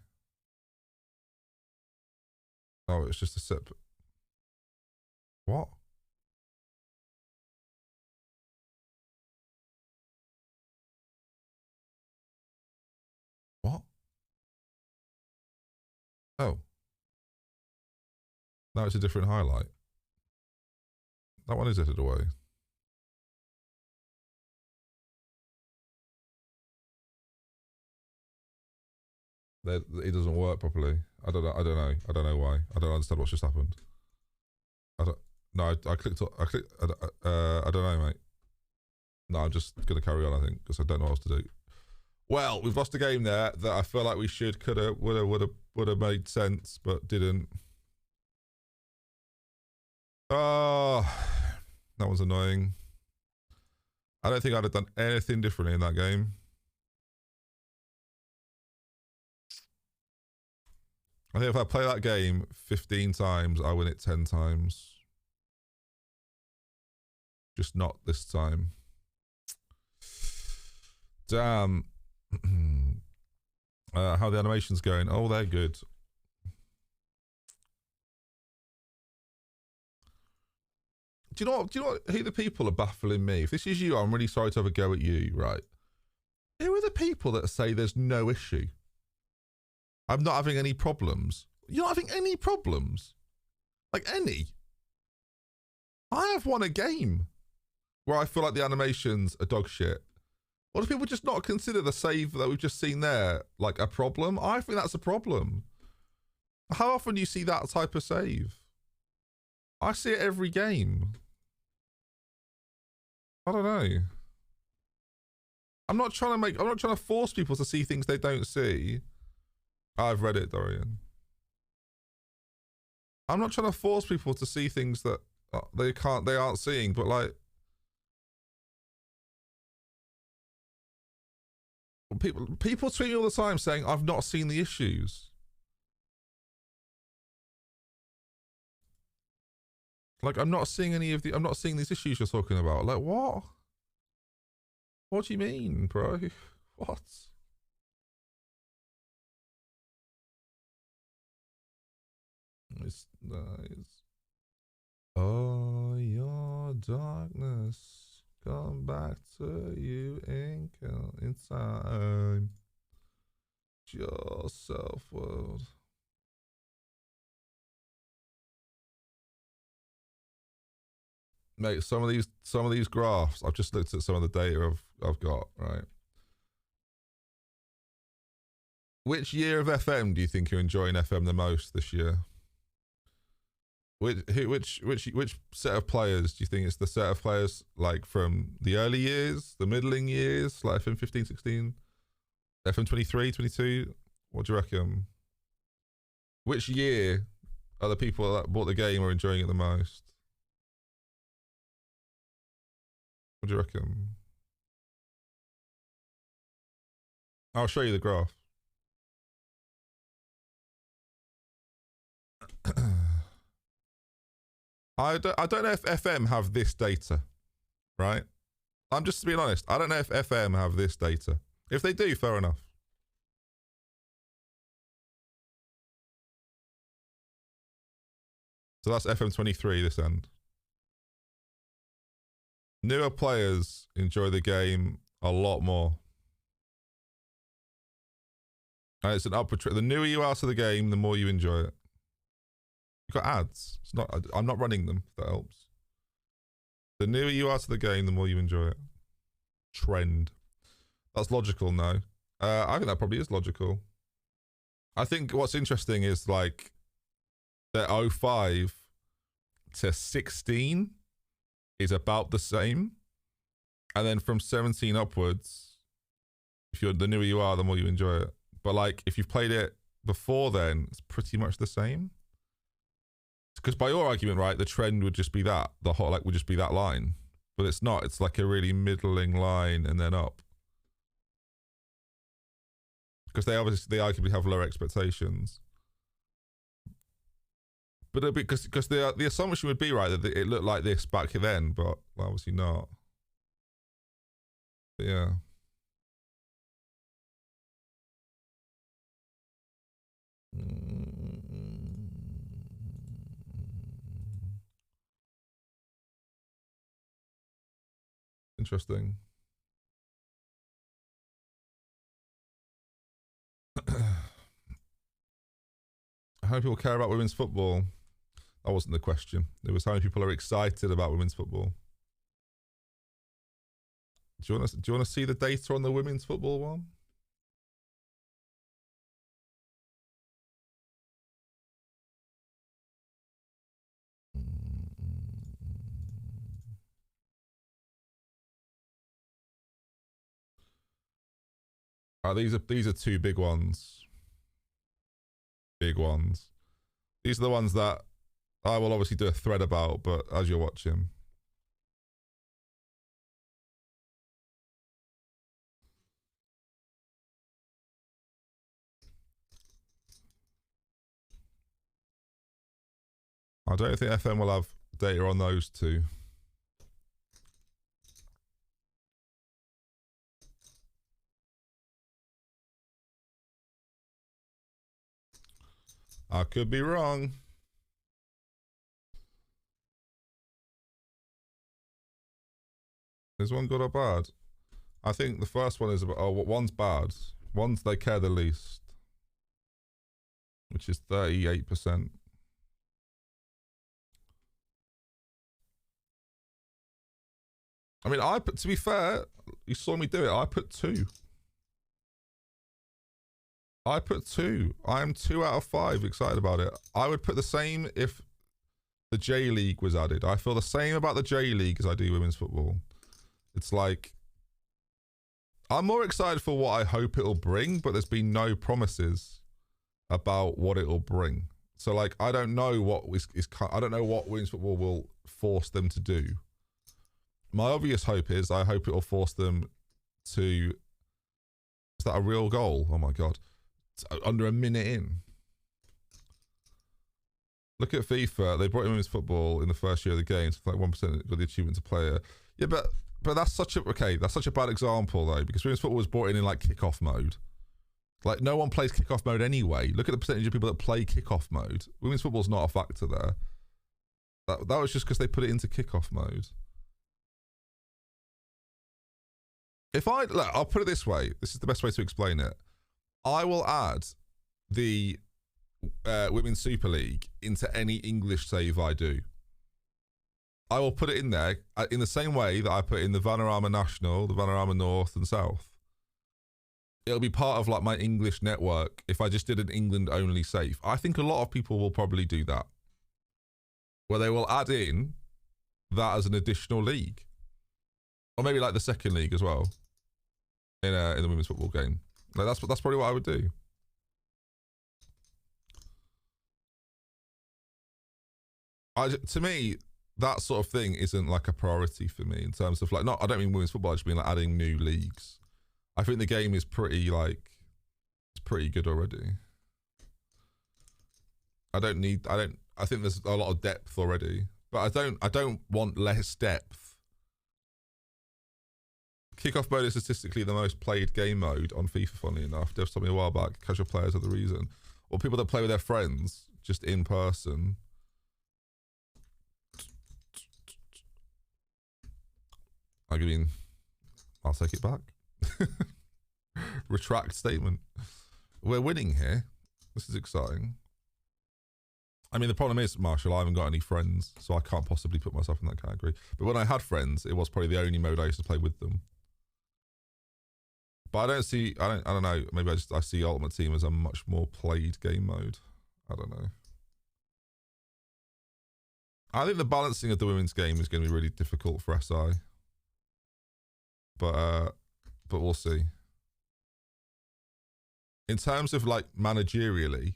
Oh, it's just a set. What? What? Oh. Now it's a different highlight. That one is headed away. It doesn't work properly. I don't know. I don't know why. I don't understand what's just happened. I clicked. I don't know, mate. No, I'm just gonna carry on. I think because I don't know what else to do. Well, we've lost a game there that I feel like we should, could have, would have made sense, but didn't. Oh, that was annoying. I don't think I'd have done anything differently in that game. I think if I play that game 15 times, I win it 10 times. Just not this time. Damn. How are the animations going? Oh, they're good. Do you know who the people are baffling me? If this is you, I'm really sorry to have a go at you, right? Who are the people that say there's no issue? I'm not having any problems. You're not having any problems? Like any? I have won a game where I feel like the animations are dog shit. Or do people just not consider the save that we've just seen there like a problem? I think that's a problem. How often do you see that type of save? I see it every game. I don't know. I'm not trying to force people to see things they don't see. I've read it, Dorian. I'm not trying to force people to see things that they aren't seeing, but like, people tweet me all the time saying I've not seen the issues. Like, I'm not seeing these issues you're talking about. Like, what? What do you mean, bro? What? It's nice. Oh, your darkness, come back to you in time. Your self-world. Mate, some of these graphs, I've just looked at some of the data I've got, right? Which year of FM do you think you're enjoying FM the most this year? Which set of players do you think is the set of players like from the early years, the middling years, like FM 15, 16, FM 23, 22? What do you reckon? Which year are the people that bought the game are enjoying it the most? What do you reckon? I'll show you the graph. I don't know if FM have this data, right? I'm just being honest. I don't know if FM have this data. If they do, fair enough. So that's FM 23 this end. Newer players enjoy the game a lot more. And it's an upward trend. The newer you are to the game, the more you enjoy it. You've got ads. I'm not running them, if that helps. The newer you are to the game, the more you enjoy it. Trend. That's logical, no. I think that probably is logical. I think what's interesting is like the 05 to 16 is about the same. And then from 17 upwards, the newer you are, the more you enjoy it. But like if you've played it before then, it's pretty much the same. Because by your argument, right, the trend would just be that. The hot like would just be that line. But it's not. It's like a really middling line and then up. Because they arguably have lower expectations. But because the assumption would be, right, that it looked like this back then, but obviously not. But yeah. Interesting. How many people care about women's football? That wasn't the question. It was how many people are excited about women's football. Do you want to see the data on the women's football one? These are two big ones. Big ones. These are the ones that I will obviously do a thread about, but as you're watching. I don't think FM will have data on those two. I could be wrong. Is one good or bad? I think the first one is about, one's bad. One's they care the least, which is 38%. I mean, to be fair, you saw me do it. I put 2. I am 2 out of 5 excited about it. I would put the same if the J League was added. I feel the same about the J League as I do women's football. It's like, I'm more excited for what I hope it'll bring, but there's been no promises about what it'll bring. So like, I don't know what I don't know what women's football will force them to do. My obvious hope is I hope it'll force them to. Is that a real goal? Oh my god! It's under a minute in. Look at FIFA. They brought in women's football in the first year of the game, so like 1% got the achievement to player. Yeah, but that's such a bad example though, because women's football was brought in like kickoff mode. Like, no one plays kickoff mode anyway. Look at the percentage of people that play kickoff mode. Women's football's not a factor there. That was just because they put it into kickoff mode. I'll put it this way. This is the best way to explain it. I will add the Women's Super League into any English save I do. I will put it in there in the same way that I put in the Vanarama National, the Vanarama North and South. It'll be part of like my English network if I just did an England only save. I think a lot of people will probably do that, where they will add in that as an additional league, or maybe like the second league as well in the women's football game. Like that's probably what I would do. To me, that sort of thing isn't like a priority for me in terms of like, I don't mean women's football, I just mean like adding new leagues. I think the game is pretty good already. I think there's a lot of depth already, but I don't want less depth. Kickoff mode is statistically the most played game mode on FIFA, funnily enough. Dev told me a while back, casual players are the reason. Or people that play with their friends, just in person. I mean, I'll take it back. Retract statement. We're winning here. This is exciting. I mean, the problem is, Marshall, I haven't got any friends, so I can't possibly put myself in that category. But when I had friends, it was probably the only mode I used to play with them. But I don't know. Maybe I see Ultimate Team as a much more played game mode. I don't know. I think the balancing of the women's game is going to be really difficult for SI. But we'll see. In terms of like managerially,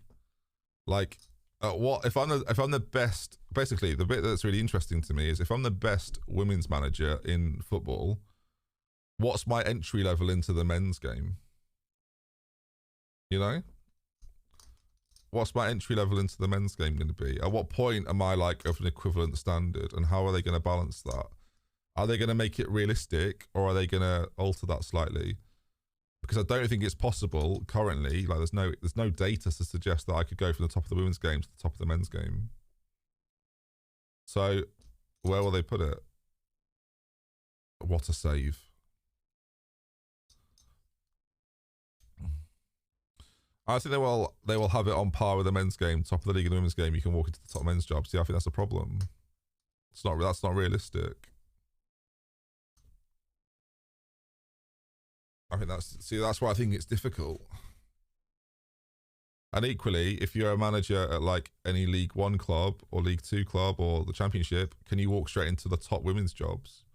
like if I'm the best, basically the bit that's really interesting to me is if I'm the best women's manager in football, what's my entry level into the men's game? You know? What's my entry level into the men's game going to be? At what point am I like of an equivalent standard, and how are they going to balance that? Are they going to make it realistic, or are they going to alter that slightly? Because I don't think it's possible currently. Like there's no data to suggest that I could go from the top of the women's game to the top of the men's game. So where will they put it? What a save. I think they will have it on par with the men's game, top of the league and the women's game. You can walk into the top men's jobs. See, I think that's a problem. That's not realistic. I think that's why I think it's difficult. And equally, if you're a manager at like any League 1 club or League 2 club or the Championship, can you walk straight into the top women's jobs?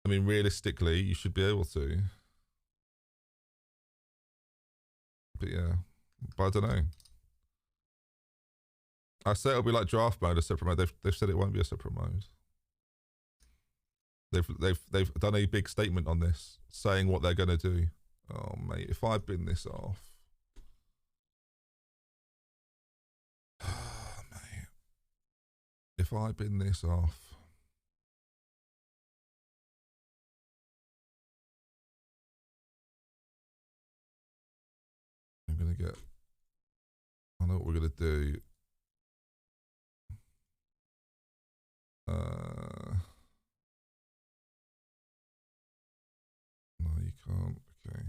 I mean, realistically, you should be able to. But yeah, but I don't know. I say it'll be like draft mode, a separate mode. They've said it won't be a separate mode. They've done a big statement on this, saying what they're gonna do. Oh mate, if I bin this off, mate, if I bin this off, I'm gonna get. I know what we're gonna do. No, you can't. Okay.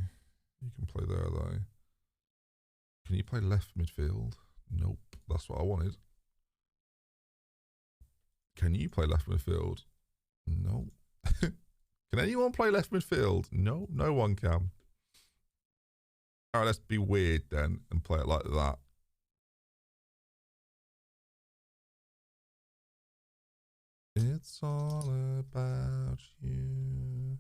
You can play there, though. Can you play left midfield? Nope. That's what I wanted. Can you play left midfield? No. Can anyone play left midfield? No, no one can. All right, let's be weird then and play it like that. It's all about you.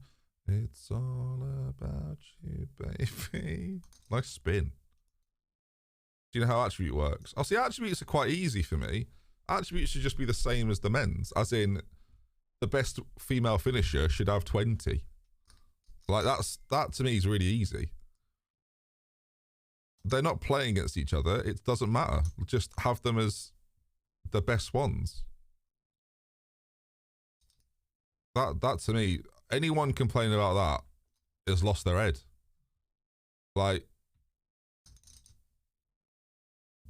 It's all about you, baby. Nice spin. Do you know how attribute works? Oh, see, attributes are quite easy for me. Attributes should just be the same as the men's, as in the best female finisher should have 20. Like that to me is really easy. They're not playing against each other. It doesn't matter. Just have them as the best ones. That to me, anyone complaining about that has lost their head. Like,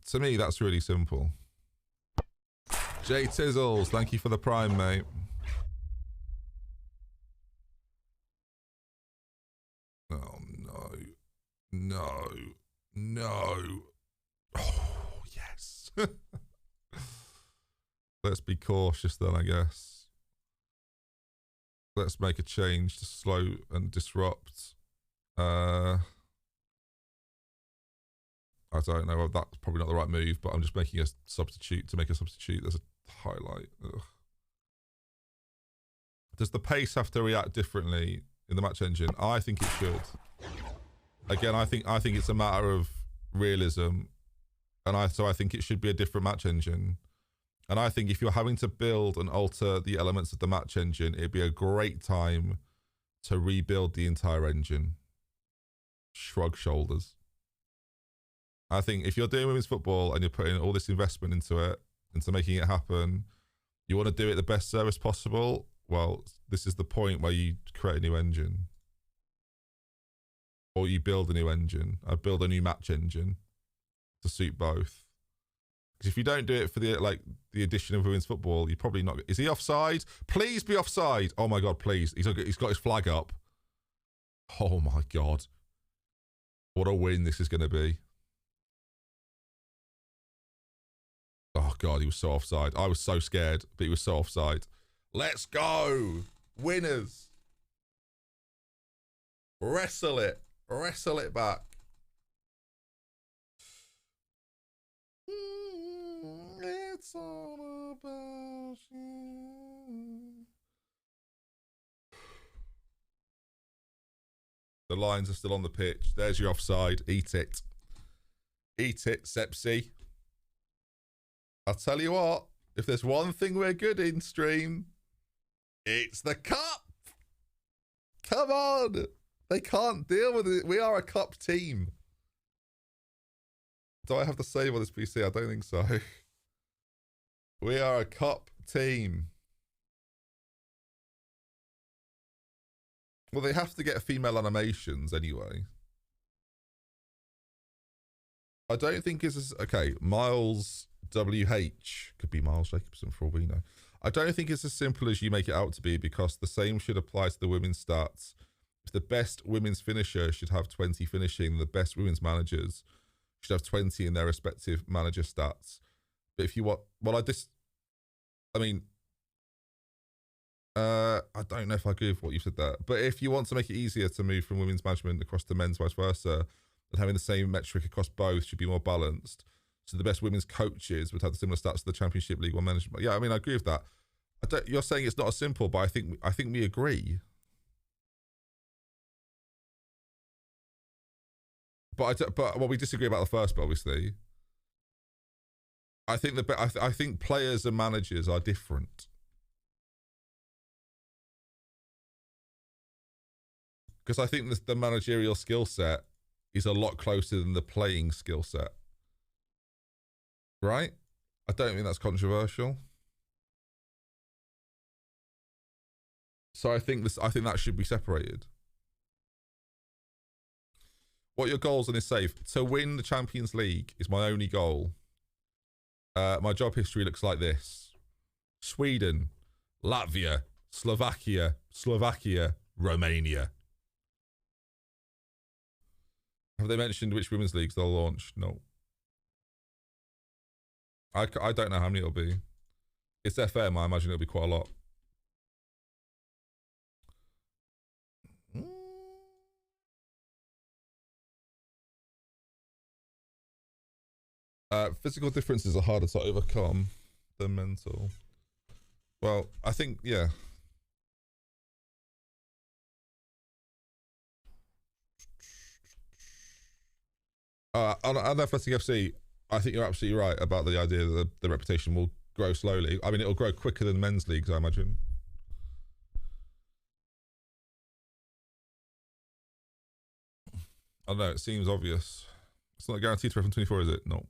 to me, that's really simple. Jay Tizzles, thank you for the prime, mate. Oh, no. No. No. Oh, yes. Let's be cautious then, I guess. Let's make a change to slow and disrupt. I don't know. That's probably not the right move, but I'm just making a substitute to make a substitute. There's a highlight. Ugh. Does the pace have to react differently in the match engine? I think it should. Again, I think it's a matter of realism, and so I think it should be a different match engine. And I think if you're having to build and alter the elements of the match engine, it'd be a great time to rebuild the entire engine. Shrug shoulders. I think if you're doing women's football and you're putting all this investment into it, into making it happen, you want to do it the best service possible, well, this is the point where you create a new engine. Or you build a new engine. I build a new match engine to suit both. Because if you don't do it for the addition of women's football, you're probably not. Is he offside? Please be offside. Oh my God, please. He's got his flag up. Oh my God. What a win this is going to be. Oh God, he was so offside. I was so scared, but he was so offside. Let's go. Winners. Wrestle it. Wrestle it back. It's all about you. The Lions are still on the pitch. There's your offside. Eat it. Eat it, Sepsi. I'll tell you what, if there's one thing we're good in, stream, it's the cup. Come on. They can't deal with it. We are a cup team. Do I have to save on this PC? I don't think so. We are a cup team. Well, they have to get female animations anyway. I don't think it's... Okay, Miles WH. Could be Miles Jacobson for all we know. I don't think it's as simple as you make it out to be, because the same should apply to the women's stats. If the best women's finisher should have 20 finishing, the best women's managers should have 20 in their respective manager stats. But if you want... Well, I don't know if I agree with what you said there. But if you want to make it easier to move from women's management across to men's, vice versa, and having the same metric across both should be more balanced. So the best women's coaches would have the similar stats to the Championship League One management. Yeah, I mean, I agree with that. You're saying it's not as simple, but I think we agree. But we disagree about the first bit, obviously. I think players and managers are different. Because I think the managerial skill set is a lot closer than the playing skill set. Right? I don't think that's controversial. So I think that should be separated. What are your goals on this save? To win the Champions League is my only goal. My job history looks like this. Sweden, Latvia, Slovakia, Romania. Have they mentioned which women's leagues they'll launch? No. I don't know how many it'll be. It's FM, I imagine it'll be quite a lot. Physical differences are harder to overcome than mental. Well, I think, yeah. On Athletic FC, I think you're absolutely right about the idea that the reputation will grow slowly. I mean, it'll grow quicker than men's leagues, I imagine. I don't know, it seems obvious. It's not guaranteed for FM24, is it? No.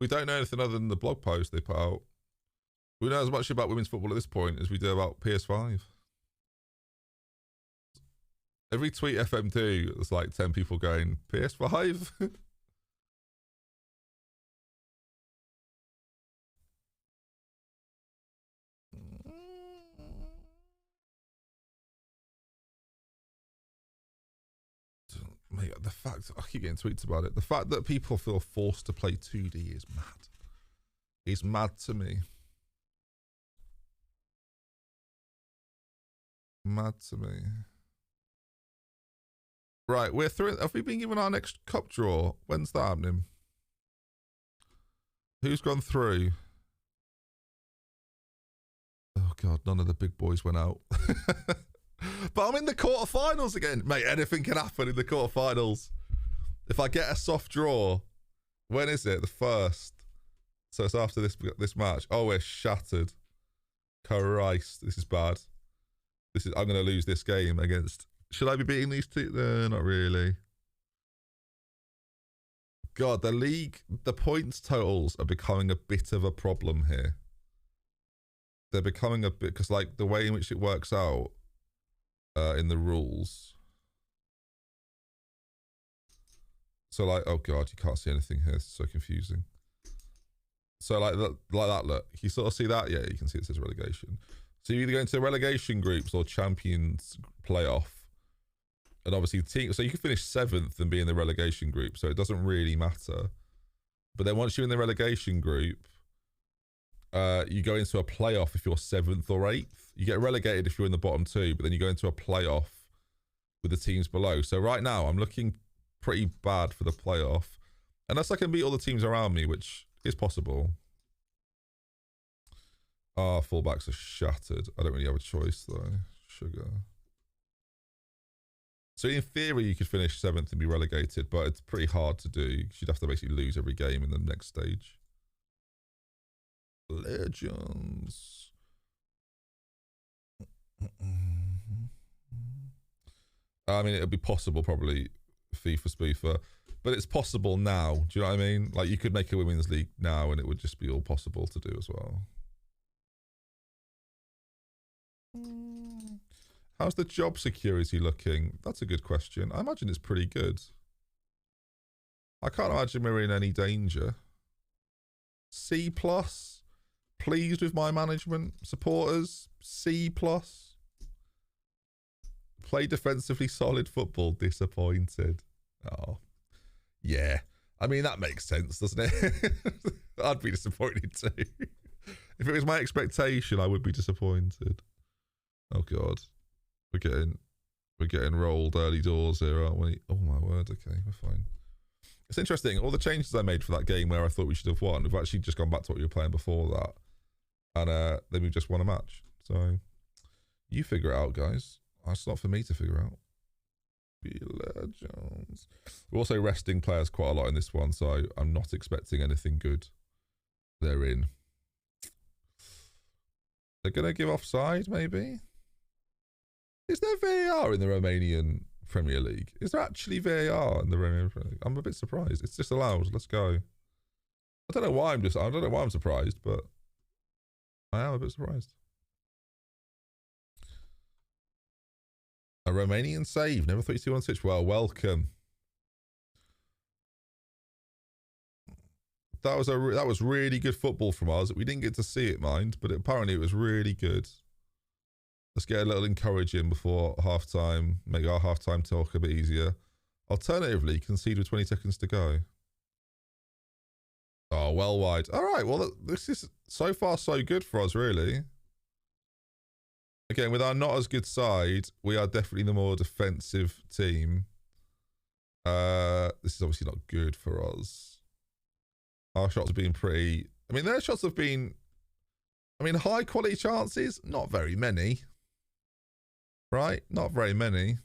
We don't know anything other than the blog post they put out. We know as much about women's football at this point as we do about PS5. Every tweet FM do, there's like 10 people going, PS5? Mate, the fact, I keep getting tweets about it. The fact that people feel forced to play 2D is mad. It's mad to me. Mad to me. Right, we're through. Have we been given our next cup draw? When's that happening? Who's gone through? Oh god, none of the big boys went out. But I'm in the quarterfinals again. Mate, anything can happen in the quarterfinals. If I get a soft draw, when is it? The 1st. So it's after this match. Oh, we're shattered. Christ, this is bad. I'm going to lose this game against... Should I be beating these two? Not really. God, the league, the points totals are becoming a bit of a problem here. They're becoming a bit... Because, like, the way in which it works out in the rules... So, like, oh, God, you can't see anything here. It's so confusing. So, like that, look. You sort of see that? Yeah, you can see it says relegation. So, you either go into relegation groups or champions playoff. And obviously, so you can finish 7th and be in the relegation group. So, it doesn't really matter. But then once you're in the relegation group, you go into a playoff if you're 7th or 8th. You get relegated if you're in the bottom 2, but then you go into a playoff with the teams below. So, right now, I'm looking pretty bad for the playoff. Unless I can beat all the teams around me, which is possible. Ah, fullbacks are shattered. I don't really have a choice, though. Sugar. So in theory, you could finish 7th and be relegated, but it's pretty hard to do. You'd have to basically lose every game in the next stage. Legends. I mean, it would be possible, probably, FIFA spoofer. But it's possible now. Do you know what I mean? Like, you could make a women's league now and it would just be all possible to do as well. How's the job security looking? That's a good question. I imagine it's pretty good. I can't imagine we're in any danger. C+. Pleased with my management. Supporters. C+. Play defensively solid football. Disappointed. Oh. Yeah. I mean, that makes sense, doesn't it? I'd be disappointed too. If it was my expectation, I would be disappointed. Oh, God. We're getting rolled early doors here, aren't we? Oh, my word. Okay, we're fine. It's interesting. All the changes I made for that game where I thought we should have won, we've actually just gone back to what we were playing before that. And then we've just won a match. So, you figure it out, guys. It's not for me to figure out. Be legends. We're also resting players quite a lot in this one, so I'm not expecting anything good therein. They're going to give offside, maybe? Is there VAR in the Romanian Premier League? Is there actually VAR in the Romanian Premier League? I'm a bit surprised. It's just allowed. Let's go. I don't know why I'm surprised, but I am a bit surprised. A Romanian save. Never thought you'd see one on Twitch. Well, welcome. That was really good football from us. We didn't get to see it, mind, but apparently it was really good. Let's get a little encouraging before half-time. Make our half-time talk a bit easier. Alternatively, concede with 20 seconds to go. Oh, well wide. All right, well, this is so far so good for us, really. Again, with our not as good side, we are definitely the more defensive team. This is obviously not good for us. Our shots have been pretty... I mean, their shots have been I mean, high quality chances, not very many. Right? Not very many.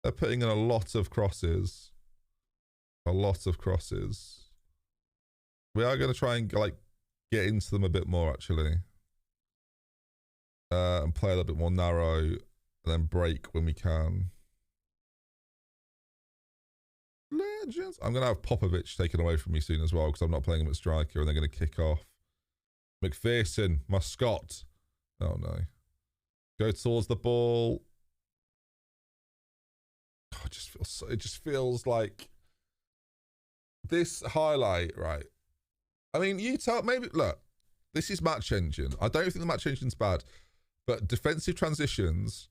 They're putting in a lot of crosses. A lot of crosses. We are going to try and like get into them a bit more, actually. And play a little bit more narrow. And then break when we can. Legends. I'm going to have Popovic taken away from me soon as well, because I'm not playing him at striker and they're going to kick off. McPherson, Muscott. Oh no. Go towards the ball. Oh, it just feels like this highlight, right? I mean, you tell, maybe, look, this is match engine. I don't think the match engine's bad, but defensive transitions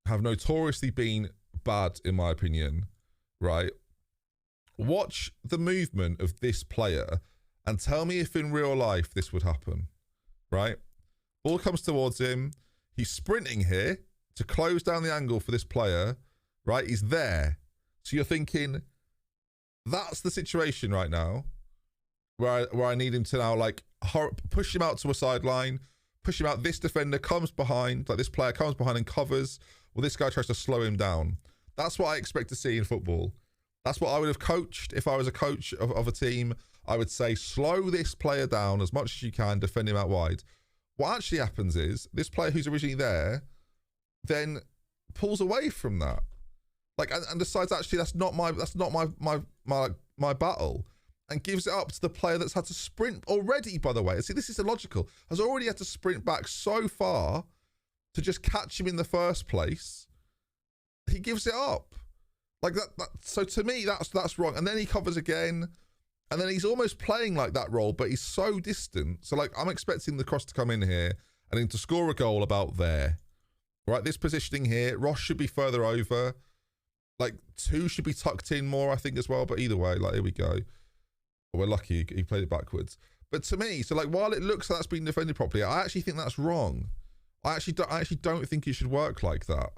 have notoriously been bad, in my opinion, right? Watch the movement of this player and tell me if in real life this would happen, right? Ball comes towards him. He's sprinting here to close down the angle for this player, right? He's there. So you're thinking, that's the situation right now where I need him to now, like, push him out to a sideline, push him out. This defender comes behind, like this player comes behind and covers. Well, this guy tries to slow him down. That's what I expect to see in football. That's what I would have coached if I was a coach of a team. I would say, slow this player down as much as you can, defend him out wide. What actually happens is this player who's originally there then pulls away from that, like, and decides actually that's not my battle, and gives it up to the player that's had to sprint already. By the way, see, this is illogical. Has already had to sprint back so far to just catch him in the first place. He gives it up like that. So to me, that's wrong. And then he covers again. And then he's almost playing like that role, but he's so distant. So, like, I'm expecting the cross to come in here and him to score a goal about there. Right, this positioning here, Ross should be further over. Like, 2 should be tucked in more, I think, as well. But either way, like, here we go. We're lucky he played it backwards. But to me, so, like, while it looks like that's been defended properly, I actually think that's wrong. I actually don't think it should work like that.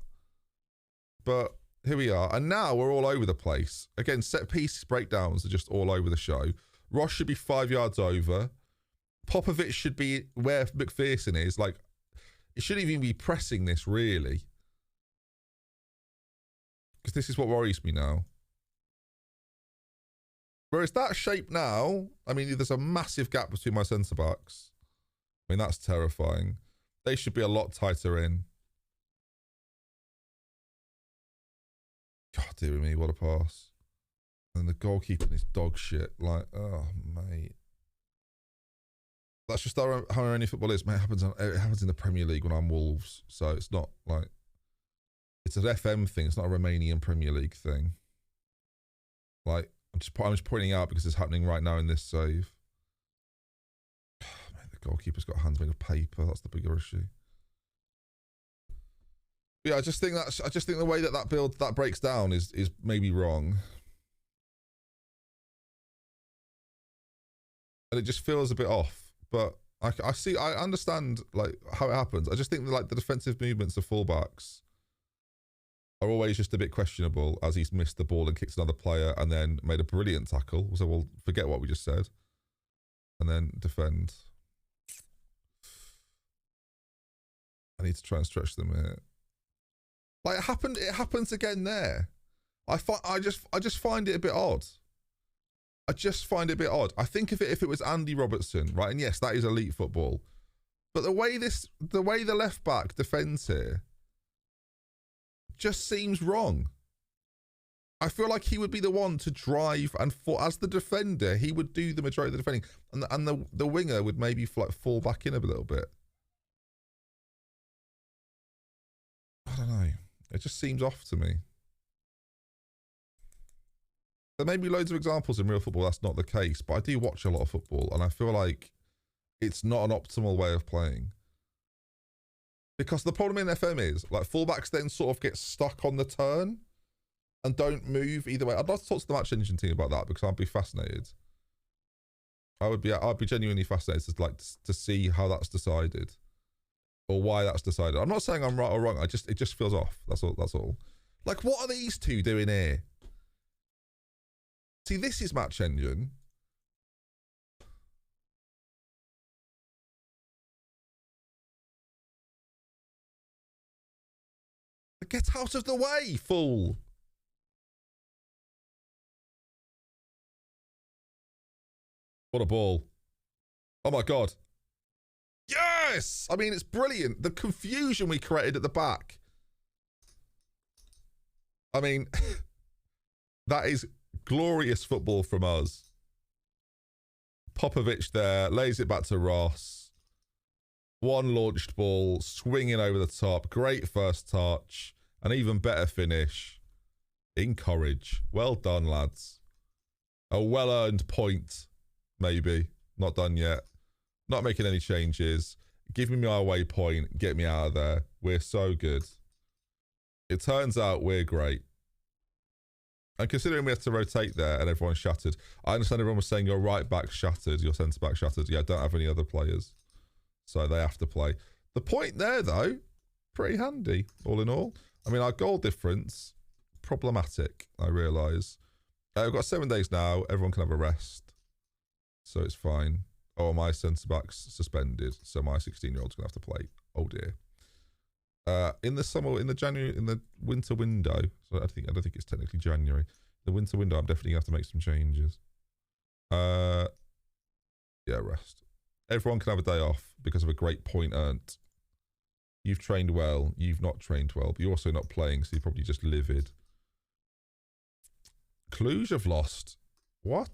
But here we are, and now we're all over the place. Again, set piece breakdowns are just all over the show. Ross should be 5 yards over. Popovic should be where McPherson is. Like, it shouldn't even be pressing this, really. Because this is what worries me now. Whereas that shape now, I mean, there's a massive gap between my centre-backs. I mean, that's terrifying. They should be a lot tighter in. God dear me, what a pass. And the goalkeeper is dog shit. Like, oh, mate. That's just how any football is, mate. It happens in the Premier League when I'm Wolves. So it's not like... It's an FM thing. It's not a Romanian Premier League thing. Like, I'm just pointing out because it's happening right now in this save. Mate, the goalkeeper's got hands made of paper. That's the bigger issue. Yeah, I just think the way that breaks down is maybe wrong. And it just feels a bit off. But I understand like how it happens. I just think that, like, the defensive movements of fullbacks are always just a bit questionable, as he's missed the ball and kicked another player and then made a brilliant tackle. So we'll forget what we just said. And then defend. I need to try and stretch them here. Like, it happens again there. I just find it a bit odd. I just find it a bit odd. I think of it if it was Andy Robertson, right? And yes, that is elite football. But the way the left back defends here just seems wrong. I feel like he would be the one to drive, and as the defender, he would do the majority of the defending, and the winger would maybe like fall back in a little bit. I don't know. It just seems off to me. There may be loads of examples in real football that's not the case, but I do watch a lot of football, and I feel like it's not an optimal way of playing. Because the problem in FM is, like, fullbacks then sort of get stuck on the turn and don't move either way. I'd love to talk to the match engine team about that, because I'd be fascinated. I'd be genuinely fascinated to see how that's decided. Or why that's decided. I'm not saying I'm right or wrong. It just feels off. That's all. Like, what are these two doing here? See, this is match engine. Get out of the way, fool. What a ball. Oh my God. Yes! I mean, it's brilliant. The confusion we created at the back. I mean, that is glorious football from us. Popovic there, lays it back to Ross. One launched ball, swinging over the top. Great first touch. An even better finish. Encourage. Well done, lads. A well-earned point, maybe. Not done yet. Not making any changes. Give me my away point. Get me out of there. We're so good. It turns out we're great. And considering we had to rotate there and everyone's shattered, I understand everyone was saying your right back shattered, your centre back shattered. Yeah, I don't have any other players. So they have to play. The point there, though, pretty handy, all in all. I mean, our goal difference, problematic, I realise. We've got 7 days now. Everyone can have a rest. So it's fine. Oh, my centre-back's suspended, so my 16-year-old's going to have to play. Oh, dear. In the summer, in the winter window, so I don't think it's technically January. The winter window, I'm definitely going to have to make some changes. Yeah, rest. Everyone can have a day off because of a great point earned. You've trained well. You've not trained well, but you're also not playing, so you're probably just livid. Cluj have lost. What?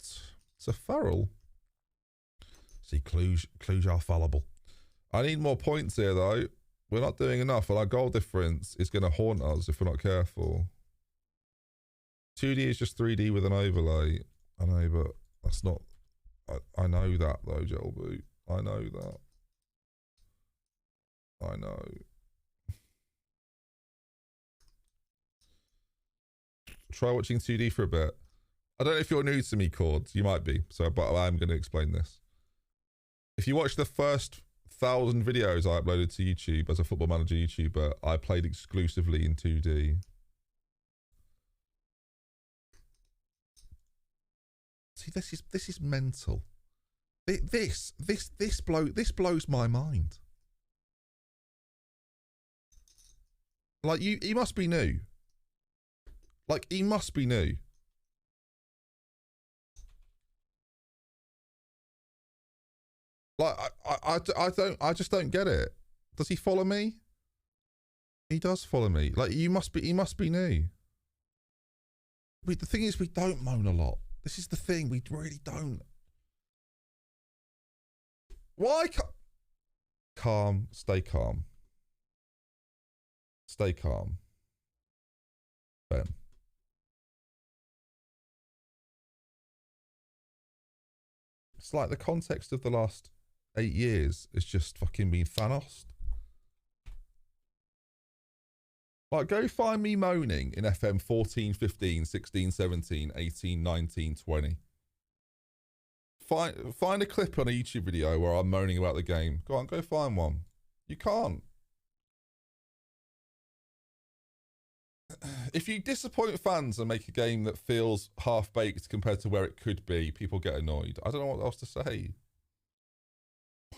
It's a Farrell. See, Cluj are fallible. I need more points here, though. We're not doing enough, and our goal difference is going to haunt us if we're not careful. 2D is just 3D with an overlay. I know, but that's not... I know that, though, Gelboot. I know that. I know. Try watching 2D for a bit. I don't know if you're new to me, Cord. You might be, but I'm going to explain this. If you watch the first 1,000 videos I uploaded to YouTube as a Football Manager YouTuber, I played exclusively in 2D. See, this is mental. This blows my mind. Like, he must be new. Like, he must be new. Like, I just don't get it. Does he follow me? He does follow me. Like, he must be new. The thing is, we don't moan a lot. This is the thing, we really don't. Why calm, stay calm. Stay calm. Ben. It's like the context of the last 8 years has just fucking been Thanos. Like, go find me moaning in FM 14, 15, 16, 17, 18, 19, 20. Find a clip on a YouTube video where I'm moaning about the game. Go on, go find one. You can't. If you disappoint fans and make a game that feels half-baked compared to where it could be, people get annoyed. I don't know what else to say.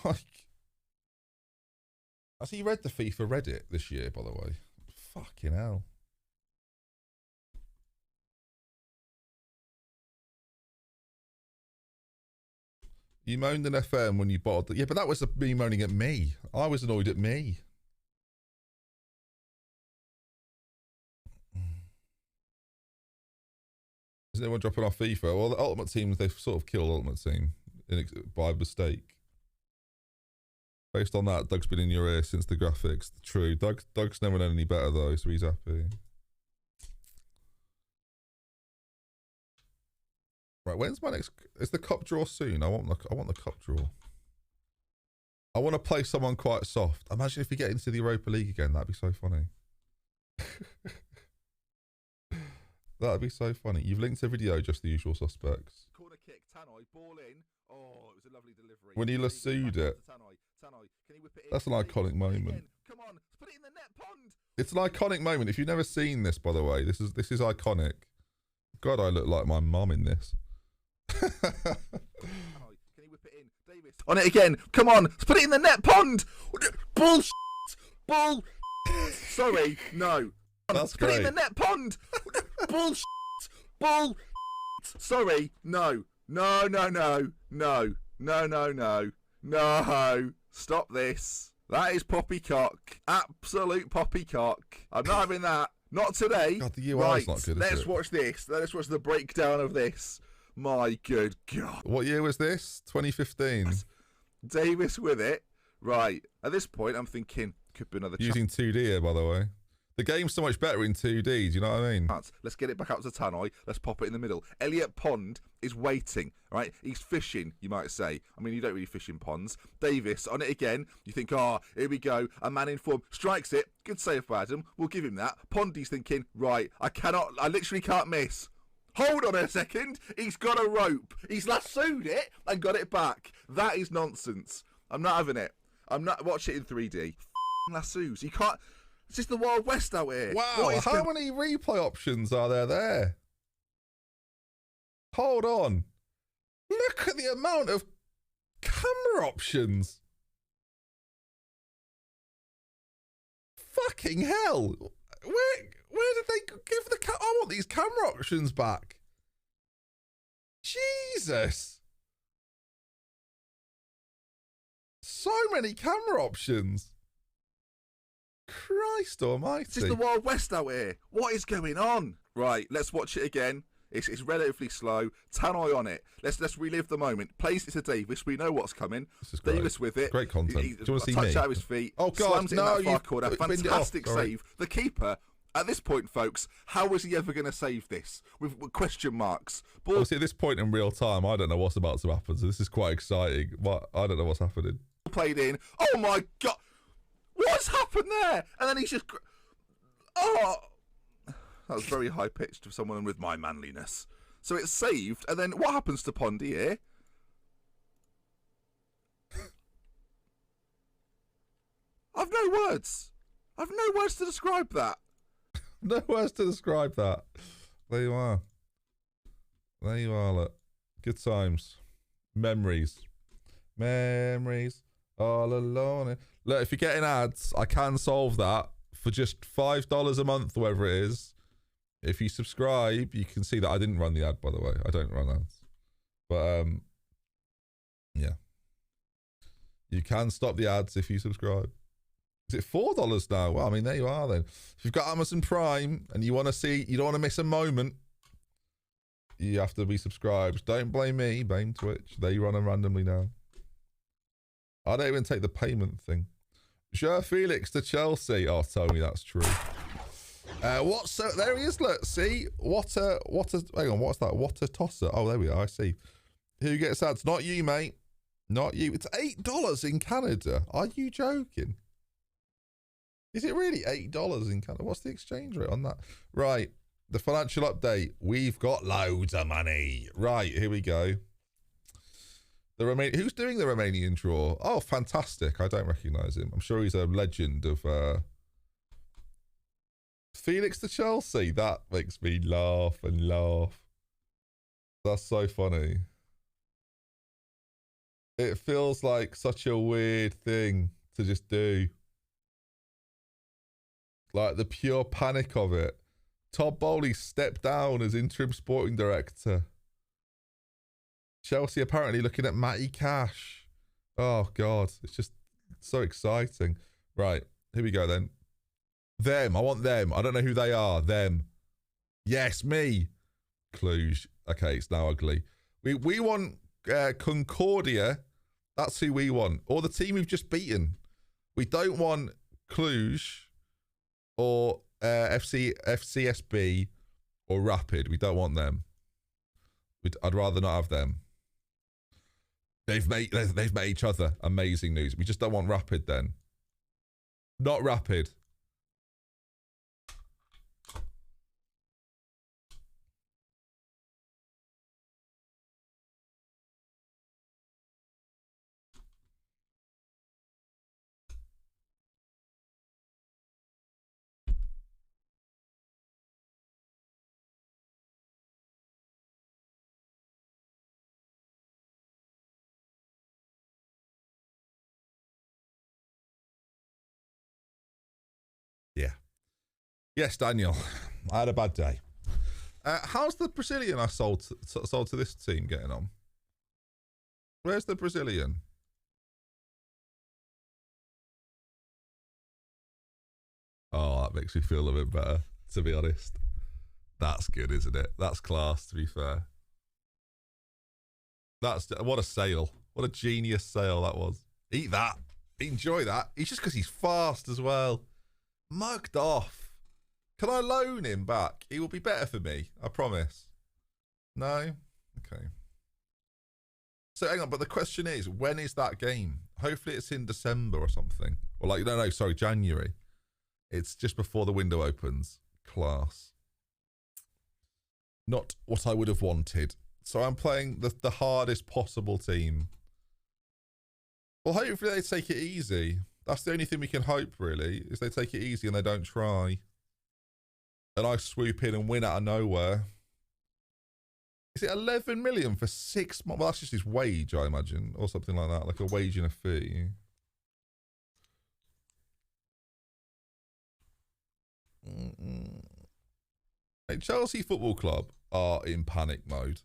Like, has he read the FIFA Reddit this year, by the way? Fucking hell. You moaned in FM when you bottled... Yeah, but that was me moaning at me. I was annoyed at me. Isn't anyone dropping off FIFA? Well, the Ultimate Teams, they've sort of killed Ultimate Team by mistake. Based on that, Doug's been in your ear since the graphics. True. Doug's never known any better, though, so he's happy. Right, when's my next... Is the cup draw soon? I want the cup draw. I want to play someone quite soft. Imagine if we get into the Europa League again. That'd be so funny. That'd be so funny. You've linked a video, just the usual suspects. Corner kick, Tannoy, ball in. Oh, it was a lovely delivery. When he lassoed it. That's an iconic moment. Come on, put it in the net pond. It's an iconic moment. If you've never seen this, by the way, this is iconic. God, I look like my mum in this. Can you whip it in? Davis. On it again. Come on, put it in the net pond. Bullshit. Bull. Sorry, no. That's Put it in great. the net pond. Bullshit. Bull. Sorry. No. No, no, no. No. No, no, no. No. Stop this. That is poppycock. Absolute poppycock. I'm not having that. Not today. God, the UI right. is not good, is Let's it? watch this. Let's watch the breakdown of this. My good God. What year was this? 2015. Davis with it. Right. At this point, I'm thinking, could be another Using 2D here, by the way. The game's so much better in 2D, do you know what I mean? Let's get it back up to Tannoy. Let's pop it in the middle. Elliot Pond is waiting, right? He's fishing, you might say. I mean, you don't really fish in ponds. Davis on it again. You think, oh, here we go. A man in form strikes it. Good save for Adam. We'll give him that. Pondy's thinking, right, I literally can't miss. Hold on a second. He's got a rope. He's lassoed it and got it back. That is nonsense. I'm not having it. I'm not. Watch it in 3D. Lassos. You can't. It's just the Wild West out here. Wow, how many replay options are there? Hold on. Look at the amount of camera options. Fucking hell. Where did they give the I want these camera options back. Jesus. So many camera options. Christ almighty. It's just the Wild West out here. What is going on? Right, let's watch it again. It's relatively slow. Tannoy on it. Let's relive the moment. Plays it to Davis. We know what's coming. This is great. Davis with it. Great content. Do you want to see touch me? out of his feet. Oh God, slams it no! in that far corner. Fantastic save. The keeper. At this point, folks, how is he ever going to save this? With question marks. Ball Obviously, at this point in real time, I don't know what's about to happen. So this is quite exciting. But I don't know what's happening. played in. Oh my God! What's happened there? And then he's just. Oh! That was very high pitched for someone with my manliness. So it's saved, and then what happens to Pondy here? I've no words. I've no words to describe that. No words to describe that. There you are. There you are, look. Good times. Memories. Memories. All alone. Look, if you're getting ads, I can solve that for just $5 a month, whatever it is. If you subscribe, you can see that I didn't run the ad, by the way. I don't run ads. But, yeah. You can stop the ads if you subscribe. Is it $4 now? Well, I mean, there you are then. If you've got Amazon Prime and you want to see, you don't want to miss a moment, you have to be subscribed. Don't blame me, blame Twitch. They run them randomly now. I don't even take the payment thing. Joao Felix to Chelsea. Oh, tell me that's true. There he is, look, see? Hang on, what's that? What a tosser. Oh, there we are, I see. Who gets ads? Not you, mate. Not you. It's $8 in Canada. Are you joking? Is it really $8 in Canada? What's the exchange rate on that? Right, the financial update. We've got loads of money. Right, here we go. Who's doing the Romanian draw? Oh, fantastic. I don't recognise him. I'm sure he's a legend of... Felix to Chelsea. That makes me laugh and laugh. That's so funny. It feels like such a weird thing to just do. Like the pure panic of it. Todd Bowley stepped down as interim sporting director. Chelsea apparently looking at Matty Cash. Oh, God. It's just so exciting. Right. Here we go then. Them. I want them. I don't know who they are. Them. Yes, me. Cluj. Okay, it's now ugly. We want Concordia. That's who we want. Or the team we've just beaten. We don't want Cluj or FCSB or Rapid. We don't want them. I'd rather not have them. They've met each other. Amazing news. We just don't want Rapid then. Not Rapid. Yes, Daniel. I had a bad day. How's the Brazilian I sold to this team getting on? Where's the Brazilian? Oh, that makes me feel a bit better, to be honest. That's good, isn't it? That's class, to be fair. What a sale. What a genius sale that was. Eat that. Enjoy that. It's just because he's fast as well. Mugged off. Can I loan him back? He will be better for me. I promise. No? Okay. So hang on, but the question is, when is that game? Hopefully it's in December or something. Or like, no, sorry, January. It's just before the window opens. Class. Not what I would have wanted. So I'm playing the hardest possible team. Well, hopefully they take it easy. That's the only thing we can hope, really, is they take it easy and they don't try. And I swoop in and win out of nowhere. Is it 11 million for 6 months? Well, that's just his wage, I imagine, or something like that, like a wage and a fee. Hey, Chelsea Football Club are in panic mode.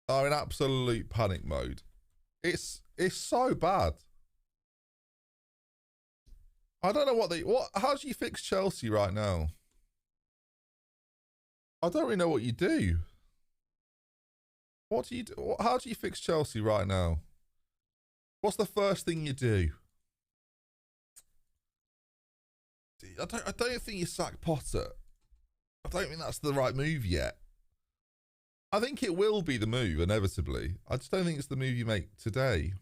Are in absolute panic mode. It's so bad. I don't know how do you fix Chelsea right now? I don't really know what you do. What do you do? How do you fix Chelsea right now? What's the first thing you do? I don't think you sack Potter. I don't think that's the right move yet. I think it will be the move, inevitably. I just don't think it's the move you make today.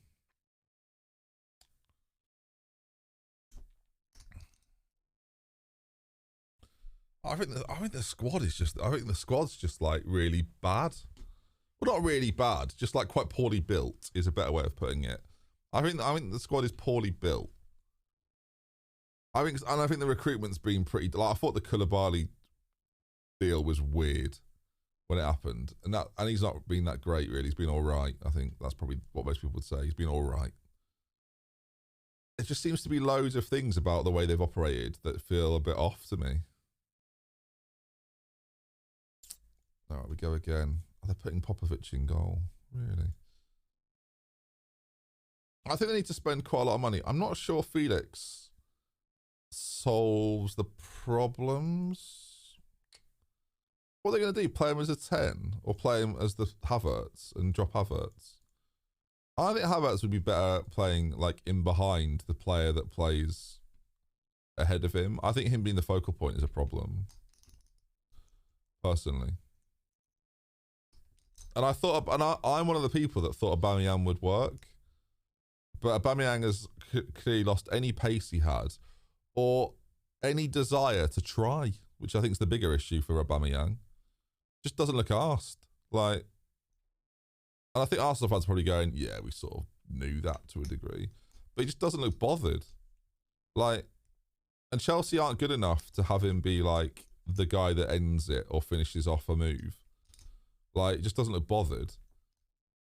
I think the squad is just. I think the squad's just like really bad. Well, not really bad, just like quite poorly built is a better way of putting it. I think the squad is poorly built. I think the recruitment's been pretty. Like, I thought the Koulibaly deal was weird when it happened, and he's not been that great really. He's been all right. I think that's probably what most people would say. He's been all right. It just seems to be loads of things about the way they've operated that feel a bit off to me. All right, we go again. They're putting Popovic in goal. Really? I think they need to spend quite a lot of money. I'm not sure Felix solves the problems. What are they going to do? Play him as a 10? Or play him as the Havertz and drop Havertz? I think Havertz would be better playing like in behind the player that plays ahead of him. I think him being the focal point is a problem. Personally. And I thought, I'm one of the people that thought Aubameyang would work, but Aubameyang has clearly lost any pace he had, or any desire to try, which I think is the bigger issue for Aubameyang. Just doesn't look arsed. Like, and I think Arsenal fans are probably going, yeah, we sort of knew that to a degree, but he just doesn't look bothered. Like, and Chelsea aren't good enough to have him be like the guy that ends it or finishes off a move. Like, it just doesn't look bothered.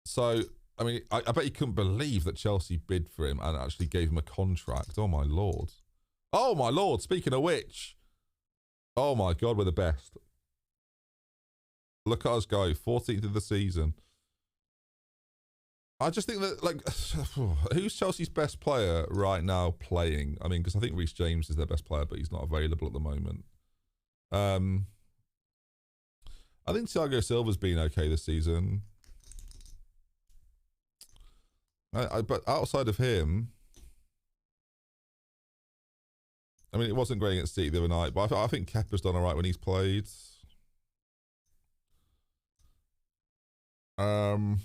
So, I mean, I bet you couldn't believe that Chelsea bid for him and actually gave him a contract. Oh, my Lord. Oh, my Lord. Speaking of which. Oh, my God, we're the best. Look at us go. 14th of the season. I just think that, like, who's Chelsea's best player right now playing? I mean, because I think Reece James is their best player, but he's not available at the moment. I think Thiago Silva's been okay this season. But outside of him, I mean, it wasn't great against City the other night, but I think Kepa's done all right when he's played. People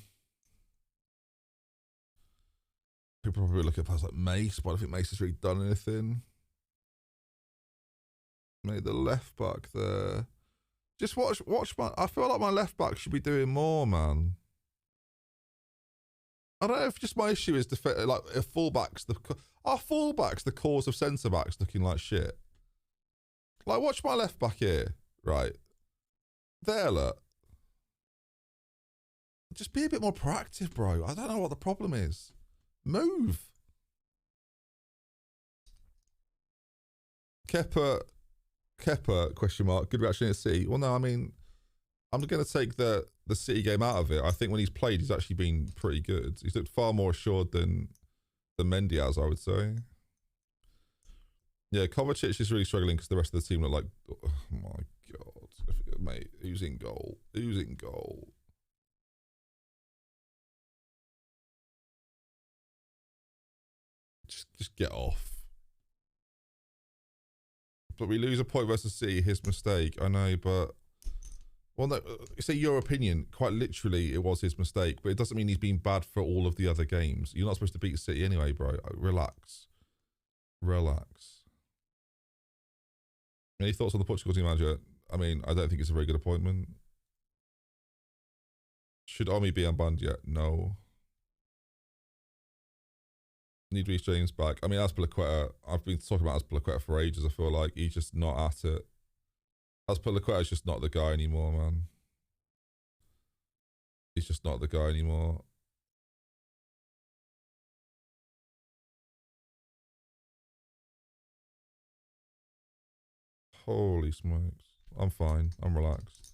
probably look at players like Mace, but I don't think Mace has really done anything. Maybe the left back there. Just watch my. I feel like my left back should be doing more, man. I don't know if just my issue is like if fullbacks are fullbacks the cause of centre backs looking like shit. Like, watch my left back here, right there. Look, just be a bit more proactive, bro. I don't know what the problem is. Move. Kepa Kepa, question mark, good reaction at City. Well, no, I mean, I'm going to take the City game out of it. I think when he's played, he's actually been pretty good. He's looked far more assured than Mendy has, I would say. Yeah, Kovacic is really struggling because the rest of the team look like, oh my God, mate, who's in goal? Who's in goal? Just get off. But we lose a point versus City, his mistake. I know, but... Well, no, say your opinion. Quite literally, it was his mistake, but it doesn't mean he's been bad for all of the other games. You're not supposed to beat City anyway, bro. Relax. Relax. Any thoughts on the Portugal team manager? I mean, I don't think it's a very good appointment. Should Omi be unbanned yet? No. Need Reece James back. I mean, Azpilicueta, I've been talking about Azpilicueta for ages. I feel like he's just not at it. Azpilicueta is just not the guy anymore, man. He's just not the guy anymore. Holy smokes. I'm fine. I'm relaxed.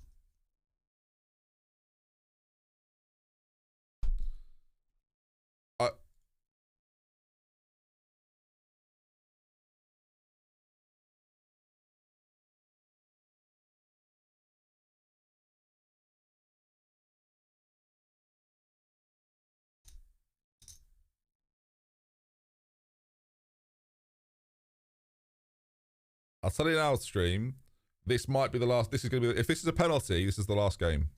I'll tell you now, stream. This might be the last. This is going to be. If this is a penalty, this is the last game.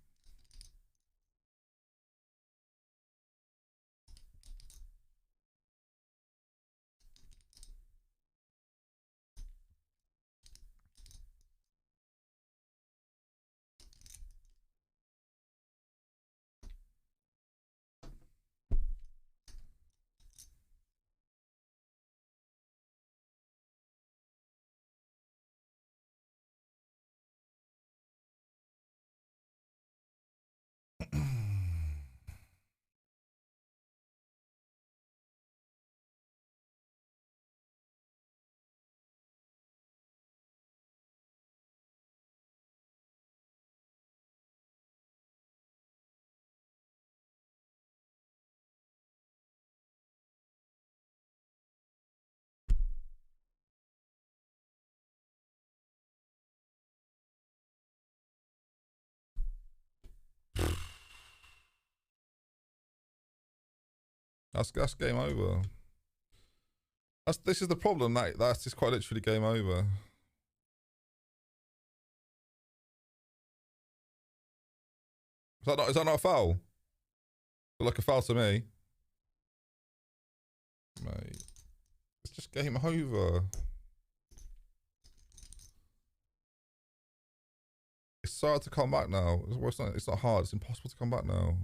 That's game over. This is the problem. That's just quite literally game over. Is that not a foul? But like a foul to me. Mate. It's just game over. It's so hard to come back now. It's not hard. It's impossible to come back now.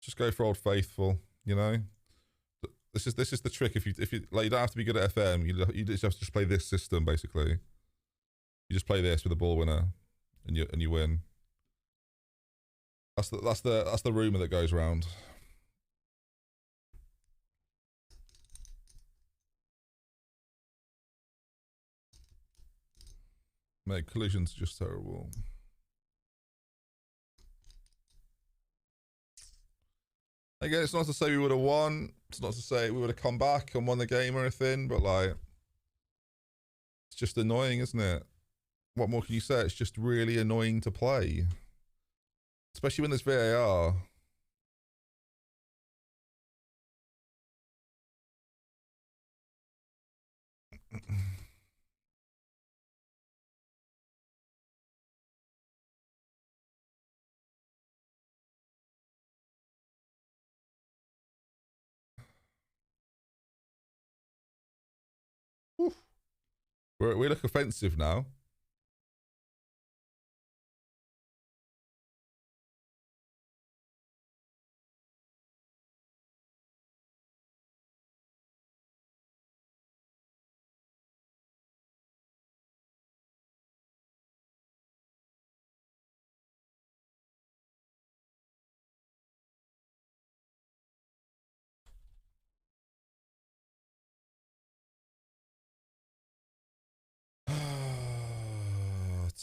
Just go for Old Faithful, you know? This is the trick. If you like, you don't have to be good at FM. You just have to just play this system basically. You just play this with a ball winner, and you win. That's the rumor that goes around. Mate, collision's just terrible. Again, it's not to say we would have won. It's not to say we would have come back and won the game or anything, but like, it's just annoying, isn't it? What more can you say? It's just really annoying to play. Especially when there's VAR. We look offensive now.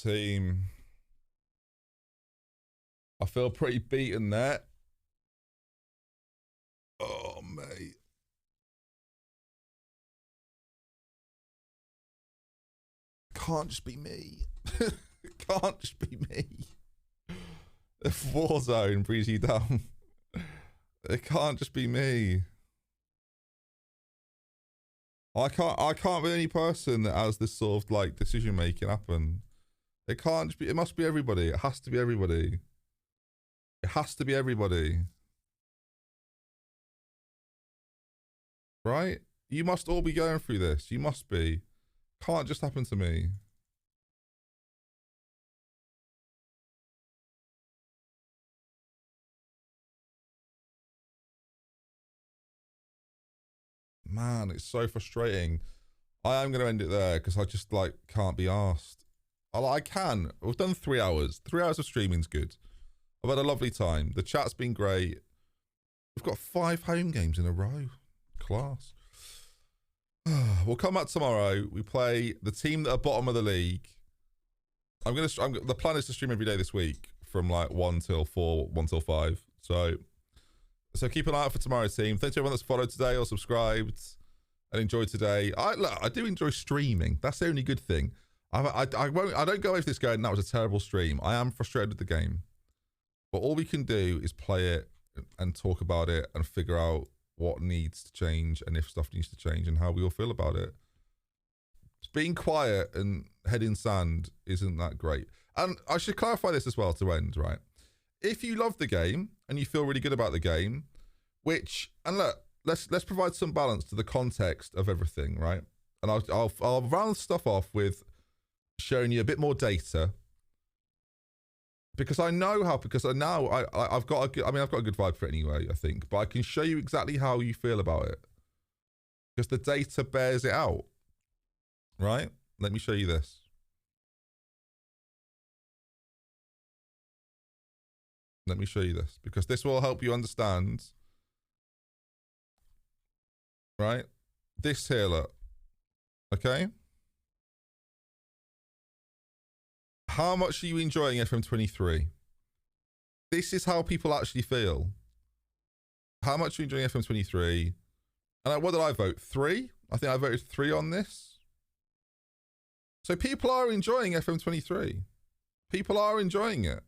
Team. I feel pretty beaten there. Oh, mate. Can't just be me. It can't just be me. The Warzone brings you down. It can't just be me. I can't be any person that has this sort of like decision making happen. It can't just be, it must be everybody. It has to be everybody. It has to be everybody. Right? You must all be going through this. You must be. Can't just happen to me. Man, it's so frustrating. I am going to end it there because I just like can't be asked. I can. We've done 3 hours. 3 hours of streaming's good. I've had a lovely time. The chat's been great. We've got 5 home games in a row. Class. We'll come back tomorrow. We play the team that are bottom of the league. The plan is to stream every day this week from like 1 till 4, 1 till 5. So keep an eye out for tomorrow's team. Thanks to everyone that's followed today or subscribed and enjoyed today. I do enjoy streaming. That's the only good thing. I don't go away with this going, that was a terrible stream. I am frustrated with the game. But all we can do is play it and talk about it and figure out what needs to change and if stuff needs to change and how we all feel about it. Being quiet and head in sand isn't that great. And I should clarify this as well to end, right? If you love the game and you feel really good about the game, and look, let's provide some balance to the context of everything, right? And I'll round stuff off with showing you a bit more data because I've got a good vibe for it anyway, I think, but I can show you exactly how you feel about it because the data bears it out, right? Let me show you this. Let me show you this because this will help you understand, right? This here, look, okay? How much are you enjoying FM23? This is how people actually feel. How much are you enjoying FM23? And what did I vote? 3? I think I voted 3 on this. So people are enjoying FM23. People are enjoying it.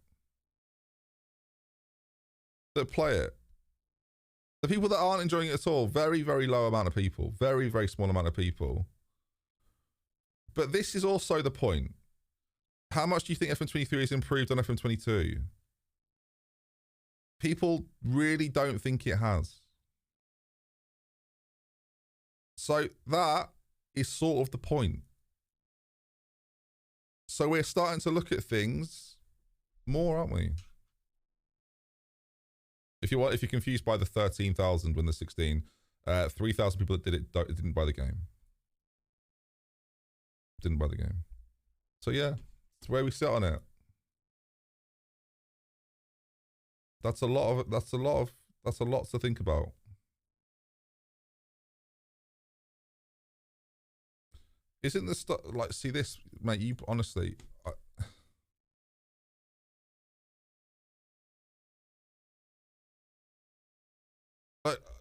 That play it. The people that aren't enjoying it at all, very, very low amount of people. Very, very small amount of people. But this is also the point. How much do you think FM23 has improved on FM22? People really don't think it has. So that is sort of the point. So we're starting to look at things more, aren't we? If you're confused by the 13,000 when the 16, 3,000 people that didn't buy the game. Didn't buy the game. So yeah, it's where we sit on it. That's a lot to think about. Isn't the stuff like, see this, mate, you honestly,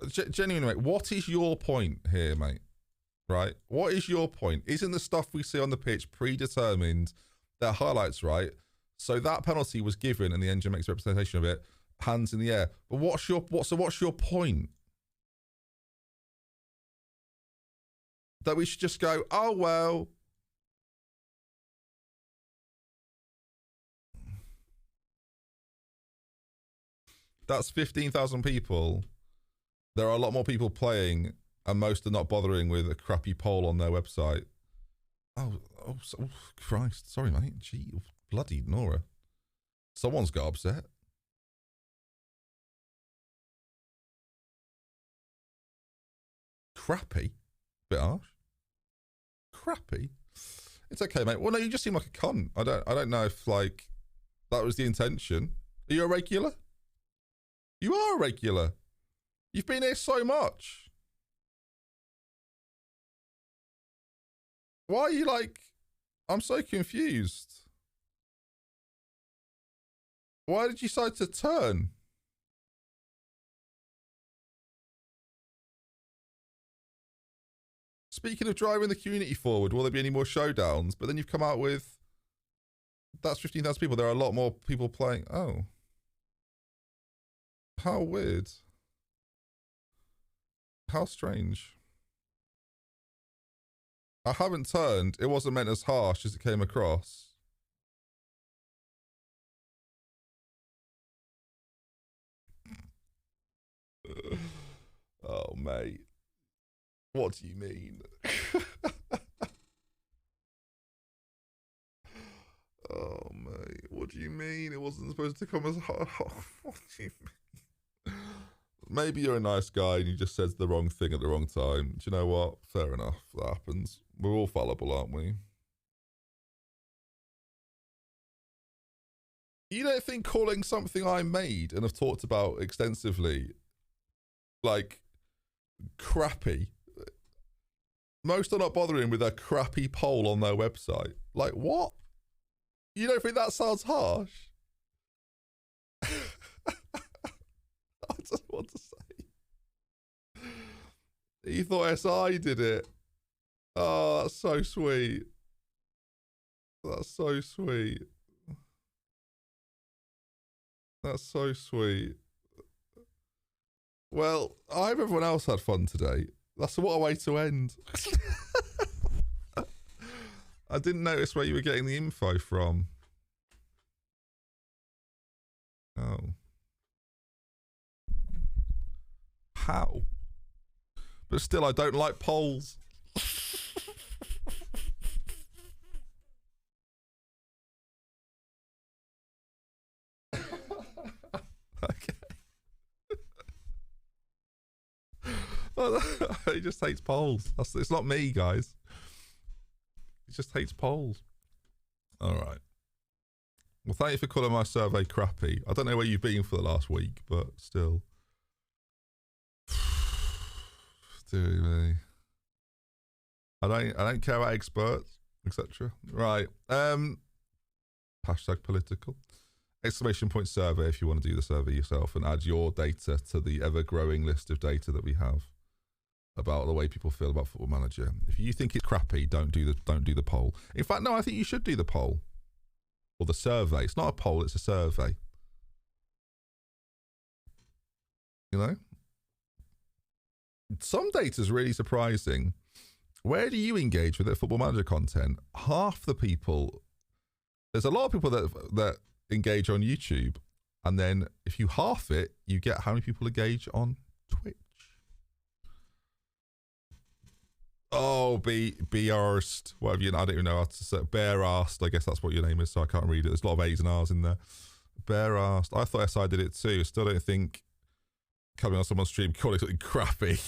genuinely, mate, what is your point here, mate? Right? What is your point? Isn't the stuff we see on the pitch predetermined? Their highlights, right? So that penalty was given and the engine makes a representation of it, hands in the air. But what's your point? That we should just go, oh well. That's 15,000 people. There are a lot more people playing, and most are not bothering with a crappy poll on their website. Oh, Christ. Sorry, mate. Gee, bloody Nora. Someone's got upset. Crappy? Bit harsh. Crappy? It's okay, mate. Well, no, you just seem like a cunt. I don't know if, like, that was the intention. Are you a regular? You are a regular. You've been here so much. Why are you like... I'm so confused. Why did you decide to turn? Speaking of driving the community forward, will there be any more showdowns? But then you've come out with... That's 15,000 people. There are a lot more people playing. Oh. How weird. How strange. I haven't turned. It wasn't meant as harsh as it came across. Oh, mate. What do you mean? Oh, mate. What do you mean? It wasn't supposed to come as hard. What do you mean? Maybe you're a nice guy and you just said the wrong thing at the wrong time. Do you know what? Fair enough. That happens. We're all fallible, aren't we? You don't think calling something I made and have talked about extensively, like, crappy? Most are not bothering with a crappy poll on their website. Like, what? You don't think that sounds harsh? I don't know what to say. You thought SI did it. Oh, that's so sweet. That's so sweet. That's so sweet. Well, I hope everyone else had fun today. That's what a way to end. I didn't notice where you were getting the info from. Oh. How? But still, I don't like polls. Okay. He just hates polls. It's not me, guys. He just hates polls. All right. Well, thank you for calling my survey crappy. I don't know where you've been for the last week, but still. Dear me. I don't care about experts, etc. Right. Hashtag political. Exclamation point survey if you want to do the survey yourself and add your data to the ever-growing list of data that we have about the way people feel about Football Manager. If you think it's crappy, don't do the poll. In fact, no, I think you should do the poll. Or the survey. It's not a poll, it's a survey. You know? Some data is really surprising. Where do you engage with their Football Manager content? Half the people... There's a lot of people that engage on YouTube. And then if you half it, you get how many people engage on Twitch. Oh, Bearst, whatever I don't even know how to say. Bearst, I guess that's what your name is, so I can't read it. There's a lot of A's and R's in there. Bearst. I thought SI did it too. Still don't think coming on someone's stream calling something crappy.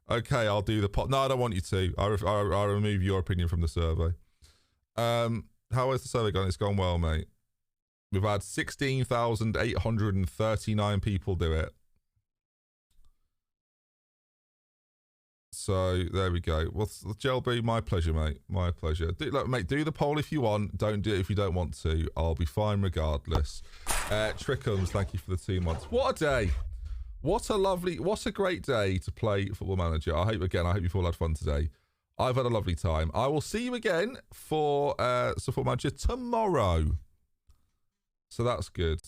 Okay, I'll do the pot. No, I don't want you to. I'll remove your opinion from the survey. How has the survey gone? It's gone well, mate. We've had 16,839 people do it. So there we go. Well, Gelby, my pleasure, mate. My pleasure. Look, mate, do the poll if you want. Don't do it if you don't want to. I'll be fine regardless. Trickums, thank you for the 2 months. What a day. What a great day to play Football Manager. I hope you've all had fun today. I've had a lovely time. I will see you again for Football Manager tomorrow. So that's good.